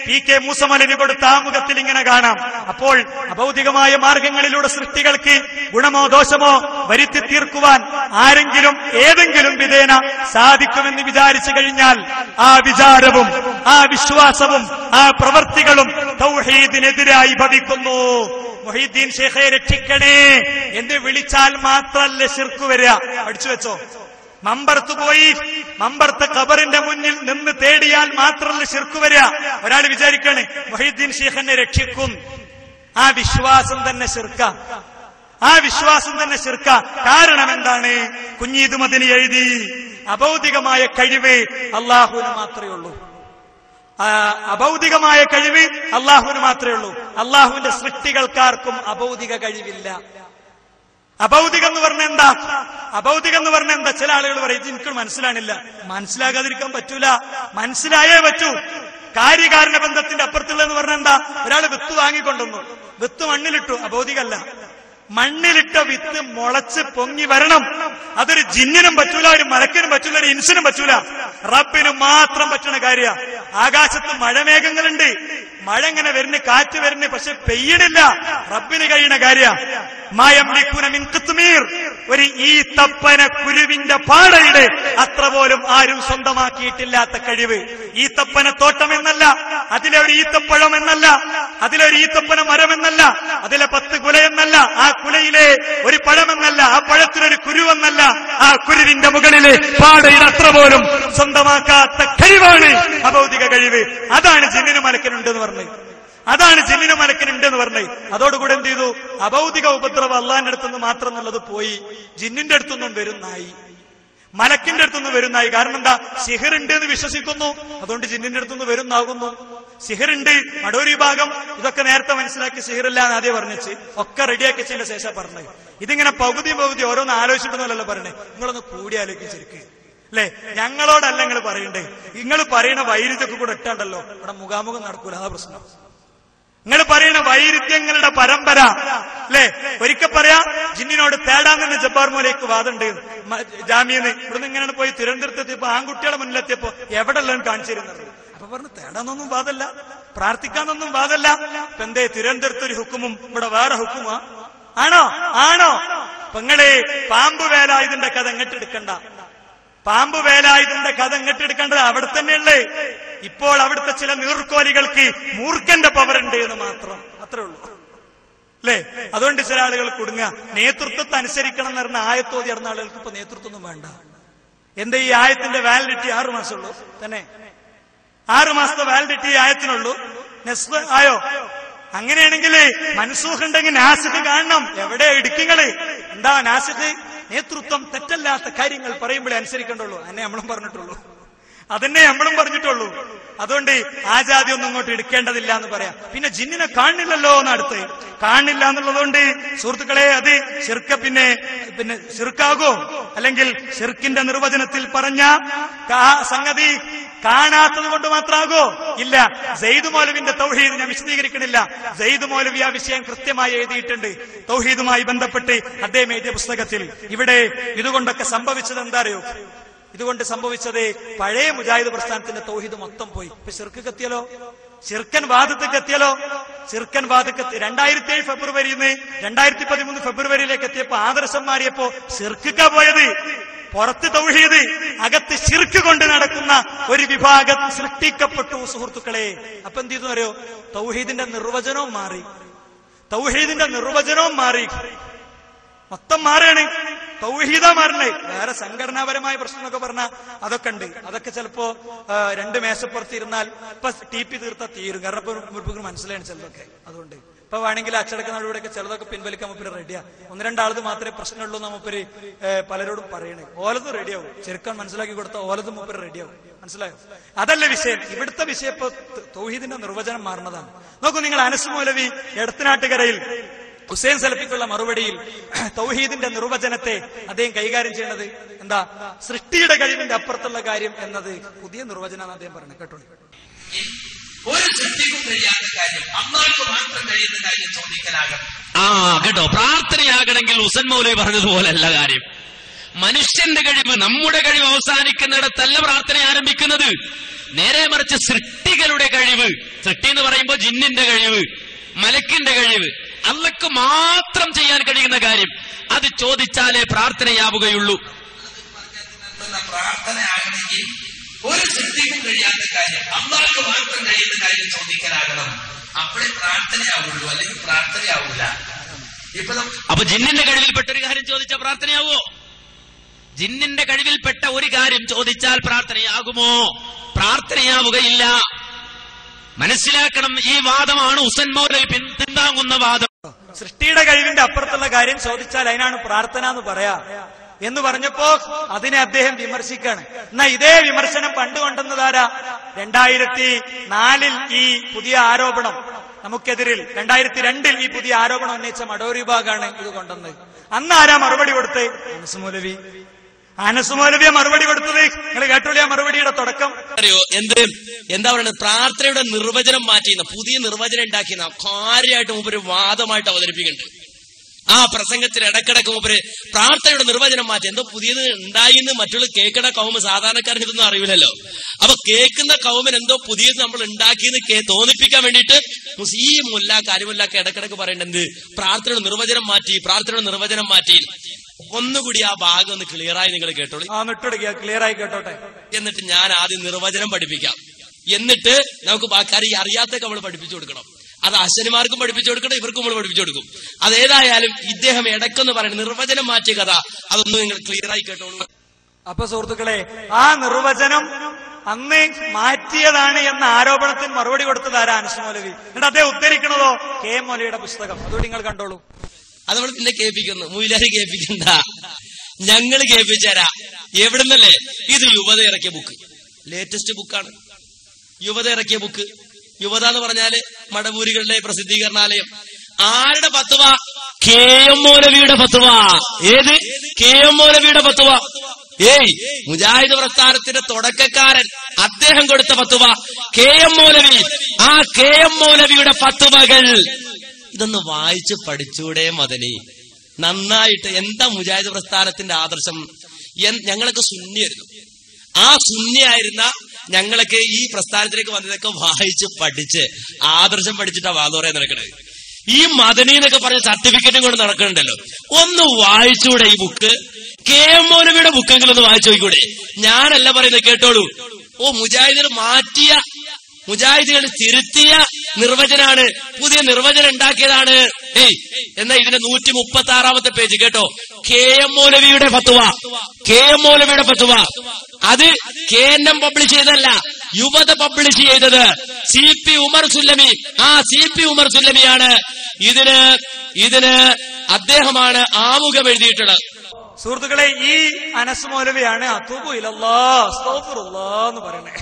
പി കെ മൂസ മൗലവി കൊടുത്ത ആമുഖത്തിൽ ഇങ്ങനെ കാണാം. അപ്പോൾ അഭൗതികമായ മാർഗങ്ങളിലൂടെ സൃഷ്ടികൾക്ക് ഗുണമോ ദോഷമോ വരുത്തി തീർക്കുവാൻ ആരെങ്കിലും ഏതെങ്കിലും വിധേന സാധിക്കുമെന്ന് വിചാരിച്ചു കഴിഞ്ഞാൽ ആ വിചാരവും ആ വിശ്വാസവും ആ പ്രവർത്തികളും തൗഹീദിനെതിരായി ഭവിക്കുന്നു. മുഹീദ്ദീൻ ഷേഖെ രക്ഷിക്കണേ എന്ന് വിളിച്ചാൽ മാത്രമല്ല ശിർക്ക് വരിക. പഠിച്ചു വെച്ചോ. മമ്പർത്ത് പോയി മമ്പർത്ത് ഖബറിന്റെ മുന്നിൽ നിന്ന് തേടിയാൽ മാത്രമല്ല ശിർക്ക് വരിക. ഒരാൾ വിചാരിക്കണേ മുഹീദ്ദീൻ ഷേഖിനെ രക്ഷിക്കും. ആ വിശ്വാസം തന്നെ ശിർക്ക. ആ വിശ്വാസം തന്നെ ശിർക്ക. കാരണം എന്താണ്? കുഞ്ഞീദ് മദനി എഴുതി, അഭൗതികമായ കഴിവ് അള്ളാഹുവിന് മാത്രമേ ഉള്ളൂ. അഭൗതികമായ കഴിവ് അള്ളാഹുവിന് മാത്രമേ ഉള്ളൂ. അള്ളാഹുവിന്റെ സൃഷ്ടികൾക്കാർക്കും അഭൗതിക കഴിവില്ല. അഭൗതികം എന്ന് പറഞ്ഞ എന്താ? അഭൗതികം എന്ന് പറഞ്ഞ എന്താ? ചില ആളുകൾ പറയും എനിക്ക് മനസ്സിലാണില്ല. മനസ്സിലാകാതിരിക്കാൻ പറ്റൂല, മനസ്സിലായേ പറ്റൂ. കാര്യകാരണ ബന്ധത്തിന്റെ അപ്പുറത്തുള്ളതെന്ന് പറഞ്ഞ എന്താ? ഒരാൾ വിത്ത് വാങ്ങിക്കൊണ്ടുവന്നു, വിത്ത് മണ്ണിലിട്ടു, അഭൗതികല്ല. മണ്ണിലിട്ട വിത്ത് മുളച്ച് പൊങ്ങി വരണം. അതൊരു ജിന്നിനും പറ്റൂല, ഒരു മലക്കിനും പറ്റൂല, ഒരു ഇൻസിനും പറ്റൂല. റബ്ബിന് മാത്രം പറ്റുന്ന കാര്യ. ആകാശത്ത് മഴമേഘങ്ങളുണ്ട്, മഴ ഇങ്ങനെ വരുന്നു, കാറ്റ് വരുന്നു, പക്ഷെ പെയ്യണില്ല. റബ്ബിന് കഴിയുന്ന കാര്യ. ഒരു ഈത്തപ്പന കുരുവിന്റെ പാടയുടെ അത്ര പോലും ആരും സ്വന്തമാക്കിയിട്ടില്ലാത്ത കഴിവ്. ഈത്തപ്പന തോട്ടം എന്നല്ല, അതിലെ ഒരു ഈത്തപ്പഴം എന്നല്ല, അതിലെ ഒരു ഈത്തപ്പന മരം എന്നല്ല, അതിലെ 10 കുല എന്നല്ല, ആ കുലയിലെ ഒരു പഴമെന്നല്ല, ആ പഴത്തിനൊരു കുരുവെന്നല്ല, ആ കുരുവിന്റെ മുകളിലെ പാടയുടെ അത്ര പോലും സ്വന്തമാക്കാത്ത കഴിവാണ് അഭൗതിക കഴിവ്. അതാണ് ജിന്നിന് മലക്കനുണ്ടെന്ന് പറഞ്ഞത്. അതാണ് ജിന്നിന് മലക്കനുണ്ടെന്ന് പറഞ്ഞത്. അതോടുകൂടെ എന്ത് ചെയ്തു? അഭൗതിക ഉപദ്രവം അള്ളാഹിന്റെ അടുത്തുനിന്ന് മാത്രം എന്നുള്ളത് പോയി, ജിന്നിന്റെ അടുത്തൊന്നും വരുന്നായി, മലക്കിന്റെ അടുത്തുനിന്ന് വരുന്നായി. കാരണം എന്താ? സിഹിറുണ്ട് എന്ന് വിശ്വസിക്കുന്നു, അതുകൊണ്ട് ജിന്നിന്റെ അടുത്തുനിന്ന് വരുന്നാകുന്നു. സിഹിറുണ്ട്, മടൂരി ഭാഗം, ഇതൊക്കെ നേരത്തെ മനസ്സിലാക്കി സിഹിറില്ല എന്ന് ആദ്യം പറഞ്ഞിച്ച് ഒക്കെ റെഡിയാക്കിച്ചതിന്റെ ശേഷം പറഞ്ഞത്. ഇതിങ്ങനെ പകുതി ഓരോന്ന് ആലോചിച്ചിട്ടൊന്നുമല്ലോ പറഞ്ഞേ. നിങ്ങളൊന്ന് കൂടി ആലോചിച്ചിരിക്കുക അല്ലെ? ഞങ്ങളോടല്ല നിങ്ങൾ പറയണ്ടേ. നിങ്ങൾ പറയുന്ന വൈരുദ്ധ്യമൊക്കെ കൂടെ ഇട്ടാണ്ടല്ലോ ഇവിടെ മുഖാമുഖം നടക്കൂല. അതാ പ്രശ്നം. നിങ്ങൾ പറയുന്ന വൈരുദ്ധ്യങ്ങളുടെ പരമ്പര അല്ലെ? ഒരിക്കൽ പറയാ ജിന്നിനോട് തേടാന്ന് ജബ്ബാർ മോലേക്ക് വാദമുണ്ട് ജാമ്യന്ന്. ഇവിടുന്ന് ഇങ്ങനെ പോയി തിരുവനന്തപുരത്തെത്തിയപ്പോ ആൺകുട്ടികളെ മുന്നിലെത്തിയപ്പോ എവിടെല്ലാം കാണിച്ചിരുന്നത്. അപ്പൊ പറഞ്ഞു തേടാന്നൊന്നും വാദല്ല, പ്രാർത്ഥിക്കാന്നൊന്നും വാദല്ല. ഇപ്പൊ എന്തേ തിരുവനന്തപുരത്ത് ഒരു ഹുക്കുമും ഇവിടെ വേറെ ഹുക്കുമാ? ആണോ? പെങ്ങളെ പാമ്പ് വേല ഇതിന്റെ കഥ എങ്ങോട്ട് എടുക്കണ്ട. പാമ്പ് വേലായുധന്റെ കഥ ഇങ്ങോട്ടെടുക്കേണ്ടത് അവിടെ തന്നെയുള്ളേ. ഇപ്പോൾ അവിടുത്തെ ചില നീർക്കോലികൾക്ക് മൂർഖന്റെ പവർ ഉണ്ട് എന്ന് മാത്രം, അത്രേ ഉള്ളൂ അല്ലേ? അതുകൊണ്ട് ചില ആളുകൾ കുടുങ്ങുക. നേതൃത്വത്തെ അനുസരിക്കണം എന്ന് പറഞ്ഞ ആയത്തോതി നടന്ന ആളുകൾക്ക് ഇപ്പൊ നേതൃത്വമൊന്നും വേണ്ട. എന്താ ഈ ആയത്തിന്റെ വാലിഡിറ്റി 6 മാസമുള്ളൂ തന്നെ? 6 മാസത്തെ വാലിഡിറ്റി ഈ ആയത്തിനുള്ളൂ. നെസ്ബ് ആയോ? അങ്ങനെയാണെങ്കിൽ മൻസൂഖ് ഉണ്ടെങ്കിൽ നാസിഖ് കാണണം. എവിടെ ഇടുക്കിങ്ങള്? എന്താ നാസിഖ്? നേതൃത്വം തെറ്റല്ലാത്ത കാര്യങ്ങൾ പറയുമ്പോഴേ അനുസരിക്കണ്ടുള്ളൂ. അതന്നെ നമ്മളും പറഞ്ഞിട്ടുള്ളൂ. അതുകൊണ്ട് ആ ജാതി ഒന്നും ഇങ്ങോട്ട് എടുക്കേണ്ടതില്ല എന്ന് പറയാം. പിന്നെ ജിന്നിനെ കാണില്ലല്ലോ എന്ന് അടുത്ത് കാണില്ല എന്നുള്ളതുകൊണ്ട് സുഹൃത്തുക്കളെ, അത് ശിർക്ക് പിന്നെ ശിർക്കാകോ? അല്ലെങ്കിൽ ശിർക്കിന്റെ നിർവചനത്തിൽ പറഞ്ഞ സംഗതി കാണാത്തത് കൊണ്ട് മാത്രമാകോ? ഇല്ല. സെയ്ദ് മൗലവിന്റെ തൗഹീദ് ഞാൻ വിശദീകരിക്കണില്ല. സെയ്ദ് മൗലവി ആ വിഷയം കൃത്യമായി എഴുതിയിട്ടുണ്ട് തൗഹീദുമായി ബന്ധപ്പെട്ട് അദ്ദേഹം എഴുതിയ പുസ്തകത്തിൽ. ഇവിടെ ഇതുകൊണ്ടൊക്കെ സംഭവിച്ചത് എന്താ അറിയോ? ഇതുകൊണ്ട് സംഭവിച്ചത് പഴയ മുജാഹിദ് പ്രസ്ഥാനത്തിന്റെ തൗഹീദ് മൊത്തം പോയി. ഇപ്പൊ ശിർക്ക് കത്തിയല്ലോ, ശിർക്കൻ വാദത്തേക്ക് എത്തിയല്ലോ. ശിർക്കൻ വാദക്ക് 2007 ഫെബ്രുവരിയിൽ നിന്ന് 2013 ഫെബ്രുവരിയിലേക്ക് എത്തിയപ്പോ ആദർശം മാറിയപ്പോ ശിർക്കാ പോയത്. പുറത്ത് തൗഹീദ്, അകത്ത് ശിർക്ക് കൊണ്ട് നടക്കുന്ന ഒരു വിഭാഗം സൃഷ്ടിക്കപ്പെട്ടു സുഹൃത്തുക്കളെ. അപ്പൊ എന്ത് ചെയ്തു അറിയോ? തൗഹീദിന്റെ നിർവചനവും മാറി, മൊത്തം മാറുകയാണ്. തൗഹീദാ മാറണേ. വേറെ സംഘടനാപരമായ പ്രശ്നം എന്നൊക്കെ പറഞ്ഞാൽ അതൊക്കെ ഉണ്ട്. അതൊക്കെ ചിലപ്പോ 2 മേശപ്പുറത്ത് ഇരുന്നാൽ ഇപ്പൊ TP തീർത്താൽ തീരും. കാരണം മനസ്സിലായാണ് ചിലതൊക്കെ. അതുകൊണ്ട് ഇപ്പൊ വേണമെങ്കിൽ അച്ചടക്ക നടപടിയൊക്കെ ചിലതൊക്കെ പിൻവലിക്കാൻ മുപ്പര് റെഡിയാ. 1-2 ആളത് മാത്രമേ പ്രശ്നമുള്ളൂ എന്ന് മുപ്പര് പലരോടും പറയണേ. ഓലതും റെഡിയാവും. ചെറുക്കാൻ മനസ്സിലാക്കി കൊടുത്ത ഓലതും മുപ്പര് റെഡിയാവും. മനസ്സിലായോ? അതല്ല വിഷയം. ഇവിടുത്തെ വിഷയം ഇപ്പൊ തൗഹീദിന്റെ നിർവചനം മാറുന്നതാണ്. നോക്കൂ നിങ്ങൾ, അനസ് മൗലവി എടത്തനാട്ടുകരയിൽ ഹുസൈൻ സലഫിക്കുള്ള മറുപടിയിൽ തൗഹീദിന്റെ നിർവചനത്തെ അദ്ദേഹം കൈകാര്യം ചെയ്യുന്നത് എന്താ? സൃഷ്ടിയുടെ കഴിവിന്റെ അപ്പുറത്തുള്ള കാര്യം എന്നത് പുതിയ നിർവചനമാണ് അദ്ദേഹം പറഞ്ഞത്. കേട്ടോ, ഒരു സൃഷ്ടിക്കും കഴിയാത്ത കാര്യം അല്ലാഹുവിന് മാത്രം കഴിയുന്ന കാര്യം ചോദിക്കലാകണം. കേട്ടോ, പ്രാർത്ഥനയാകണമെങ്കിൽ ഹുസൈൻ മൗലവി പറഞ്ഞതുപോലല്ല കാര്യം. മനുഷ്യന്റെ കഴിവ്, നമ്മുടെ കഴിവ് അവസാനിക്കുന്നിടത്തല്ല പ്രാർത്ഥന ആരംഭിക്കുന്നത്. നേരെ മറിച്ച് സൃഷ്ടികളുടെ കഴിവ്, സൃഷ്ടി എന്ന് പറയുമ്പോൾ ജിന്നിന്റെ കഴിവ്, മലക്കിന്റെ കഴിവ്, അള്ളക്ക് മാത്രം ചെയ്യാൻ കഴിയുന്ന കാര്യം, അത് ചോദിച്ചാലേ പ്രാർത്ഥനയാവുകയുള്ളൂ. പ്രാർത്ഥനയാകണമെങ്കിൽ ഒരു സൃഷ്ടിക്കും കഴിയാത്ത കാര്യം അള്ളാഹുവിന് മാത്രം കഴിയുന്ന കാര്യം ചോദിക്കാനാകണം. അപ്പോഴേ പ്രാർത്ഥനയാവുള്ളൂ, അല്ലെങ്കിൽ പ്രാർത്ഥനയാവൂല. അപ്പൊ ജിന്നിന്റെ കഴിവിൽപ്പെട്ട ഒരു കാര്യം ചോദിച്ചാൽ പ്രാർത്ഥനയാവോ? ജിന്നിന്റെ കഴിവിൽപ്പെട്ട ഒരു കാര്യം ചോദിച്ചാൽ പ്രാർത്ഥനയാകുമോ? പ്രാർത്ഥനയാവുകയില്ല. മനസ്സിലാക്കണം, ഈ വാദമാണ് ഹുസൈൻ മൗലവി പിന്താങ്ങുന്ന വാദം. സൃഷ്ടിയുടെ കഴിവിന്റെ അപ്പുറത്തുള്ള കാര്യം ചോദിച്ചാൽ അതിനാണ് പ്രാർത്ഥന എന്ന് പറയാ എന്ന് പറഞ്ഞപ്പോ അതിനെ അദ്ദേഹം വിമർശിക്കാണ്. എന്നാ ഇതേ വിമർശനം പണ്ട് കൊണ്ടുവന്നതാരാ? 2004 ഈ പുതിയ ആരോപണം നമുക്കെതിരിൽ, 2002 ഈ പുതിയ ആരോപണം ഉന്നയിച്ച മടൂർ വിഭാഗമാണ് ഇത് കൊണ്ടുവന്നത്. അന്ന് ആരാ മറുപടി കൊടുത്തത്? അനസ് മൗലവിയെ മറുപടി കൊടുത്തത്. നിങ്ങൾ കേട്ടോളിയാ മറുപടിയുടെ തുടക്കം അറിയോ? എന്താ പറയുന്നത്? പ്രാർത്ഥനയുടെ നിർവചനം മാറ്റിയെന്ന പുതിയ നിർവചനം ഉണ്ടാക്കിയെന്ന കാര്യമായിട്ട് മൂപ്പര് വാദമായിട്ട് അവതരിപ്പിക്കുന്നുണ്ട്. ആ പ്രസംഗത്തിൽ ഇടക്കിടക്ക് മൂപ്പര് പ്രാർത്ഥനയുടെ നിർവചനം മാറ്റി. എന്തോ പുതിയത് ഉണ്ടായിന്ന് മറ്റുള്ള കേൾക്കുന്ന കൗമ സാധാരണക്കാരന് ഇതൊന്നും അറിയില്ലല്ലോ. അപ്പൊ കേൾക്കുന്ന കൗമിന് എന്തോ പുതിയത് നമ്മൾ ഉണ്ടാക്കിയെന്ന് തോന്നിപ്പിക്കാൻ വേണ്ടിയിട്ട് മുസ്ലിം കാര്യമില്ലാക്ക ഇടക്കിടക്ക് പറയേണ്ടത് പ്രാർത്ഥനയുടെ നിർവചനം മാറ്റി. ഒന്നുകൂടി ആ ഭാഗം ഒന്ന് ക്ലിയറായി നിങ്ങൾ കേട്ടോളൂ. ക്ലിയറായി കേട്ടോട്ടെ. എന്നിട്ട് ഞാൻ ആദ്യം നിർവചനം പഠിപ്പിക്കാം. എന്നിട്ട് നമുക്ക് കാര്യം അറിയാത്തൊക്കെ നമ്മൾ പഠിപ്പിച്ചു കൊടുക്കണം. അത് അശ്വനിമാർക്കും പഠിപ്പിച്ചു കൊടുക്കണം, ഇവർക്കും നമ്മൾ പഠിപ്പിച്ചു കൊടുക്കും. അതേതായാലും ഇദ്ദേഹം ഇടയ്ക്കെന്ന് പറയുന്നത് നിർവചനം മാറ്റിയ കഥ, അതൊന്നും നിങ്ങൾ ക്ലിയറായി കേട്ടോളൂ. അപ്പൊ സുഹൃത്തുക്കളെ, ആ നിർവചനം അന്ന് മാറ്റിയതാണ് എന്ന ആരോപണത്തിന് മറുപടി കൊടുത്തതാരാ? അനസ് മൗലവി. എന്നിട്ട് അദ്ദേഹം ഉദ്ധരിക്കണതോ KM മൗലവിയുടെ പുസ്തകം. അതുകൊണ്ട് നിങ്ങൾ കണ്ടോളൂ. അത് നമ്മൾ പിന്നെ കേൾപ്പിക്കുന്നു. മൂലാരി കേൾപ്പിക്കണ്ട, ഞങ്ങള് കേൾപ്പിച്ചേരാ. എവിടുന്നല്ലേ? ഇത് യുവത ഇറക്കിയ ബുക്ക്, ലേറ്റസ്റ്റ് ബുക്കാണ്. യുവത ഇറക്കിയ ബുക്ക്. യുവത എന്ന് പറഞ്ഞാല് മടവൂരികളുടെ പ്രസിദ്ധീകരണാലയം. ആരുടെ ഫത്വ? KM മൗലവിയുടെ ഫത്വ. ഏത്? KM മൗലവിയുടെ ഫത്വ. മുജാഹിദ് പ്രസ്ഥാനത്തിന്റെ തുടക്കക്കാരൻ, അദ്ദേഹം കൊടുത്ത ഫത്വ KM മൗലവി. ആ KM മൗലവിയുടെ ഫത്വകൾ ഇതൊന്ന് വായിച്ച് പഠിച്ചൂടെ മദനി? നന്നായിട്ട്. എന്താ മുജാഹിദ് പ്രസ്ഥാനത്തിന്റെ ആദർശം? ഞങ്ങളൊക്കെ സുന്നിയായിരുന്നു. ആ സുന്നിയായിരുന്ന ഞങ്ങളൊക്കെ ഈ പ്രസ്ഥാനത്തിലേക്ക് വന്നതൊക്കെ വായിച്ച് പഠിച്ച് ആദർശം പഠിച്ചിട്ടാ വാദം പറയാൻ നടക്കണത്. ഈ മദനി എന്നൊക്കെ പറഞ്ഞ സർട്ടിഫിക്കറ്റും കൊണ്ട് നടക്കുന്നുണ്ടല്ലോ. ഒന്ന് വായിച്ചൂടെ ഈ ബുക്ക്? KM മൗലവിയുടെ ബുക്കെങ്കിലും ഒന്ന് വായിച്ചു നോക്കൂടെ? ഞാനല്ല പറയുന്നത്, കേട്ടോളൂ. മുജാഹിദികൾ മാറ്റിയ, മുജാഹിദികൾ തിരുത്തിയ നിർവചനാണ്, പുതിയ നിർവചനം ഉണ്ടാക്കിയതാണ്. എന്നാ ഇതിന്റെ 136-ാമത്തെ പേജ് കേട്ടോ. KM മൗലവിയുടെ ഫത്വ, KM മൗലവിയുടെ ഫത്വ. അത് KNM പബ്ലിഷ് ചെയ്തല്ല, യുവത പബ്ലിഷ് ചെയ്തത് CP ഉമർ സുല്ലമി. CP ഉമർ സുല്ലമിയാണ് ഇതിന് അദ്ദേഹമാണ് ആമുഖം എഴുതിയിട്ടുള്ളത്. സുഹൃത്തുക്കളെ, ഈ അനസ് മൗലവിയാണ് അത്തൂബു ഇലല്ലാഹ് അസ്തഗ്ഫിറുല്ലാഹ് എന്ന് പറയണേ.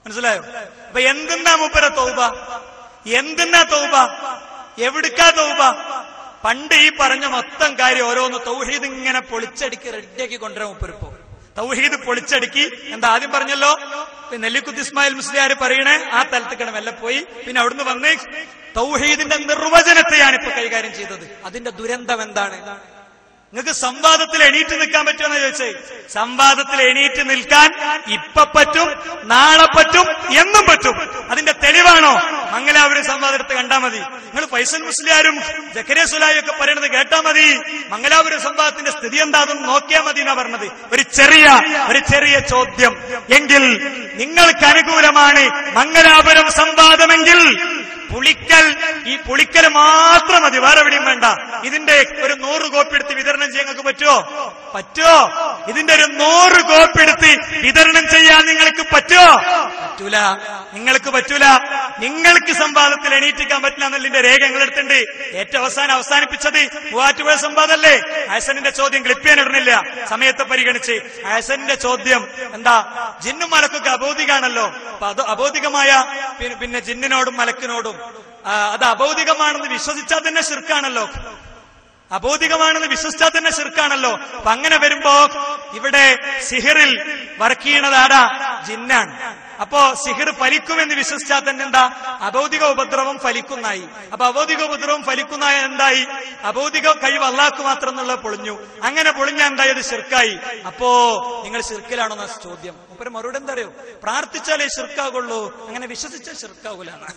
മനസ്സിലായോ? അപ്പൊ എന്തിനാ മൂപ്പര തൗബ? എന്തിനാ തൗബ? എവിടുക്കാ തൗബ? പണ്ട് ഈ പറഞ്ഞ മൊത്തം കാര്യം ഓരോന്ന് തൗഹീദ് ഇങ്ങനെ പൊളിച്ചടുക്കി റെഡിയാക്കി കൊണ്ടുവരാൻ മൂപ്പരിപ്പോ. തൗഹീദ് പൊളിച്ചടുക്കി. എന്താ ആദ്യം പറഞ്ഞല്ലോ, നെല്ലിക്കുത്ത് ഇസ്മായിൽ മുസ്ലിയാർ പറയണേ ആ തലത്തിക്കണം എല്ലാം പോയി. പിന്നെ അവിടുന്ന് വന്ന് തൗഹീദിന്റെ നിർവചനത്തെയാണ് ഇപ്പൊ കൈകാര്യം ചെയ്തത്. അതിന്റെ ദുരന്തം എന്താണ്? നിങ്ങൾക്ക് സംവാദത്തിൽ എണീറ്റ് നിൽക്കാൻ പറ്റുമെന്ന് ചോദിച്ചേ. സംവാദത്തിൽ എണീറ്റ് നിൽക്കാൻ ഇപ്പൊ പറ്റും, നാളെ പറ്റും, എന്നും പറ്റും. അതിന്റെ തെളിവാണോ? മംഗലാപുരം സംവാദത്തെ കണ്ടാ മതി. നിങ്ങൾ ഫൈസൽ മുസ്ലിയാരും ജക്കരിയ സുലായും ഒക്കെ പറയുന്നത് കേട്ടാ മതി. മംഗലാപുരം സംവാദത്തിന്റെ സ്ഥിതി എന്താണെന്ന് നോക്കിയാൽ മതി എന്നാ പറഞ്ഞത്. ഒരു ചെറിയ ചോദ്യം. എങ്കിൽ നിങ്ങൾക്ക് അനുകൂലമാണ് മംഗലാപുരം സംവാദമെങ്കിൽ ഈ പുളിക്കൽ മാത്രം മതി, വേറെ എവിടെയും വേണ്ട. ഇതിന്റെ ഒരു 100 കോപ്പി എടുത്ത് വിതരണം ചെയ്യാൻ നിങ്ങൾക്ക് പറ്റുമോ? ഇതിന്റെ ഒരു 100 കോപ്പി എടുത്ത് വിതരണം ചെയ്യാൻ നിങ്ങൾക്ക് പറ്റുമോ? നിങ്ങൾക്ക് പറ്റൂല. നിങ്ങൾക്ക് സംവാദത്തിൽ എണീറ്റിക്കാൻ പറ്റില്ല എന്നുള്ളതിന്റെ രേഖ നിങ്ങളെടുത്തുണ്ട്. ഏറ്റവും അവസാനിപ്പിച്ചത് മൂവാറ്റുപുഴ സംവാദമല്ലേ? ഹസനിന്റെ ചോദ്യം ക്ലിപ്പ് ചെയ്യാൻ ഇടുന്നില്ല, സമയത്തെ പരിഗണിച്ച്. ഹസനിന്റെ ചോദ്യം എന്താ? ജിന്നും മലക്കൊക്കെ അബൗദികാണല്ലോ. അപ്പൊ അത് അബൗദികമായ പിന്നെ ജിന്നിനോടും മലക്കിനോടും അത് അബൗദികമാണെന്ന് വിശ്വസിച്ചാൽ തന്നെ ശിർക്കാണല്ലോ. അബൗദികമാണെന്ന് വിശ്വസിച്ചാൽ തന്നെ ശിർക്കാണല്ലോ. അപ്പൊ അങ്ങനെ വരുമ്പോ ഇവിടെ സിഹിറിൽ വർക്ക് ചെയ്യണത് ആരാ? ജിന്നാണ്. അപ്പോ സിഹിർ ഫലിക്കുമെന്ന് വിശ്വസിച്ചാൽ തന്നെ എന്താ? അബൗദിക ഉപദ്രവം ഫലിക്കുന്നായി. അപ്പൊ അബൗദിക ഉപദ്രവം ഫലിക്കുന്നായ എന്തായി? അബൗദിക കഴിവ് അള്ളാഹ്ക്ക് മാത്രം എന്നുള്ള പൊളിഞ്ഞു. അങ്ങനെ പൊളിഞ്ഞ എന്തായത്? ശിർക്കായി. അപ്പോ നിങ്ങൾ ശിർക്കിലാണോ എന്ന ചോദ്യം. മുപ്പര് മറുപടി എന്താ അറിയോ? പ്രാർത്ഥിച്ചാലേ ശിർക്കാകുള്ളൂ, അങ്ങനെ വിശ്വസിച്ചാൽ ശിർക്കാകൂലാണ്.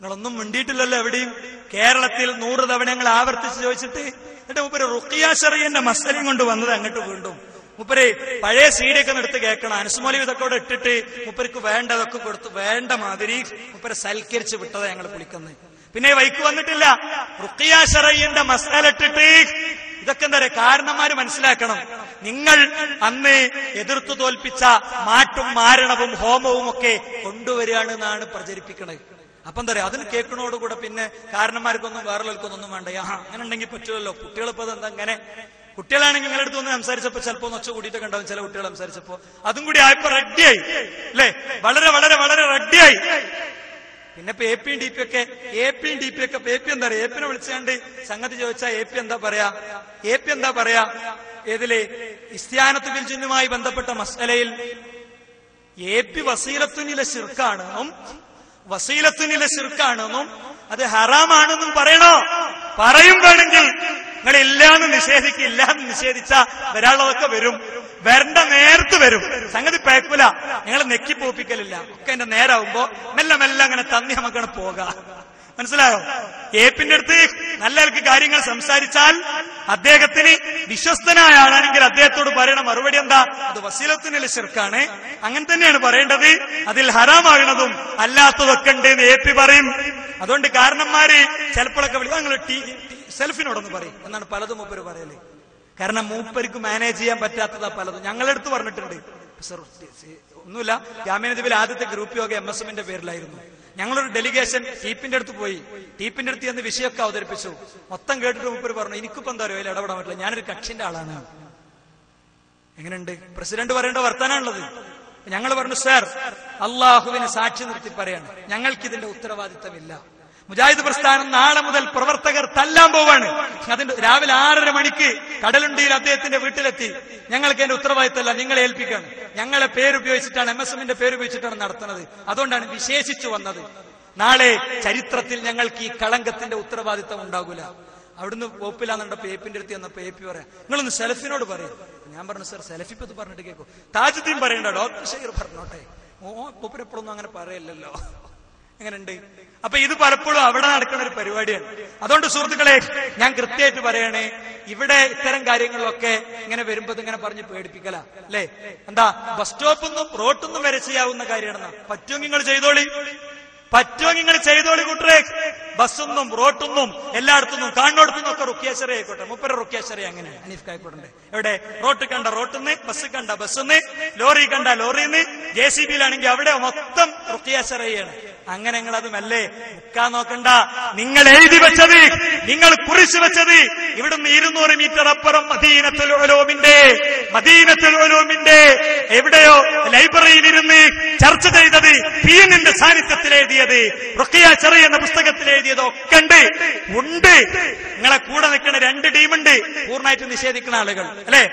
നിങ്ങളൊന്നും മിണ്ടിയിട്ടില്ലല്ലോ എവിടെയും. കേരളത്തിൽ 100 തവണ ഞങ്ങൾ ആവർത്തിച്ച് ചോദിച്ചിട്ട് എന്നിട്ട് മുപ്പര് റുഖിയ ശറിയന്റെ മസലയും കൊണ്ട് വന്നത് അങ്ങോട്ട് വീണ്ടും. മുപ്പര് പഴയ സീഡിയൊക്കെ എടുത്ത് കേൾക്കണം. അനസ്മോലി ഇതൊക്കെ ഇട്ടിട്ട് മുപ്പർക്ക് വേണ്ടതൊക്കെ കൊടുത്ത് വേണ്ട മാതിരി മുപ്പര് സൽക്കരിച്ച് വിട്ടതാ ഞങ്ങൾ വിളിക്കുന്നത്. പിന്നെ വൈക്ക് വന്നിട്ടില്ല. റുഖിയ ശറിയന്റെ മസല ഇട്ടിട്ട് ഇതൊക്കെ എന്താ പറയാ? കാരണന്മാര് മനസ്സിലാക്കണം. നിങ്ങൾ അന്ന് എതിർത്തു തോൽപ്പിച്ച മാട്ടും മാരണവും ഹോമവും ഒക്കെ കൊണ്ടുവരികയാണ് എന്നാണ് പ്രചരിപ്പിക്കണത്. അപ്പൊ എന്താ പറയാ? അതിന് കേൾക്കണോടുകൂടെ പിന്നെ കാരണന്മാർക്കൊന്നും വേറെക്കൊന്നും വേണ്ട. അങ്ങനെ ഉണ്ടെങ്കിൽ പറ്റുമല്ലോ. കുട്ടികളിപ്പോ എന്താ അങ്ങനെ? കുട്ടികളാണെങ്കിൽ നിങ്ങളുടെ അടുത്ത് ഒന്ന് സംസാരിച്ചപ്പോ ചിലപ്പോ ഒച്ച കൂടിയിട്ടൊക്കെ ഉണ്ടാവും ചില കുട്ടികൾ സംസാരിച്ചപ്പോ. അതും കൂടി ആയപ്പോ റെഡിയായി അല്ലേ? വളരെ വളരെ വളരെ റെഡിയായി. പിന്നെ ഇപ്പൊ AP ഉം DP ഒക്കെ AP എന്താ പറയാ? AP വിളിച്ചാണ്ട് സംഗതി ചോദിച്ചാൽ AP എന്താ പറയാ? ഏതില് ഇസ്തിയാനത്ത് ബിൽ ജിന്നുമായി ബന്ധപ്പെട്ട മസ്അലയിൽ AP വസീലത്തുനിലെ ശിർക്കാണെന്നും അത് ഹറാമാണെന്നും പറയണോ? പറയും വേണമെങ്കിൽ. നിങ്ങൾ ഇല്ലാന്ന് നിഷേധിച്ചാ വരാനുള്ളതൊക്കെ വരും. വരണ്ട നേരത്ത് വരും. സംഗതി പേക്കൂല. നിങ്ങൾ നെക്കിപ്പോപ്പിക്കലില്ല. ഒക്കെ എന്റെ നേരാവുമ്പോ മെല്ലെ അങ്ങനെ തന്നി നമുക്കാണ് പോകാം. മനസ്സിലായോ? ഏപ്പിന്റെ അടുത്ത് നല്ല കാര്യങ്ങൾ സംസാരിച്ചാൽ അദ്ദേഹത്തിന് വിശ്വസ്തനായ ആളാണെങ്കിൽ അദ്ദേഹത്തോട് പറയണ മറുപടി എന്താ? അത് വസീലത്തുനിലെ ശിർക്കാണ്, അങ്ങനെ തന്നെയാണ് പറയേണ്ടത്. അതിൽ ഹറാമാകുന്നതും അല്ലാത്തതൊക്കെ ഉണ്ട് എന്ന് AP പറയും. അതുകൊണ്ട് കാരണന്മാര് ചിലപ്പോഴൊക്കെ നിങ്ങൾ സെൽഫിനോടൊന്ന് പറയും എന്നാണ് പലതും മൂപ്പര് പറയല്. കാരണം മൂപ്പർക്ക് മാനേജ് ചെയ്യാൻ പറ്റാത്തതാ പലതും. ഞങ്ങളെടുത്ത് പറഞ്ഞിട്ടുണ്ട്. ഒന്നുമില്ല, ജാമ്യനദിവിൽ ആദ്യത്തെ ഗ്രൂപ്പ് യോഗ MSMന്റെ പേരിലായിരുന്നു. ഞങ്ങളൊരു ഡെലിഗേഷൻ ടീപ്പിന്റെ അടുത്ത് പോയി. ടീപ്പിന്റെ അടുത്ത് ചെന്ന് വിഷയമൊക്കെ അവതരിപ്പിച്ചു. മൊത്തം കേട്ടിട്ട് മൂപ്പര് പറഞ്ഞു, എനിക്കിപ്പോ എന്താ അറിയോ അതിൽ ഇടപെടാൻ പറ്റില്ല, ഞാനൊരു കക്ഷിന്റെ ആളാണ്. എങ്ങനെയുണ്ട്? പ്രസിഡന്റ് പറയേണ്ട വർത്താനാണുള്ളത്. ഞങ്ങൾ പറഞ്ഞു, സാർ അള്ളാഹുവിന് സാക്ഷി നിർത്തി പറയാണ്, ഞങ്ങൾക്കിതിന്റെ ഉത്തരവാദിത്തമില്ല. മുജാഹിദ് പ്രസ്ഥാനം നാളെ മുതൽ പ്രവർത്തകർ തല്ലാൻ പോവാണ്. അതിന്റെ രാവിലെ 6:30 മണിക്ക് കടലുണ്ടിയിൽ അദ്ദേഹത്തിന്റെ വീട്ടിലെത്തി. ഞങ്ങൾക്ക് അതിന്റെ ഉത്തരവാദിത്തമല്ല, നിങ്ങളെ ഏൽപ്പിക്കാണ്. ഞങ്ങളെ പേരുപയോഗിച്ചിട്ടാണ്, MSMന്റെ പേരുപയോഗിച്ചിട്ടാണ് നടത്തുന്നത്. അതുകൊണ്ടാണ് വിശേഷിച്ചു വന്നത്. നാളെ ചരിത്രത്തിൽ ഞങ്ങൾക്ക് ഈ കളങ്കത്തിന്റെ ഉത്തരവാദിത്തം ഉണ്ടാകൂല. അവിടുന്ന് പോപ്പിലാന്നുണ്ടപ്പോ ഏപ്പിന്റെ അടുത്ത് ചെന്നപ്പോ AP പറയാം, നിങ്ങളൊന്ന് സെലഫിനോട് പറയും. ഞാൻ പറഞ്ഞു, സാർ സെലഫിപ്പത് പറഞ്ഞിട്ട് കേൾക്കും. താജുദ്ദീൻ പറയണ്ട, ഡോക്ടർ ഷഹീർ പറഞ്ഞോട്ടെ. പോപ്പിനെപ്പോഴൊന്നും അങ്ങനെ പറയല്ലോ. എങ്ങനെയുണ്ട്? അപ്പൊ ഇത് പലപ്പോഴും അവിടെ നടക്കുന്ന ഒരു പരിപാടിയാണ്. അതുകൊണ്ട് സുഹൃത്തുക്കളെ, ഞാൻ കൃത്യമായിട്ട് പറയണേ, ഇവിടെ ഇത്തരം കാര്യങ്ങളിലൊക്കെ ഇങ്ങനെ വരുമ്പോ ഇങ്ങനെ പറഞ്ഞ് പേടിപ്പിക്കല അല്ലേ? എന്താ ബസ് സ്റ്റോപ്പൊന്നും റോട്ടൊന്നും വരെ ചെയ്യാവുന്ന കാര്യമാണെന്നാ. പറ്റുമെങ്കിൽ നിങ്ങൾ ചെയ്തോളി, പറ്റുമെങ്കിൽ നിങ്ങൾ ചെയ്തോളി കൂട്ടരെ. ബസ്സൊന്നും റോട്ടൊന്നും എല്ലായിടത്തുനിന്നും കാണുന്നിടത്തുനിന്നും ഒക്കെ റുക്കിയാശറി ആയിക്കോട്ടെ. മുപ്പര റുക്കിയാശറി അങ്ങനെ ഹനീഫ് കായിക്കോട്ടെ. എവിടെ റോട്ട് കണ്ട റോട്ടിന്ന്, ബസ് കണ്ട ബസ്സിന്ന്, ലോറി കണ്ട ലോറിന്ന്, JCBയിലാണെങ്കിൽ അവിടെ മൊത്തം റുക്കിയാശറിയാണ്. അങ്ങനെ നിങ്ങൾ അത് മെല്ലെ മുക്കാൻ നോക്കണ്ട. നിങ്ങൾ എഴുതി വെച്ചത്, നിങ്ങൾ കുറിച്ചു വെച്ചത് ഇവിടുന്ന് 200 മീറ്റർ അപ്പുറം മദീനത്തുൽ ഉലൂമിന്റെ എവിടെയോ ലൈബ്രറിയിലിരുന്ന് ചർച്ച ചെയ്തത്, പീനിന്റെ സാന്നിധ്യത്തിൽ എഴുതിയത്, റുഖിയാശറി എന്ന പുസ്തകത്തിൽ എഴുതിയത് ഒക്കെ ഉണ്ട്. നിങ്ങളെ കൂടെ നിൽക്കുന്ന 2 ടീമുണ്ട്, പൂർണ്ണമായിട്ട് നിഷേധിക്കുന്ന ആളുകൾ അല്ലെ?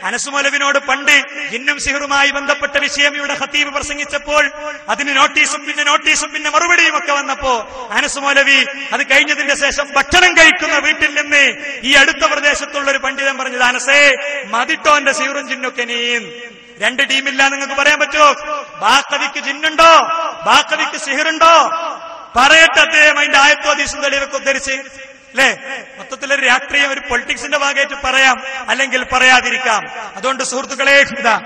അനസ് മൗലവിനോട് പണ്ട് ജിന്നും സിഹറുമായി ബന്ധപ്പെട്ട വിഷയം ഇവിടെ ഖതീബ് പ്രസംഗിച്ചപ്പോൾ അതിന് നോട്ടീസും പിന്നെ മറുപടിയും ഒക്കെ വന്നപ്പോ അനസ് മൗലവി അത് കഴിഞ്ഞതിന്റെ ശേഷം ഭക്ഷണം കഴിക്കുന്ന വീട്ടിൽ നിന്ന് ഈ അടുത്ത പ്രദേശത്തുള്ള ഒരു പണ്ഡിതൻ പറഞ്ഞത്, അനസേ മതിട്ടോന്റെ സിഹറും ജിന്നൊക്കെ നീ 2 ടീമില്ല നിങ്ങൾക്ക് പറയാൻ പറ്റുമോ? ബാക്കവിക്ക് ജിന്നുണ്ടോ? ബാക്കവിക്ക് സിഹറുണ്ടോ? പറയട്ടെ അദ്ദേഹം അതിന്റെ ആയത്തോ ഹദീസും തെളിവൊക്കെ ഉദ്ധരിച്ച് അല്ലേ? മൊത്തത്തിലൊരു രാഷ്ട്രീയം, ഒരു പൊളിറ്റിക്സിന്റെ ഭാഗമായിട്ട് പറയാം, അല്ലെങ്കിൽ പറയാതിരിക്കാം. അതുകൊണ്ട് സുഹൃത്തുക്കളെ, ഇതാ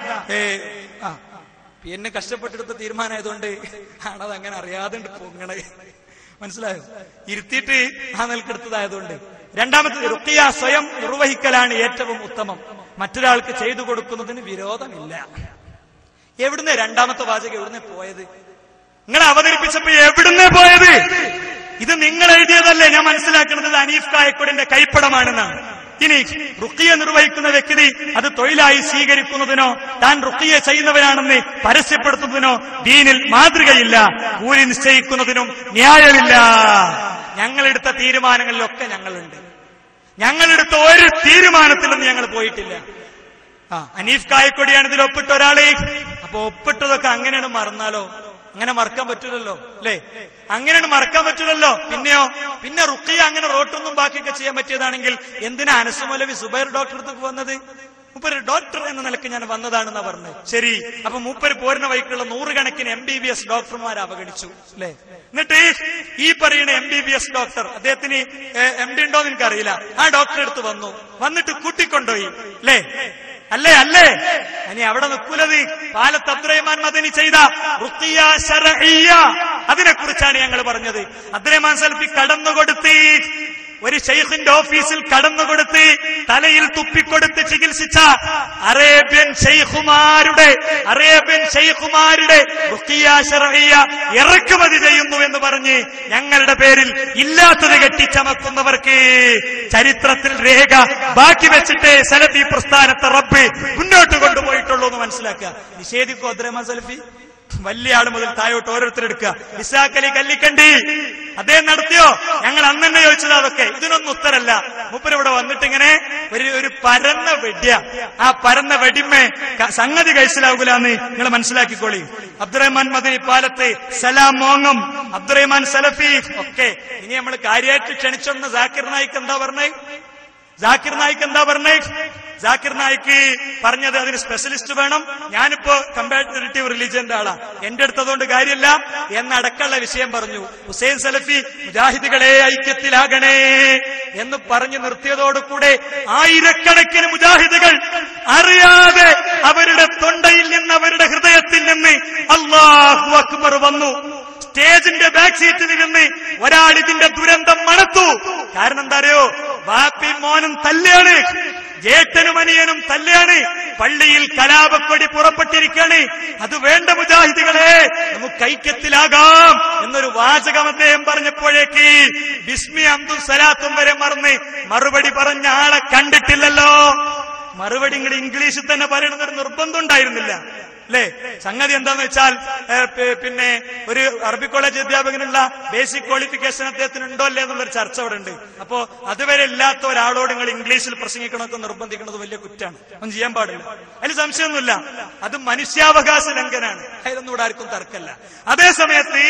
പിന്നെ കഷ്ടപ്പെട്ടെടുത്ത തീരുമാനമായതുകൊണ്ട് ആണത് അങ്ങനെ അറിയാതെ പൊങ്ങണേ, മനസ്സിലായോ? ഇരുത്തിയിട്ട് ആ നിൽക്കെടുത്തതായതുകൊണ്ട്. രണ്ടാമത്തെ, റുഖിയ സ്വയം നിർവഹിക്കലാണ് ഏറ്റവും ഉത്തമം, മറ്റൊരാൾക്ക് ചെയ്തു കൊടുക്കുന്നതിന് വിരോധമില്ല. എവിടുന്ന് രണ്ടാമത്തെ വാചകം എവിടുന്ന് പോയത്? നിങ്ങൾ അവതരിപ്പിച്ചപ്പോ എവിടുന്നേ പോയത്? ഇത് നിങ്ങൾ എഴുതിയതല്ലേ? ഞാൻ മനസ്സിലാക്കുന്നത് ഹനീഫ് കായക്കൊടിന്റെ കൈപ്പടമാണെന്നാണ്. ഇനി റുഖിയ നിർവഹിക്കുന്ന വ്യക്തി അത് തൊഴിലായി സ്വീകരിക്കുന്നതിനോ താൻ റുഖിയ ചെയ്യുന്നവനാണെന്ന് പരസ്യപ്പെടുത്തുന്നതിനോ ദീനിൽ മാതൃകയില്ല. കൂലി നിശ്ചയിക്കുന്നതിനും ന്യായമില്ല. ഞങ്ങളെടുത്ത തീരുമാനങ്ങളിലൊക്കെ ഞങ്ങളുണ്ട്. ഞങ്ങളെടുത്ത ഒരു തീരുമാനത്തിലൊന്നും ഞങ്ങൾ പോയിട്ടില്ല. ഹനീഫ് കായക്കൊടിയാണ് ഇതിൽ ഒപ്പിട്ട ഒരാളെ. അപ്പൊ ഒപ്പിട്ടതൊക്കെ അങ്ങനെയാണ് മറന്നാലോ? അങ്ങനെ മറക്കാൻ പറ്റില്ലല്ലോ അല്ലേ? അങ്ങനെയാണ് മറക്കാൻ പറ്റില്ലല്ലോ. പിന്നെ റുഖിയ അങ്ങനെ റോട്ടൊന്നും ബാക്കിയൊക്കെ ചെയ്യാൻ പറ്റിയതാണെങ്കിൽ എന്തിനാ അനസ് മൗലവി സുബൈർ ഡോക്ടർ അടുത്തേക്ക് വന്നത്? മൂപ്പര് ഡോക്ടർ എന്ന നിലക്ക് ഞാൻ വന്നതാണെന്നാ പറഞ്ഞത്. ശരി, അപ്പൊ മൂപ്പര് പോരുന്ന വഴിക്കുള്ള 100 കണക്കിന് MBBS ഡോക്ടർമാരെ അവഗണിച്ചു അല്ലെ? എന്നിട്ട് ഈ പറയുന്ന MBBS ഡോക്ടർ, അദ്ദേഹത്തിന് MD ഉണ്ടോന്ന് എനിക്കറിയില്ല, ആ ഡോക്ടറെ അടുത്ത് വന്നിട്ട് കൂട്ടിക്കൊണ്ടുപോയി അല്ലേ? അല്ലേ? ഇനി അവിടെ നിൽക്കൂലത്. പാലത്ത് അബ്ദുറഹ്മാൻ മദനി ചെയ്ത റുഖിയ ശർഇയ്യ, അതിനെക്കുറിച്ചാണ് ഞങ്ങൾ പറഞ്ഞത്. അബ്ദുറഹ്മാൻ സലഫി കടന്നുകൊടുത്ത്, ഒരു ശൈഖിന്റെ ഓഫീസിൽ കടന്നുകൊടുത്ത് തലയിൽ തുപ്പിക്കൊടുത്ത് ചികിത്സിച്ച അറേബ്യൻ ശൈഖുമാരുടെ റുഖിയ ശർഇയ്യ ഇറക്കുമതി ചെയ്യുന്നു എന്ന് പറഞ്ഞ് ഞങ്ങളുടെ പേരിൽ ഇല്ലാത്തത് കെട്ടിച്ചമക്കുന്നവർക്ക് ചരിത്രത്തിൽ രേഖ ബാക്കി വെച്ചിട്ട് സലഫി പ്രസ്ഥാനത്തെ റബ്ബ് മുന്നോട്ട് കൊണ്ടുപോയിട്ടുള്ളൂ എന്ന് മനസ്സിലാക്കുക. നിഷേധിക്കോ അബ്ദുറഹ്മാൻ സലഫി? വലിയ ആള് മുതൽ താഴോട്ട് ഓരോരുത്തരെടുക്കുക. ഇസാഖ് അലി കല്ലിക്കണ്ടി അദ്ദേഹം നടത്തിയോ? ഞങ്ങൾ അന്ന് തന്നെ ചോദിച്ചത് അതൊക്കെ. ഇതിനൊന്നും ഉത്തരല്ല. മൂപ്പരിവിടെ വന്നിട്ട് ഇങ്ങനെ ഒരു പരന്ന വെടിയ, ആ പരന്ന വെടിമേ സംഗതി കഴിച്ചിലാകൂലെന്ന് നിങ്ങൾ മനസ്സിലാക്കിക്കോളി. അബ്ദുറഹ്മാൻ മദനി പാലത്ത്, സലാം മോങ്ങം, അബ്ദുറഹ്മാൻ സലഫി ഒക്കെ. ഇനി നമ്മൾ കാര്യമായിട്ട് ക്ഷണിച്ചൊന്ന് ജാക്കിർ നായിക്ക് എന്താ പറഞ്ഞേ? ജാക്കിർ നായിക്ക് പറഞ്ഞത് അതിന് സ്പെഷ്യലിസ്റ്റ് വേണം. ഞാനിപ്പോ കമ്പാരിറ്റീവ് റിലീജിയന്റെ ആളാ, എന്റെ അടുത്തതുകൊണ്ട് കാര്യമില്ല എന്നടക്കമുള്ള വിഷയം പറഞ്ഞു. ഹുസൈൻ സലഫി മുജാഹിദുകളെ ഐക്യത്തിലാകണേ എന്ന് പറഞ്ഞു നിർത്തിയതോടുകൂടെ ആയിരക്കണക്കിന് മുജാഹിദുകൾ അറിയാതെ അവരുടെ തൊണ്ടയിൽ നിന്ന്, അവരുടെ ഹൃദയത്തിൽ നിന്ന് അല്ലാഹു അക്ബർ വന്നു. സ്റ്റേജിന്റെ ബാക്ക് സീറ്റിൽ നിന്ന് ഒരാൾ ഇതിന്റെ ദുരന്തം മണത്തു. കാരണം എന്താ അറിയോ? വാപ്പയും മോനും തല്ലാണ്, ജേട്ടനും അനിയനും തല്ലാണ്, പള്ളിയിൽ കലാപക്കൊടി പുറപ്പെട്ടിരിക്കുകയാണ്. അത് വേണ്ട മുജാഹിദുകളെ, നമുക്ക് ഐക്യത്തിലാകാം എന്നൊരു വാചകം അദ്ദേഹം പറഞ്ഞപ്പോഴേക്ക് ബിസ്മി അബ്ദുൽ സലാത്തും വരെ മറന്ന് മറുപടി പറഞ്ഞ ആളെ കണ്ടിട്ടില്ലല്ലോ. മറുപടി ഇങ്ങനെ ഇംഗ്ലീഷിൽ തന്നെ പറയണമെന്നൊരു നിർബന്ധം ഉണ്ടായിരുന്നില്ല അല്ലേ? സംഗതി എന്താന്ന് വെച്ചാൽ പിന്നെ ഒരു അറബി കോളേജ് അധ്യാപകനുള്ള ബേസിക് ക്വാളിഫിക്കേഷൻ അദ്ദേഹത്തിന് ഉണ്ടോ അല്ലേ എന്നുള്ളൊരു ചർച്ച അവിടെ ഉണ്ട്. അപ്പോ അതുവരെ ഇല്ലാത്ത ഒരാളോട് നിങ്ങൾ ഇംഗ്ലീഷിൽ പ്രസംഗിക്കണമെന്നൊക്കെ നിർബന്ധിക്കുന്നത് വലിയ കുറ്റാണ്. ഒന്നും ചെയ്യാൻ പാടില്ല, അതിൽ സംശയമൊന്നുമില്ല. അത് മനുഷ്യാവകാശ ലംഘനാണ്, അതിലൊന്നും ഇവിടെ ആർക്കും തർക്കമല്ല. അതേ സമയത്ത്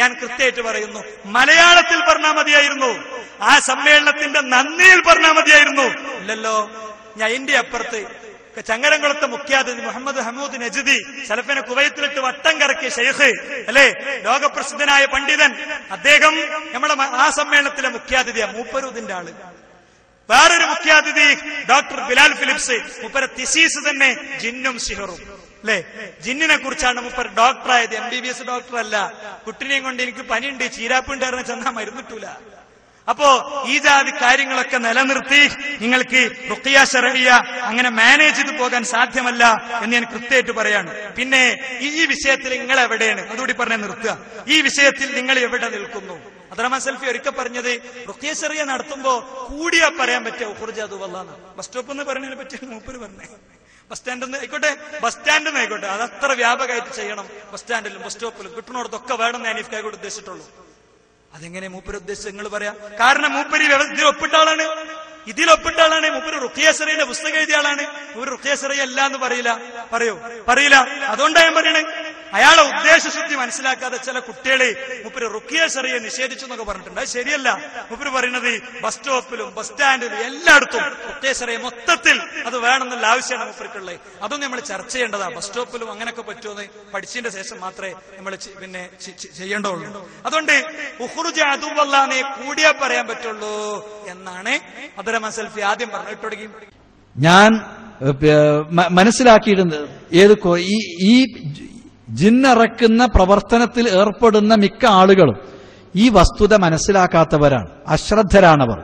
ഞാൻ കൃത്യമായിട്ട് പറയുന്നു, മലയാളത്തിൽ പറഞ്ഞാൽ മതിയായിരുന്നു, ആ സമ്മേളനത്തിന്റെ നന്ദിയിൽ പറഞ്ഞാൽ മതിയായിരുന്നു. ഇല്ലല്ലോ, ഞാൻ എന്റെ അപ്പുറത്ത് ചങ്ങരംകുളത്തെ മുഖ്യാതിഥി മുഹമ്മദ് ഹമൂദ് നജ്ദി, സലഫിനെ കുവൈത്തിലിട്ട് വട്ടം കറക്കിയ ഷെയ്ഖ് അല്ലെ, ലോകപ്രസിദ്ധനായ പണ്ഡിതൻ, അദ്ദേഹം നമ്മുടെ ആ സമ്മേളനത്തിലെ മുഖ്യാതിഥിയാ. മൂപ്പരൂതിന്റെ ആള്. വേറൊരു മുഖ്യാതിഥി ഡോക്ടർ ബിലാൽ ഫിലിപ്സ്, മൂപ്പര തിസീസ് തന്നെ ജിന്നും സിഹറും അല്ലെ, ജിന്നിനെ കുറിച്ചാണ് മൂപ്പർ ഡോക്ടറായത്. MBBS ഡോക്ടർ അല്ല. കുട്ടിനെയും കൊണ്ട് എനിക്ക് പനിയുണ്ട്, ചീരാപ്പുണ്ടായിരുന്ന ചെന്നാ മരുന്നിട്ടൂല. അപ്പോ ഈ ജാതി കാര്യങ്ങളൊക്കെ നിലനിർത്തി നിങ്ങൾക്ക് റുഖിയ ശർഇയ്യ അങ്ങനെ മാനേജ് ചെയ്ത് പോകാൻ സാധ്യമല്ല എന്ന് ഞാൻ കൃത്യമായിട്ട് പറയാണ്. പിന്നെ ഈ വിഷയത്തിൽ നിങ്ങൾ എവിടെയാണ്, അതുകൂടി പറഞ്ഞ് നിർത്തുക. ഈ വിഷയത്തിൽ നിങ്ങൾ എവിടെ നിൽക്കുന്നു? അബ്ദുറഹ്മാൻ സൽഫി ഒരിക്കൽ പറഞ്ഞത് റുഖിയ ശർഇയ്യ നടത്തുമ്പോ കൂടിയാ പറയാൻ പറ്റുക ഉഖ്റുജ അദുവല്ലാഹ്. ബസ് സ്റ്റോപ്പ് എന്ന് പറഞ്ഞതിനെ പറ്റി മൂപ്പര് പറഞ്ഞേ. ബസ് സ്റ്റാൻഡിൽ നിന്ന് ആയിക്കോട്ടെ, ബസ് സ്റ്റാൻഡിൽ നിന്ന് ആയിക്കോട്ടെ, അതത്ര വ്യാപകമായിട്ട് ചെയ്യണം. ബസ് സ്റ്റാൻഡിലും ബസ് സ്റ്റോപ്പിലും കിട്ടുന്നിടത്തൊക്കെ വേണം ഞാൻ ഇഫ്കായിക്കോട് ഉദ്ദേശിച്ചിട്ടുള്ളൂ. അതെങ്ങനെ മൂപ്പര് ഉദ്ദേശിച്ച് നിങ്ങൾ പറയാം? കാരണം മൂപ്പര് ഇതിൽ ഒപ്പിട്ട ആളാണ്, ഇതിലൊപ്പിട്ട ആളാണ്. മൂപ്പര് റുഖിയ ശർഇയ്യയുടെ പുസ്തകം എഴുതിയ ആളാണ്. മൂപ്പര് റുഖിയ ശർഇയ്യ അല്ല എന്ന് പറയില്ല. പറയില്ല. അതുകൊണ്ടാണ് ഞാൻ പറയണേ, അയാളെ ഉദ്ദേശശുദ്ധി മനസ്സിലാക്കാതെ ചില കുട്ടികളെ മൂപ്പര് റുഖിയ ശർഇയ്യ നിഷേധിച്ചു എന്നൊക്കെ പറഞ്ഞിട്ടുണ്ട്. അത് ശരിയല്ല. മൂപ്പര് പറയുന്നത് ബസ് സ്റ്റോപ്പിലും ബസ് സ്റ്റാൻഡിലും എല്ലായിടത്തും റുഖിയ ശർഇയ്യ മൊത്തത്തിൽ അത് വേണമെന്നുള്ള ആവശ്യമാണ് മൂപ്പർക്കുള്ളത്. അതൊന്നും നമ്മൾ ചർച്ച ചെയ്യേണ്ടതാ. ബസ് സ്റ്റോപ്പിലും അങ്ങനെയൊക്കെ പറ്റുമെന്ന് പഠിച്ചതിന്റെ ശേഷം മാത്രമേ നമ്മൾ പിന്നെ ചെയ്യേണ്ടതുള്ളൂ. അതുകൊണ്ട് ഉഖ്റുജ അദുവല്ലാഹ് കൂടിയാ പറയാൻ പറ്റുള്ളൂ എന്നാണ് അബ്ദുറഹ്മാൻ സൽഫി ആദ്യം പറഞ്ഞു. ഞാൻ മനസ്സിലാക്കിയിരുന്നത് ഈ ജിന്നിറക്കുന്ന പ്രവർത്തനത്തിൽ ഏർപ്പെടുന്ന മിക്ക ആളുകളും ഈ വസ്തുത മനസ്സിലാക്കാത്തവരാണ്, അശ്രദ്ധരാണവർ.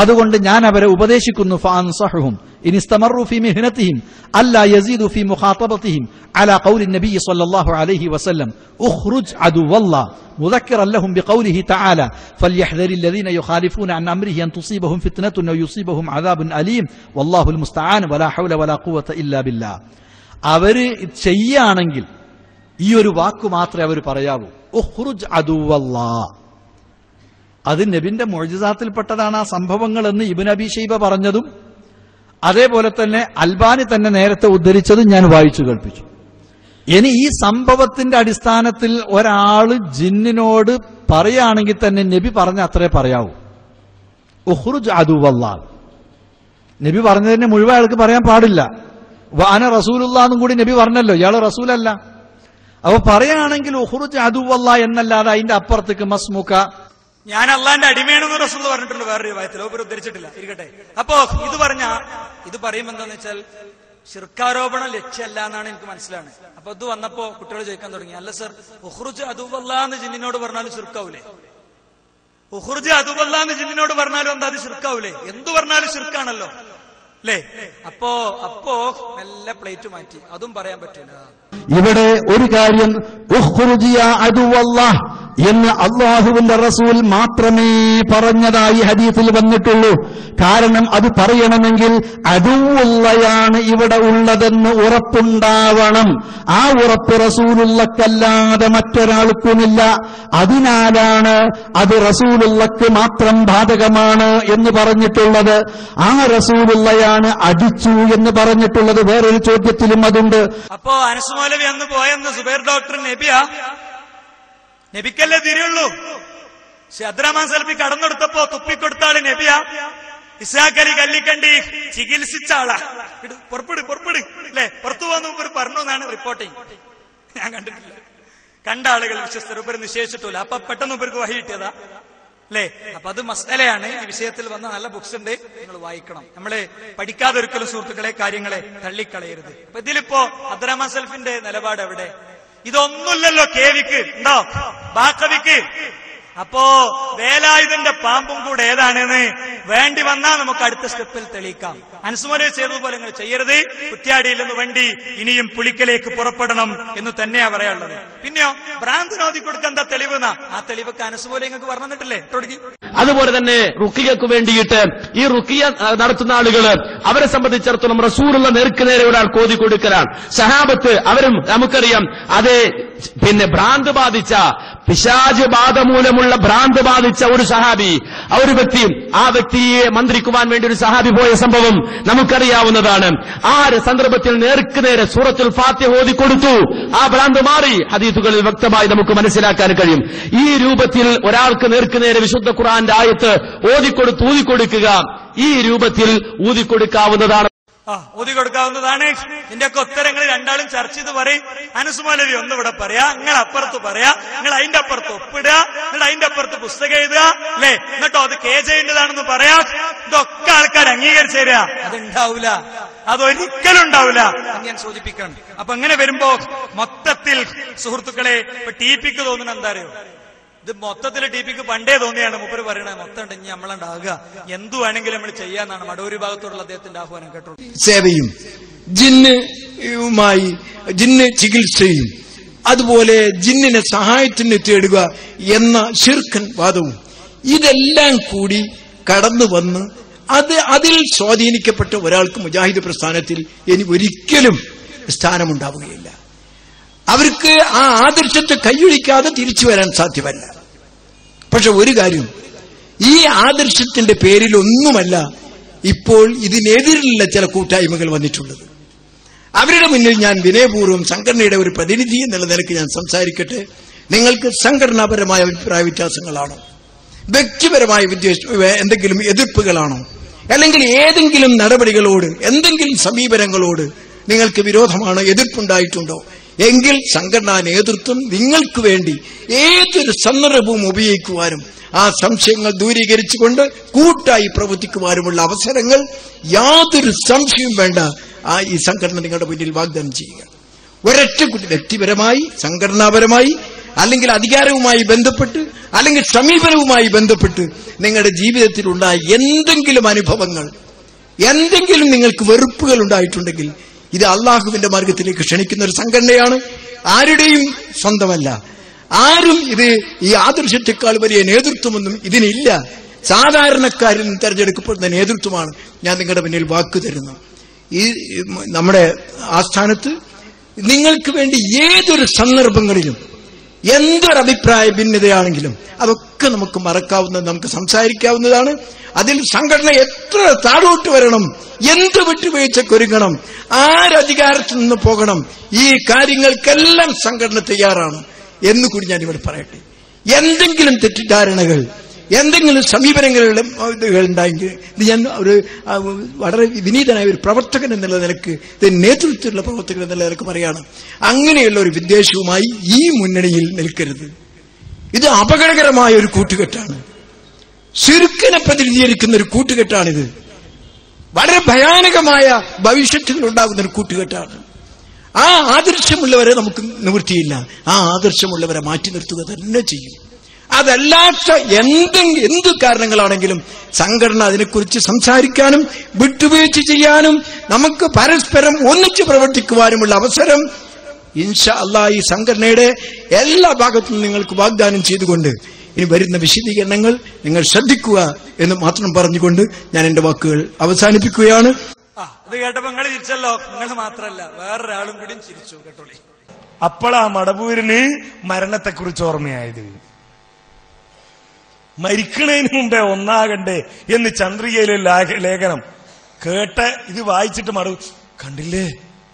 അതുകൊണ്ട് ഞാൻ അവരെ ഉപദേശിക്കുന്നു, ഫഅൻസഹുഹും ഇൻ ഇസ്തമറു ഫീ മിഹ്നതിഹിം അല്ലാ യസീദു ഫീ മുഖാതബതിഹിം അലാ ഖൗലി നബി സ്വല്ലല്ലാഹു അലൈഹി വസല്ലം ഉഖ്റുജ് അദുവല്ലാഹ് മുദക്കിറൻ ലഹും ബിഖൗലിഹി തആല ഫൽയഹ്ദരിൽ ലദീന യുഖാലിഫൂന അൻ അംരിഹി അൻ തുസീബഹും ഫിത്നത്തുൻ ഔ യുസീബഹും അദാബുൻ അലീം വല്ലാഹുൽ മുസ്തആൻ വലാ ഹൗല വലാ ഖുവത ഇല്ലാ ബില്ലാഹ്. അവര് ചെയ്യാണെങ്കിൽ ഈ ഒരു വാക്കു മാത്രമേ അവർ പറയാവൂ, ഉഖ്റുജ് അദുവല്ലാഹ്. അത് നബിന്റെ മുഅ്ജിസാത്തിൽപ്പെട്ടതാണ് ആ സംഭവങ്ങൾ എന്ന് ഇബ്നു അബീ ശൈബ പറഞ്ഞതും അതേപോലെ തന്നെ അൽബാനി തന്നെ നേരത്തെ ഉദ്ധരിച്ചതും ഞാൻ വായിച്ചു കേൾപ്പിച്ചു. ഇനി ഈ സംഭവത്തിന്റെ അടിസ്ഥാനത്തിൽ ഒരാള് ജിന്നിനോട് പറയുകയാണെങ്കിൽ തന്നെ നബി പറഞ്ഞ അത്രേ പറയാവൂ, ഉഖ്റുജ് അദുവല്ലാഹ്. നബി പറഞ്ഞതിന് മുഴുവൻ അയാൾക്ക് പറയാൻ പാടില്ല. വഅന റസൂലുള്ളാഹ് എന്നും കൂടി നബി പറഞ്ഞല്ലോ, ഇയാള് റസൂലല്ല. അപ്പൊ പറയുകയാണെങ്കിൽ ഉഖ്റുജ് അദുവല്ലാഹ് എന്നല്ലാതെ അതിന്റെ അപ്പുറത്തേക്ക് മസ്മുക ഞാൻ അള്ളാന്റെ അടിമയാണെന്ന് റസൂൽ പറഞ്ഞിട്ടുണ്ട് വേറെ രൂപത്തിൽ, അവർ ഉദ്ധരിച്ചിട്ടില്ല. ഇരിക്കട്ടെ. അപ്പോ ഇത് പറയുമ്പോ എന്താന്ന് വെച്ചാൽ ശിർക്കാരോപണം ലക്ഷ്യമല്ല എന്നാണ് എനിക്ക് മനസ്സിലാണ്. അപ്പൊ ഇത് വന്നപ്പോ കുട്ടികൾ ചോദിക്കാൻ തുടങ്ങി, അല്ല സർ ഉഖ്റുജ് അദുവല്ലാഹ് എന്ന് ജിന്നിനോട് പറഞ്ഞാലും ശിർക്കാവൂലേ? ഉഖ്റുജ് അദുവല്ലാഹ് എന്ന് ജിന്നിനോട് പറഞ്ഞാലും എന്താ അത് ശിർക്കാവൂലേ? എന്തു പറഞ്ഞാലും ശിർക്കാണല്ലോ അല്ലേ? അപ്പോ മെല്ലെ പ്ലേറ്റ് മാറ്റി, അതും പറയാൻ പറ്റില്ല. ഇവിടെ ഒരു കാര്യം, ഉഖ്റുജ് അദുവല്ലാഹ് എന്ന് അള്ളാഹുവിന്റെ റസൂൽ മാത്രമേ പറഞ്ഞതായി ഹദീസിൽ വന്നിട്ടുള്ളൂ. കാരണം അത് പറയണമെങ്കിൽ അദുവുള്ളയാണ് ഇവിടെ ഉള്ളതെന്ന് ഉറപ്പുണ്ടാവണം. ആ ഉറപ്പ് റസൂലുള്ളക്കല്ലാതെ മറ്റൊരാൾക്കുമില്ല. അതിനാലാണ് അത് റസൂലുള്ളക്ക് മാത്രം ബാധകമാണ് എന്ന് പറഞ്ഞിട്ടുള്ളത്. ആ റസൂലുള്ളയാണ് അടിച്ചു എന്ന് പറഞ്ഞിട്ടുള്ളത് വേറൊരു ചോദ്യത്തിലും അതുണ്ട്. അപ്പോ അനസ് മൗലവി അന്ന് പോയെന്ന് സുബൈർ ഡോക്ടർ നബിക്കല്ലേ തിരിയുള്ളൂ. പക്ഷെ അബ്ദുറഹ്മാൻ സൽഫി കടന്നെടുത്തപ്പോ തുപ്പിക്കൊടുത്ത ആള് നബിയാ. ഇസ്ഹാഖ് അലി കല്ലിക്കണ്ടി ചികിത്സിച്ച ആളാ. പുറപ്പെടു അല്ലെ, പുറത്തു പോകുന്ന മുമ്പ് പറഞ്ഞു എന്നാണ് റിപ്പോർട്ടിങ്. ഞാൻ കണ്ടിട്ടില്ല. കണ്ട ആളുകൾ വിശ്വസ്തർ ഉപരി നിശ്ചയിച്ചിട്ടില്ല. അപ്പൊ പെട്ടെന്ന് ഉപർക്ക് വഹി കിട്ടിയതാ അല്ലേ? അപ്പൊ അത് മസ്തലയാണ്. ഈ വിഷയത്തിൽ വന്ന നല്ല ബുക്സ് ഉണ്ട്, നിങ്ങൾ വായിക്കണം. നമ്മള് പഠിക്കാതെ ഒരിക്കലും സുഹൃത്തുക്കളെ കാര്യങ്ങളെ തള്ളിക്കളയരുത്. അപ്പൊ ഇതിലിപ്പോ അബ്ദുറഹ്മാൻ സൽഫിന്റെ നിലപാട് എവിടെ? ഇതൊന്നുമില്ലല്ലോ കേവിക്ക് ഉണ്ടോ, ബാക്കവിക്ക്. അപ്പോ വേലായുധന്റെ പാമ്പും കൂടെ ഏതാണെന്ന് വേണ്ടി വന്നാൽ നമുക്ക് അടുത്ത സ്റ്റെപ്പിൽ തെളിയിക്കാം. അൻസുമരെ ചെയ്തതുപോലെ നിങ്ങൾ ചെയ്യരുത്. കുറ്റ്യാടിയിൽ നിന്ന് വണ്ടി ഇനിയും പുളിക്കലേക്ക് പുറപ്പെടണം എന്ന് തന്നെയാ പറയാനുള്ളത്. പിന്നെയോ ഭ്രാന്തിനോദി കൊടുക്കാൻ എന്താ തെളിവെന്ന ആ തെളിവൊക്കെ അനസുപോലെ നിങ്ങൾക്ക് പറഞ്ഞിട്ടില്ലേ തുടങ്ങി. അതുപോലെ തന്നെ റുഖിയക്ക് വേണ്ടിയിട്ട് ഈ റുഖിയ നടത്തുന്ന ആളുകൾ അവരെ സംബന്ധിച്ചിടത്തോളം റസൂലുള്ള നേർക്കുനേരെ ഒരാൾ കോതി കൊടുക്കലാണ്. സഹാബത്ത് അവരും നമുക്കറിയാം. അതേ ഭ്രാന്ത് ബാധിച്ച പിശാച് ബാധ മൂലമുള്ള ഭ്രാന്ത് ബാധിച്ച ഒരു സഹാബി, ഒരു വ്യക്തി, ആ വ്യക്തിയെ മന്ത്രിക്കുവാൻ വേണ്ടി ഒരു സഹാബി പോയ സംഭവം നമുക്കറിയാവുന്നതാണ്. ആ സന്ദർഭത്തിൽ നേർക്കുനേരെ സൂറത്തുൽ ഫാത്തിഹ ഓതി കൊടുത്തു. ആ ഭ്രാന്ത് മാറി. ഹദീസുകളിൽ വ്യക്തമായി നമുക്ക് മനസ്സിലാക്കാൻ കഴിയും. ഈ രൂപത്തിൽ ഒരാൾക്ക് നേർക്കുനേരെ വിശുദ്ധ ഖുർആന്റെ ആയത്ത് ഊതിക്കൊടുക്കുക ഈ രൂപത്തിൽ ഊതിക്കൊടുക്കാവുന്നതാണ്. ഊതി കൊടുക്കാവുന്നതാണ്. ഇതിന്റെയൊക്കെ ഉത്തരങ്ങൾ രണ്ടാളും ചർച്ച ചെയ്ത് പറയും. അനസ് മൗലവി ഒന്ന് ഇവിടെ പറയാ, നിങ്ങൾ അപ്പുറത്ത് പറയാ, നിങ്ങൾ അതിന്റെ അപ്പുറത്ത് ഒപ്പിടുക, നിങ്ങൾ അതിന്റെ അപ്പുറത്ത് പുസ്തകം എഴുതുക, അല്ലെ? എന്നിട്ടോ അത് ചെയ്യേണ്ടതാണെന്ന് പറയാ. ഇതൊക്കെ ആൾക്കാർ അംഗീകരിച്ചു തരിക. അതുണ്ടാവൂല, അതൊരിക്കലും ഉണ്ടാവില്ല എന്ന് ഞാൻ സൂചിപ്പിക്കണം. അപ്പൊ ഇങ്ങനെ വരുമ്പോ മൊത്തത്തിൽ സുഹൃത്തുക്കളെ ഇപ്പൊ ടിപിക്ക് തോന്നുന്നത് എന്താ അറിയോ? ഇത് മൊത്തത്തിൽ ടിപിക്ക് പണ്ടേ തോന്നിയാണ്. മൂപ്പര് പറയണത് മൊത്തം ഉണ്ടെങ്കിൽ നമ്മളുണ്ടാവുക, എന്തു വേണമെങ്കിലും നമ്മൾ ചെയ്യാന്നാണ് മടവൂർ ഭാഗത്തോടുള്ള അദ്ദേഹത്തിന്റെ ആഹ്വാനം. കേട്ടോ, സേവയും ജിന്ന് ചികിത്സയും അതുപോലെ ജിന്നിനെ സഹായത്തിന് തേടുക എന്ന ശിർക്കൻ വാദവും ഇതെല്ലാം കൂടി കടന്നു വന്ന് അതിൽ സ്വാധീനിക്കപ്പെട്ട ഒരാൾക്ക് മുജാഹിദ് പ്രസ്ഥാനത്തിൽ ഇനി ഒരിക്കലും സ്ഥാനമുണ്ടാവുകയില്ല. അവർക്ക് ആ ആദർശത്തെ കൈയൊഴിക്കാതെ തിരിച്ചു വരാൻ സാധ്യമല്ല. പക്ഷെ ഒരു കാര്യം, ഈ ആദർശത്തിന്റെ പേരിൽ ഒന്നുമല്ല ഇപ്പോൾ ഇതിനെതിരുള്ള ചില കൂട്ടായ്മകൾ വന്നിട്ടുള്ളത്. അവരുടെ മുന്നിൽ ഞാൻ വിനയപൂർവ്വം സംഘടനയുടെ ഒരു പ്രതിനിധി എന്നുള്ള നിലയ്ക്ക് ഞാൻ സംസാരിക്കട്ടെ. നിങ്ങൾക്ക് സംഘടനാപരമായ അഭിപ്രായ വ്യത്യാസങ്ങളാണോ, വ്യക്തിപരമായ എന്തെങ്കിലും എതിർപ്പുകളാണോ, അല്ലെങ്കിൽ ഏതെങ്കിലും നടപടികളോട് എന്തെങ്കിലും സമീപനങ്ങളോട് നിങ്ങൾക്ക് വിരോധമാണോ, എതിർപ്പുണ്ടായിട്ടുണ്ടോ എങ്കിൽ സംഘടനാ നേതൃത്വം നിങ്ങൾക്ക് വേണ്ടി ഏതൊരു സന്ദർഭവും ഉപയോഗിക്കുവാനും ആ സംശയങ്ങൾ ദൂരീകരിച്ചുകൊണ്ട് കൂട്ടായി പ്രവർത്തിക്കുവാനുമുള്ള അവസരങ്ങൾ യാതൊരു സംശയവും വേണ്ട ഈ സംഘടന നിങ്ങളുടെ മുന്നിൽ വാഗ്ദാനം ചെയ്യുക. ഒരൊറ്റ കുട്ടി വ്യക്തിപരമായി, സംഘടനാപരമായി, അല്ലെങ്കിൽ അധികാരവുമായി ബന്ധപ്പെട്ട്, അല്ലെങ്കിൽ സമീപനവുമായി ബന്ധപ്പെട്ട് നിങ്ങളുടെ ജീവിതത്തിലുള്ള എന്തെങ്കിലും അനുഭവങ്ങൾ, എന്തെങ്കിലും നിങ്ങൾക്ക് വെറുപ്പുകൾ ഉണ്ടായിട്ടുണ്ടെങ്കിൽ ഇത് അള്ളാഹുവിന്റെ മാർഗത്തിലേക്ക് ക്ഷണിക്കുന്ന ഒരു സംഘടനയാണ്. ആരുടെയും സ്വന്തമല്ല. ആരും ഇത് ഈ ആദർശത്തെക്കാൾ വലിയ നേതൃത്വമൊന്നും ഇതിനില്ല. സാധാരണക്കാരിൽ നിന്ന് തെരഞ്ഞെടുക്കപ്പെടുന്ന നേതൃത്വമാണ് ഞാൻ നിങ്ങളുടെ മുന്നിൽ വാക്ക് തരുന്നത്. ഈ നമ്മുടെ ആസ്ഥാനത്ത് നിങ്ങൾക്ക് വേണ്ടി ഏതൊരു സന്ദർഭങ്ങളിലും എന്തൊരഭിപ്രായ ഭിന്നതയാണെങ്കിലും അതൊക്കെ നമുക്ക് മറക്കാവുന്നത്, നമുക്ക് സംസാരിക്കാവുന്നതാണ്. അതിൽ സംഘടന എത്ര താഴോട്ട് വരണം, എന്ത് വിട്ടുവീഴ്ചക്കൊരുങ്ങണം, ആരധികാരത്തിൽ നിന്ന് പോകണം, ഈ കാര്യങ്ങൾക്കെല്ലാം സംഘടന തയ്യാറാണ് എന്നുകൂടി ഞാനിവിടെ പറയട്ടെ. എന്തെങ്കിലും തെറ്റിദ്ധാരണകൾ, എന്തെങ്കിലും സമീപനങ്ങളുടെ ഉണ്ടായെങ്കിൽ ഇത് ഞാൻ ഒരു വളരെ വിനീതനായ ഒരു പ്രവർത്തകൻ എന്നുള്ള നിലക്ക്, നേതൃത്വത്തിലുള്ള പ്രവർത്തകൻ എന്നുള്ള നിലക്ക് പറയാണ്, അങ്ങനെയുള്ള ഒരു വിദ്വേഷവുമായി ഈ മുന്നണിയിൽ നിൽക്കരുത്. ഇത് അപകടകരമായ ഒരു കൂട്ടുകെട്ടാണ്. ശിർക്കിനെ പ്രതിനിധീകരിക്കുന്ന ഒരു കൂട്ടുകെട്ടാണിത്. വളരെ ഭയാനകമായ ഭവിഷ്യത്തുകൾ ഉണ്ടാകുന്ന ഒരു കൂട്ടുകെട്ടാണ്. ആ ആദർശമുള്ളവരെ നമുക്ക് നിവൃത്തിയില്ല. ആ ആദർശമുള്ളവരെ മാറ്റി നിർത്തുക തന്നെ ചെയ്യും. അതല്ലാത്ത എന്ത് കാരണങ്ങളാണെങ്കിലും സംഘടന അതിനെക്കുറിച്ച് സംസാരിക്കാനും വിട്ടുവീഴ്ച ചെയ്യാനും നമുക്ക് പരസ്പരം ഒന്നിച്ച് പ്രവർത്തിക്കുവാനുമുള്ള അവസരം ഇൻഷാ അല്ലാഹ് ഈ സംഘടനയുടെ എല്ലാ ഭാഗത്തും നിങ്ങൾക്ക് വാഗ്ദാനം ചെയ്തുകൊണ്ട് ഇനി വരുന്ന വിശദീകരണങ്ങൾ നിങ്ങൾ ശ്രദ്ധിക്കുക എന്ന് മാത്രം പറഞ്ഞുകൊണ്ട് ഞാൻ എന്റെ വാക്കുകൾ അവസാനിപ്പിക്കുകയാണ്. അത് കേട്ടപ്പോ നിങ്ങൾ ചിരിച്ചല്ലോ. നിങ്ങൾ മാത്രല്ല, വേറൊരാളും കൂടി ചിരിച്ചു. കേട്ടോളി. അപ്പോഴാ മടവൂരിന് മരണത്തെക്കുറിച്ച് ഓർമ്മയായത്. മരിക്കണതിന് മുമ്പേ ഒന്നാകണ്ടേ എന്ന് ചന്ദ്രികയിലെ ലേഖനം കേട്ട് ഇത് വായിച്ചിട്ട് കണ്ടില്ലേ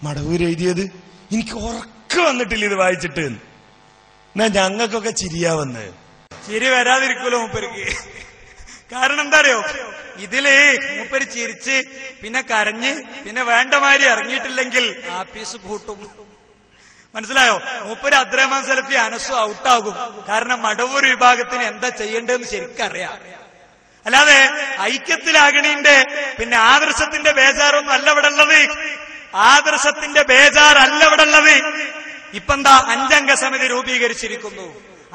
മടവൂര് എഴുതിയത്, എനിക്ക് ഉറക്കം വന്നിട്ടില്ല ഇത് വായിച്ചിട്ട്. എന്നാ ഞങ്ങൾക്കൊക്കെ ചിരിയാവന്ന്. ചിരി വരാതിരിക്കൂലോ മൂപ്പർക്ക്. കാരണം എന്താ അറിയോ, ഇതില് മൂപ്പര് ചിരിച്ച് പിന്നെ കരഞ്ഞ് പിന്നെ വേണ്ടമാതിരി ഇറങ്ങിയിട്ടില്ലെങ്കിൽ ആപ്പീസ് പൂട്ടും. മനസ്സിലായോ? മൂപ്പര് അബ്ദുറഹ്മാൻ സലഫി അനസു ഔട്ടാകും. കാരണം മടവൂർ വിഭാഗത്തിന് എന്താ ചെയ്യേണ്ടതെന്ന് ശരിക്കറിയാം. അല്ലാതെ ഐക്യത്തിലാകണീന്റെ പിന്നെ ആദർശത്തിന്റെ ബേജാറൊന്നും അല്ല ഇവിടെ ഉള്ളത്. ആദർശത്തിന്റെ ബേജാറല്ല ഇവിടെ ഉള്ളത്. ഇപ്പെന്താ 5 അംഗ സമിതി രൂപീകരിച്ചിരിക്കുന്നു.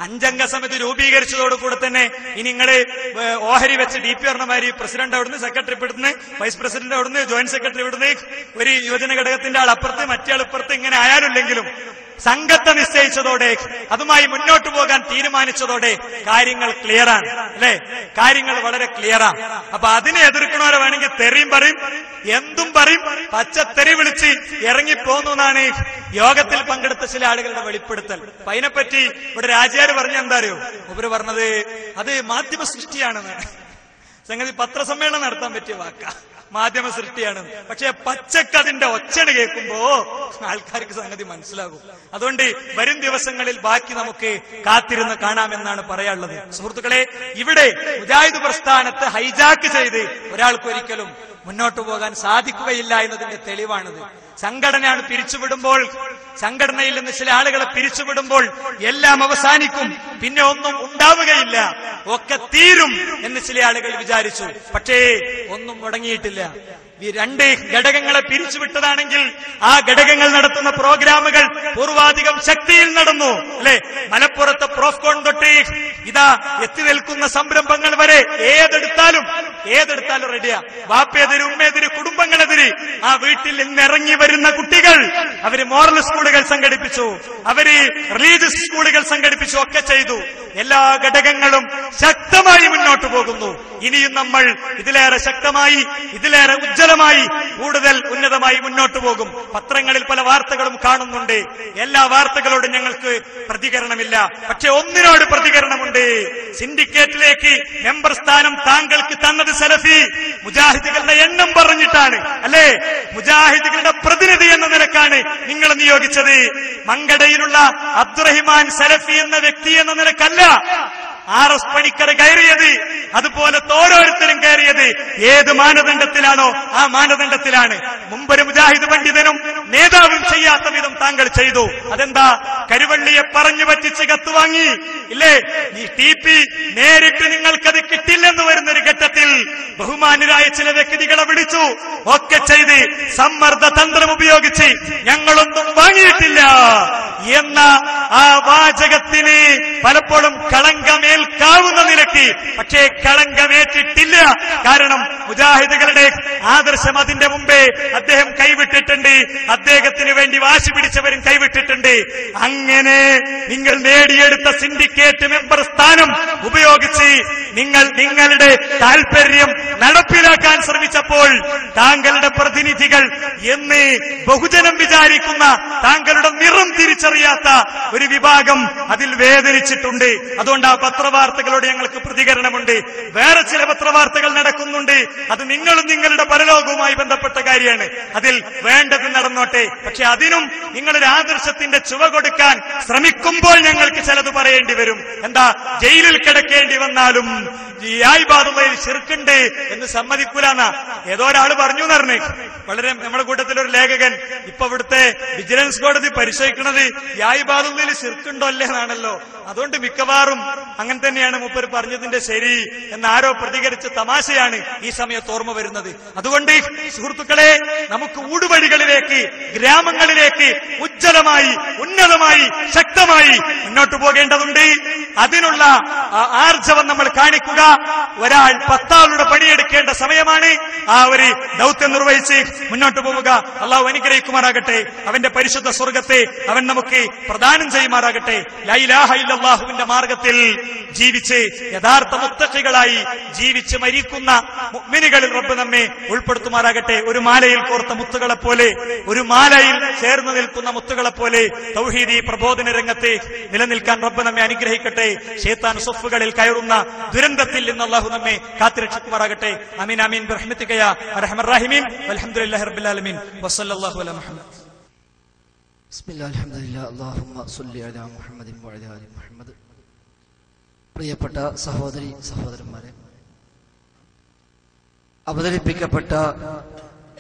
5 അംഗ സമിതി രൂപീകരിച്ചതോടുകൂടെ തന്നെ ഇനി നിങ്ങള് ഓഹരി വെച്ച് DP പറഞ്ഞമാതിരി പ്രസിഡന്റ് അവിടുന്ന്, സെക്രട്ടറി ഇവിടുന്ന്, വൈസ് പ്രസിഡന്റ് അവിടുന്ന്, ജോയിന്റ് സെക്രട്ടറി ഇവിടുന്ന്, ഒരു യുവജന ഘടകത്തിന്റെ ആൾ അപ്പുറത്ത്, മറ്റേ ആൾ ഇപ്പുറത്ത്, ഇങ്ങനെ ആയാലുമില്ലെങ്കിലും സംഘത്തെ നിശ്ചയിച്ചതോടെ, അതുമായി മുന്നോട്ട് പോകാൻ തീരുമാനിച്ചതോടെ കാര്യങ്ങൾ ക്ലിയറാണ്. അല്ലെ? കാര്യങ്ങൾ വളരെ ക്ലിയറാണ്. അപ്പൊ അതിനെ എതിർക്കണവരെ വേണമെങ്കിൽ തെറിയും പറയും, എന്തും പറയും, പച്ചത്തെറി വിളിച്ച് ഇറങ്ങിപ്പോന്നു എന്നാണ് യോഗത്തിൽ പങ്കെടുത്ത ചില ആളുകളുടെ വെളിപ്പെടുത്തൽ. അപ്പൊ അതിനെപ്പറ്റി ഇവിടെ രാജാര് പറഞ്ഞ എന്താ അറിയോ? ഇവര് പറഞ്ഞത് അത് മാധ്യമ സൃഷ്ടിയാണെന്ന്. സംഗതി പത്രസമ്മേളനം നടത്താൻ പറ്റിയ വാക്ക. മാധ്യമ സൃഷ്ടിയാണ്. പക്ഷെ പച്ചക്ക് അതിന്റെ ഒച്ചട് കേൾക്കുമ്പോ ആൾക്കാർക്ക് സംഗതി മനസ്സിലാകും. അതുകൊണ്ട് വരും ദിവസങ്ങളിൽ ബാക്കി നമുക്ക് കാത്തിരുന്ന് കാണാമെന്നാണ് പറയാനുള്ളത്. സുഹൃത്തുക്കളെ, ഇവിടെ മുജാഹിദ് പ്രസ്ഥാനത്തെ ഹൈജാക്ക് ചെയ്ത് ഒരാൾക്കൊരിക്കലും മുന്നോട്ട് പോകാൻ സാധിക്കുകയില്ല എന്നതിന്റെ തെളിവാണിത്. സംഘടനയാണ് പിരിച്ചുവിടുമ്പോൾ, സംഘടനയിൽ നിന്ന് ചില ആളുകളെ പിരിച്ചുവിടുമ്പോൾ എല്ലാം അവസാനിക്കും, പിന്നെ ഒന്നും ഉണ്ടാവുകയില്ല, ഒക്കെ തീരും എന്ന് ചില ആളുകൾ വിചാരിച്ചു. പക്ഷേ ഒന്നും മുടങ്ങിയിട്ടില്ല. ഈ രണ്ട് ഘടകങ്ങളെ പിരിച്ചുവിട്ടതാണെങ്കിൽ ആ ഘടകങ്ങൾ നടത്തുന്ന പ്രോഗ്രാമുകൾ പൂർവാധികം ശക്തിയിൽ നടന്നു, അല്ലെ? മലപ്പുറത്തെ പ്രോഫ്കോൺ തൊട്ട് ഇതാ എത്തി നിൽക്കുന്ന സംരംഭങ്ങൾ വരെ ഏതെടുത്താലും റെഡിയാ. വാപ്പയെതിര്, ഉമ്മയെതിര്, കുടുംബങ്ങളെതിര് ആ വീട്ടിൽ നിന്നിറങ്ങി വരുന്ന കുട്ടികൾ അവര് മോറൽ സ്കൂളുകൾ സംഘടിപ്പിച്ചു, അവര് റിലീജിയസ് സ്കൂളുകൾ സംഘടിപ്പിച്ചു, ഒക്കെ ചെയ്തു. എല്ലാ ഘടകങ്ങളും ശക്തമായി മുന്നോട്ട് പോകുന്നു. ഇനിയും നമ്മൾ ഇതിലേറെ ശക്തമായി, ഇതിലേറെ ഉജ്ജ്വലമായി, കൂടുതൽ ഉന്നതമായി മുന്നോട്ട് പോകും. പത്രങ്ങളിൽ പല വാർത്തകളും കാണുന്നുണ്ട്. എല്ലാ വാർത്തകളോടും ഞങ്ങൾക്ക് പ്രതികരണമില്ല. പക്ഷെ ഒന്നിനോട് പ്രതികരണമുണ്ട്. സിൻഡിക്കേറ്റിലേക്ക് മെമ്പർ സ്ഥാനം താങ്കൾക്ക് തന്നത് സലഫി മുജാഹിദുകളുടെ എണ്ണം പറഞ്ഞിട്ടാണ്, അല്ലേ? മുജാഹിദുകളുടെ പ്രതിനിധി എന്ന നിലക്കാണ് നിങ്ങൾ നിയോഗിച്ചത്. മങ്കടയിലുള്ള അബ്ദുറഹിമാൻ സലഫി എന്ന വ്യക്തി എന്ന നിലക്കല്ല RS പണിക്കർ കയറിയത്. അതുപോലെ ഓരോരുത്തരും കയറിയത് ഏത് മാനദണ്ഡത്തിലാണോ ആ മാനദണ്ഡത്തിലാണ്. മുമ്പൊരു മുജാഹിദ് പണ്ഡിതനും നേതാവും ചെയ്യാത്ത വിധം താങ്കൾ ചെയ്തു. അതെന്താ? കരുവള്ളിയെ പറഞ്ഞു പറ്റിച്ച് കത്തുവാങ്ങി, ഇല്ലേ? ഈ TP നേരിട്ട് നിങ്ങൾക്കത് കിട്ടില്ലെന്ന് വരുന്നൊരു ഘട്ടത്തിൽ ബഹുമാനരായ ചില വ്യക്തികളെ വിളിച്ചു, ഒക്കെ ചെയ്ത് സമ്മർദ്ദ തന്ത്രം ഉപയോഗിച്ച് ഞങ്ങളൊന്നും വാങ്ങിയിട്ടില്ല എന്ന ആ വാചകത്തിന് പലപ്പോഴും കളങ്കമേൽക്കാവുന്ന നിലയ്ക്ക് പക്ഷേ കളങ്കമേറ്റിട്ടില്ല. കാരണം മുജാഹിദുകളുടെ ആദർശം അതിന്റെ മുമ്പേ അദ്ദേഹം കൈവിട്ടിട്ടുണ്ട്. അദ്ദേഹത്തിന് വേണ്ടി വാശി പിടിച്ചവരും കൈവിട്ടിട്ടുണ്ട്. അങ്ങനെ നിങ്ങൾ നേടിയെടുത്ത സിൻഡിക്കേറ്റ് മെമ്പർ സ്ഥാനം ഉപയോഗിച്ച് നിങ്ങൾ നിങ്ങളുടെ താൽപര്യം നടപ്പിലാക്കാൻ ശ്രമിച്ചപ്പോൾ താങ്കളുടെ പ്രതിനിധികൾ എന്ന് ബഹുജനം വിചാരിക്കുന്ന, താങ്കളുടെ നിറം തിരിച്ചറിയാത്ത ഒരു വിഭാഗം അതിൽ വേദനിച്ചിട്ടുണ്ട്. അതുകൊണ്ട് ആ പത്രവാർത്തകളോട് ഞങ്ങൾക്ക് പ്രതികരണമുണ്ട്. വേറെ ചില പത്രവാർത്തകൾ നടക്കുന്നുണ്ട്. അത് നിങ്ങളും നിങ്ങളുടെ പരലോകവുമായി ബന്ധപ്പെട്ട കാര്യമാണ്. അതിൽ വേണ്ടത് നടന്നോട്ടെ. പക്ഷെ അതിനും നിങ്ങളൊരു ആദർശത്തിന്റെ ചുവ കൊടുക്കാൻ ശ്രമിക്കുമ്പോൾ ഞങ്ങൾക്ക് ചിലത് പറയേണ്ടി വരും. എന്താ? ജയിലിൽ കിടക്കേണ്ടി വന്നാലും ഈ ആയിബാദുള്ളയിൽ ശിർക്കുണ്ട് എന്ന് സമ്മതിക്കൂലെന്നാ ഏതോ ഒരാൾ പറഞ്ഞു എന്നറിഞ്ഞ്. വളരെ നമ്മുടെ കൂട്ടത്തിലൊരു ലേഖകൻ ഇപ്പൊ ഇവിടുത്തെ വിജിലൻസ് കോടതി പരിശോധിക്കുന്നത് യായിബാദുള്ളയിൽ ശിർക്കുണ്ടോ അല്ലേ എന്നാണല്ലോ. അതുകൊണ്ട് മിക്കവാറും അങ്ങനെ തന്നെയാണ് മൂപ്പർ പറഞ്ഞതിന്റെ ശരി എന്ന് ആരോ പ്രതികരിച്ച തമാശയാണ് ഈ സമയത്ത് ഓർമ്മ വരുന്നത്. അതുകൊണ്ട് സുഹൃത്തുക്കളെ, നമുക്ക് ഊടുവഴികളിലേക്ക്, ഗ്രാമങ്ങളിലേക്ക് ഉജ്ജ്വലമായി, ഉന്നതമായി, ശക്തമായി മുന്നോട്ട് പോകേണ്ടതുണ്ട്. അതിനുള്ള ആർജവം നമ്മൾ കാണിക്കുക. ഒരാൾ 10 ആളുടെ പണിയെടുക്കേണ്ട സമയമാണ്. ആ ഒരു ദൗത്യം നിർവഹിച്ച് മുന്നോട്ട് പോവുക. അള്ളാഹു അനുഗ്രഹിക്കുമാറാകട്ടെ. അവന്റെ പരിശുദ്ധ സ്വർഗത്തെ അവൻ നമുക്ക് പ്രദാനം ചെയ്യുമാറാകട്ടെ. ലാ ഇലാഹ ഇല്ലല്ലാഹുവിന്റെ മാർഗത്തിൽ ജീവിച്ച് യഥാർത്ഥ മുത്തഖികളായി ജീവിച്ച് മരിക്കുന്ന മുഅ്മിനുകളിൽ റബ്ബ് നമ്മെ ഉൾപ്പെടുത്തുമാറാകട്ടെ. ഒരു മാലയിൽ കോർത്ത മുത്തുകളെ പോലെ, ഒരു മാലയിൽ ചേർന്ന് നിൽക്കുന്ന മുത്തുകളെ പോലെ തൗഹീദി പ്രബോധന രംഗത്തെ നിലനിൽക്കാൻ റബ്ബ് നമ്മെ അനുഗ്രഹിക്കട്ടെ. ശൈത്താൻ സഫുകളിൽ കയറുന്ന ദുരന്തത്തിൽ നിന്ന് അല്ലാഹു നമ്മെ കാത്തുരക്ഷിക്കുമാറാകട്ടെ. ആമീൻ ആമീൻ ബിറഹ്മതിക യാ അർഹമർ റഹീമീൻ. വൽഹംദുലില്ലാഹി റബ്ബിൽ ആലമീൻ. വസല്ലല്ലാഹു അലാ മുഹമ്മദ്. ബിസ്മില്ലാഹിൽ അൽഹംദുലില്ലാഹി അല്ലാഹുമ്മ സ്വല്ലി അലാ മുഹമ്മദിൻ വഅലാ ആലി മുഹമ്മദ്. പ്രിയപ്പെട്ട സഹോദരി സഹോദരന്മാരെ, അവതരിപ്പിക്കപ്പെട്ട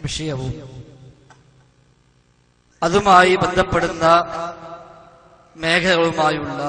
വിഷയവും അതുമായി ബന്ധപ്പെടുന്ന മേഖലകളുമായുള്ള